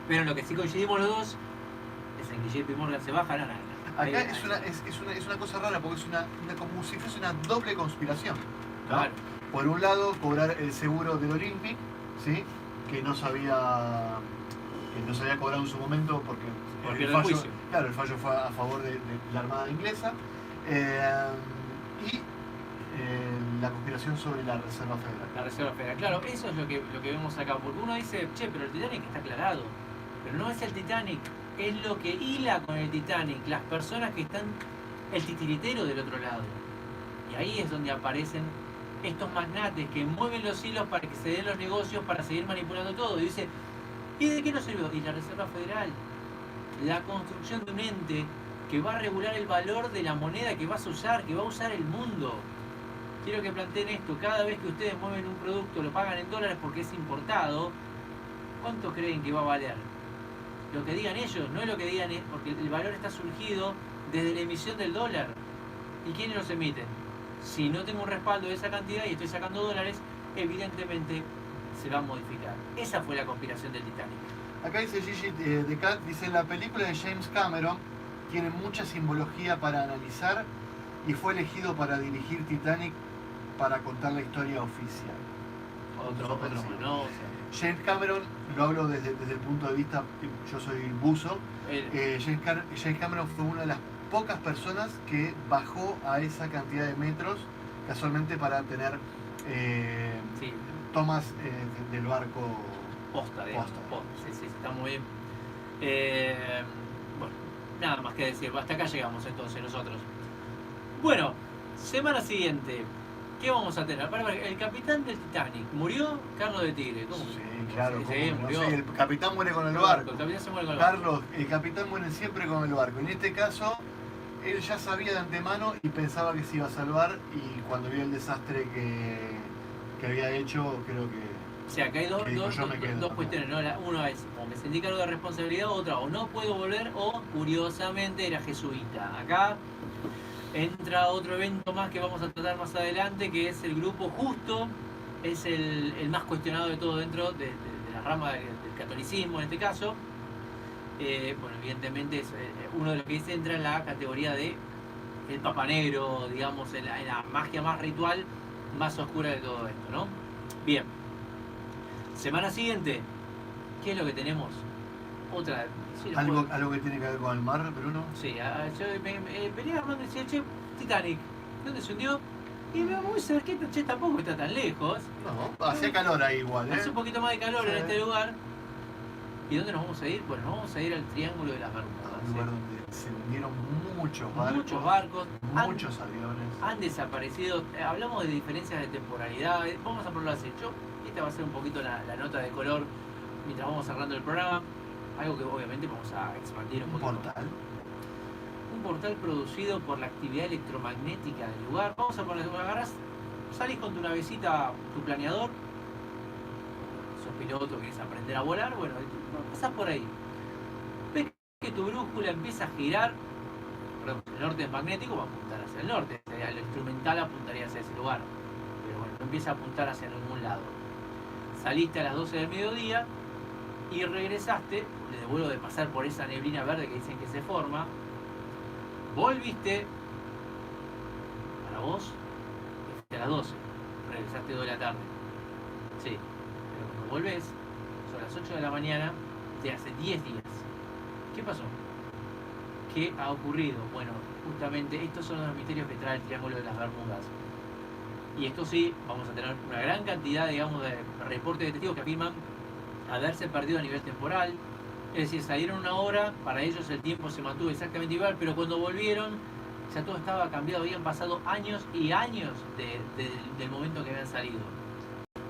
Pero en lo que sí coincidimos los dos es en que JP Morgan se baja la nalga. Acá es una cosa rara porque es como si fuese una doble conspiración, ¿no? Claro. Por un lado, cobrar el seguro del Olympic, ¿sí? que no se había cobrado en su momento porque era el juicio. Claro, el fallo fue a favor de la Armada inglesa. Y la conspiración sobre la Reserva Federal. La Reserva Federal, claro, eso es lo que vemos acá, porque uno dice, che, pero el Titanic está aclarado, pero no es el Titanic, es lo que hila con el Titanic, las personas que están, el titiritero del otro lado. Y ahí es donde aparecen estos magnates que mueven los hilos para que se den los negocios, para seguir manipulando todo. Y dice, ¿y de qué nos sirvió? Y la Reserva Federal, la construcción de un ente que va a regular el valor de la moneda que vas a usar, que va a usar el mundo. Quiero que planteen esto, cada vez que ustedes mueven un producto, lo pagan en dólares porque es importado, ¿cuánto creen que va a valer? Lo que digan ellos, no es lo que digan, porque el valor está surgido desde la emisión del dólar. ¿Y quiénes los emiten? Si no tengo un respaldo de esa cantidad y estoy sacando dólares, evidentemente se va a modificar. Esa fue la conspiración del Titanic. Acá dice Gigi Decat, dice, la película de James Cameron tiene mucha simbología para analizar y fue elegido para dirigir Titanic para contar la historia oficial. Otro, ¿no? O sea, James Cameron, lo hablo desde el punto de vista, yo soy buzo, James Cameron fue una de las pocas personas que bajó a esa cantidad de metros casualmente para tener sí, tomas del barco posta, digamos. Sí, está muy bien. Bueno, nada más que decir, hasta acá llegamos entonces nosotros. Bueno, semana siguiente, ¿qué vamos a tener? El capitán del Titanic, ¿murió? Carlos de Tigre, ¿cómo? Sí, claro, Sí, murió. el capitán muere con el barco. El capitán se muere con el barco. Carlos, el capitán muere siempre con el barco. En este caso, él ya sabía de antemano y pensaba que se iba a salvar, y cuando vio el desastre que había hecho, creo que... O sea, que hay dos quedo. cuestiones, ¿no? Una es, o me sentí cargo de responsabilidad, otra, o no puedo volver, o curiosamente era jesuita. Acá entra otro evento más que vamos a tratar más adelante, que es el grupo justo, es el más cuestionado de todo dentro de la rama del catolicismo en este caso. Bueno, evidentemente es uno de los que entra en la categoría de el Papa Negro, digamos, en la magia más ritual, más oscura de todo esto, ¿no? Bien. Semana siguiente, ¿qué es lo que tenemos? Otra... Sí, ¿Algo que tiene que ver con el mar, Bruno? Sí, yo venía Armando y decía, che, Titanic, ¿dónde se hundió? Y me voy a saber que che, tampoco está tan lejos. No, hacía calor ahí igual, ¿eh? Hace un poquito más de calor Sí. en este lugar. ¿Y dónde nos vamos a ir? Bueno, nos vamos a ir al Triángulo de las Bermudas. Un lugar donde se hundieron muchos barcos. Muchos barcos. Muchos aviones. Han desaparecido. Hablamos de diferencias de temporalidad. Vamos a probarlo así. Esta va a ser un poquito la nota de color mientras vamos cerrando el programa. Algo que obviamente vamos a expandir un Un poquito. portal. Un portal producido por la actividad electromagnética del lugar. Vamos a poner, agarrás, salís con tu navecita, tu planeador. Sos piloto, querés aprender a volar, bueno, pasás por ahí. Ves que tu brújula empieza a girar. Perdón, el norte es magnético, va a apuntar hacia el norte. El instrumental apuntaría hacia ese lugar. Pero bueno, no empieza a apuntar hacia ningún lado. Saliste a las 12 del mediodía y regresaste, desde vuelo de pasar por esa neblina verde que dicen que se forma, volviste, para vos, te fuiste a las 12, regresaste 2 de la tarde. Sí, pero cuando volvés, son las 8 de la mañana de hace 10 días. ¿Qué pasó? ¿Qué ha ocurrido? Bueno, justamente estos son los misterios que trae el Triángulo de las Bermudas. Y esto sí, vamos a tener una gran cantidad, digamos, de reportes de testigos que afirman haberse perdido a nivel temporal. Es decir, salieron una hora, para ellos el tiempo se mantuvo exactamente igual, pero cuando volvieron ya todo estaba cambiado, habían pasado años y años del momento que habían salido.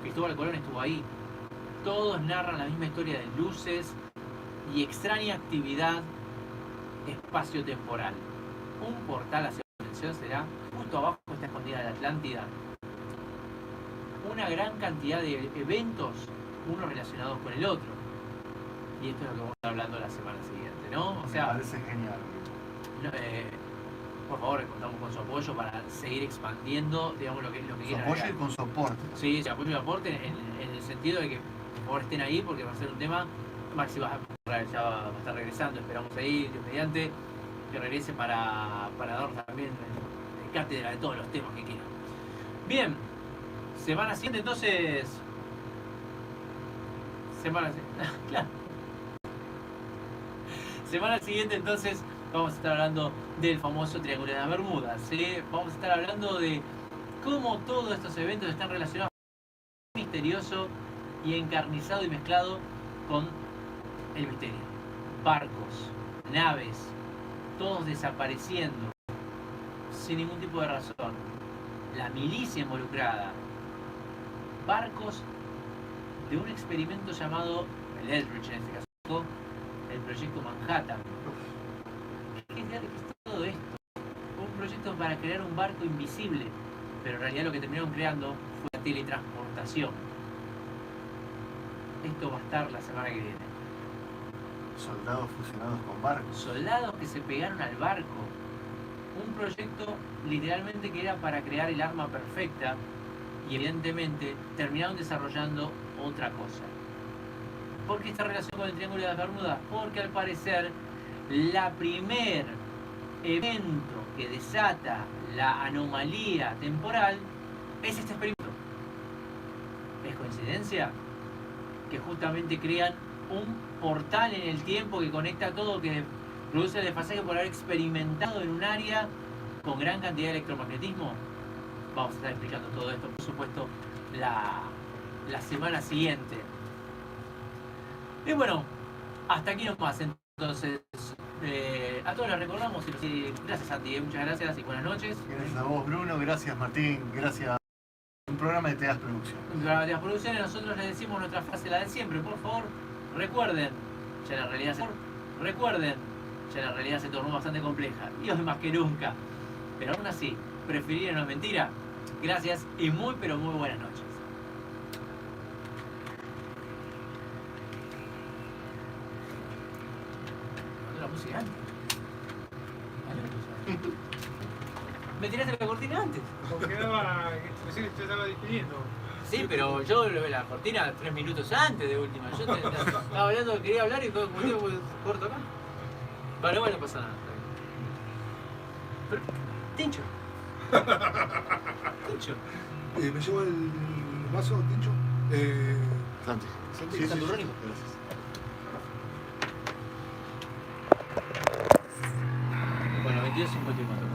Cristóbal Colón estuvo ahí. Todos narran la misma historia de luces y extraña actividad espacio-temporal. Un portal hacia la dimensión será, justo abajo está escondida la Atlántida. Una gran cantidad de eventos, unos relacionados con el otro. Y esto es lo que vamos a estar hablando la semana siguiente, ¿no? O sea, me parece genial. por favor, contamos con su apoyo para seguir expandiendo, digamos, lo que Su quieran. apoyo agregar. y con soporte. Sí, su apoyo y aporte en el sentido de que por favor estén ahí porque va a ser un tema. Maxi ya va a estar regresando, esperamos ahí, Dios mediante, que regrese para darnos también cátedra de todos los temas que quieran. Bien, semana siguiente entonces. Claro. Semana siguiente entonces vamos a estar hablando del famoso Triángulo de las Bermudas, ¿sí? Vamos a estar hablando de cómo todos estos eventos están relacionados con el misterioso y encarnizado y mezclado con el misterio. Barcos, naves, todos desapareciendo sin ningún tipo de razón. La milicia involucrada. Barcos de un experimento llamado el Eldridge, en este caso, el proyecto Manhattan. ¿Qué es todo esto? Un proyecto para crear un barco invisible, pero en realidad lo que terminaron creando fue la teletransportación. Esto va a estar la semana que viene. Soldados fusionados con barcos. Soldados que se pegaron al barco. Un proyecto literalmente que era para crear el arma perfecta y evidentemente terminaron desarrollando otra cosa. ¿Por qué esta relación con el Triángulo de las Bermudas? Porque al parecer la primer evento que desata la anomalía temporal es este experimento. ¿Es coincidencia? Que justamente crean un portal en el tiempo que conecta todo, que produce el desfasaje por haber experimentado en un área con gran cantidad de electromagnetismo. Vamos a estar explicando todo esto, por supuesto, la semana siguiente. Y bueno, hasta aquí nomás. Entonces, a todos les recordamos y gracias Santi, muchas gracias y buenas noches. Gracias a vos, Bruno. Gracias, Martín. Gracias. Un programa de Teas Producción. Un programa de las producciones, nosotros les decimos nuestra frase, la de siempre, por favor, recuerden, ya la realidad se tornó bastante compleja, y hoy más que nunca, pero aún así, preferir una mentira. Gracias y muy pero muy buenas noches. La música antes. Me tiraste la cortina antes. Porque recién te estaba despidiendo. Sí, pero yo la cortina 3 minutos antes de última. Yo estaba hablando que quería hablar y todo como digo, pues, corto acá. Bueno, no pasa nada. Pero, Tincho. Tincho. ¿Me llevo el vaso, Tincho? Santi. Santi, Sí, ¿Está sí, tu sí. Rónico? Gracias. Bueno, 22:54.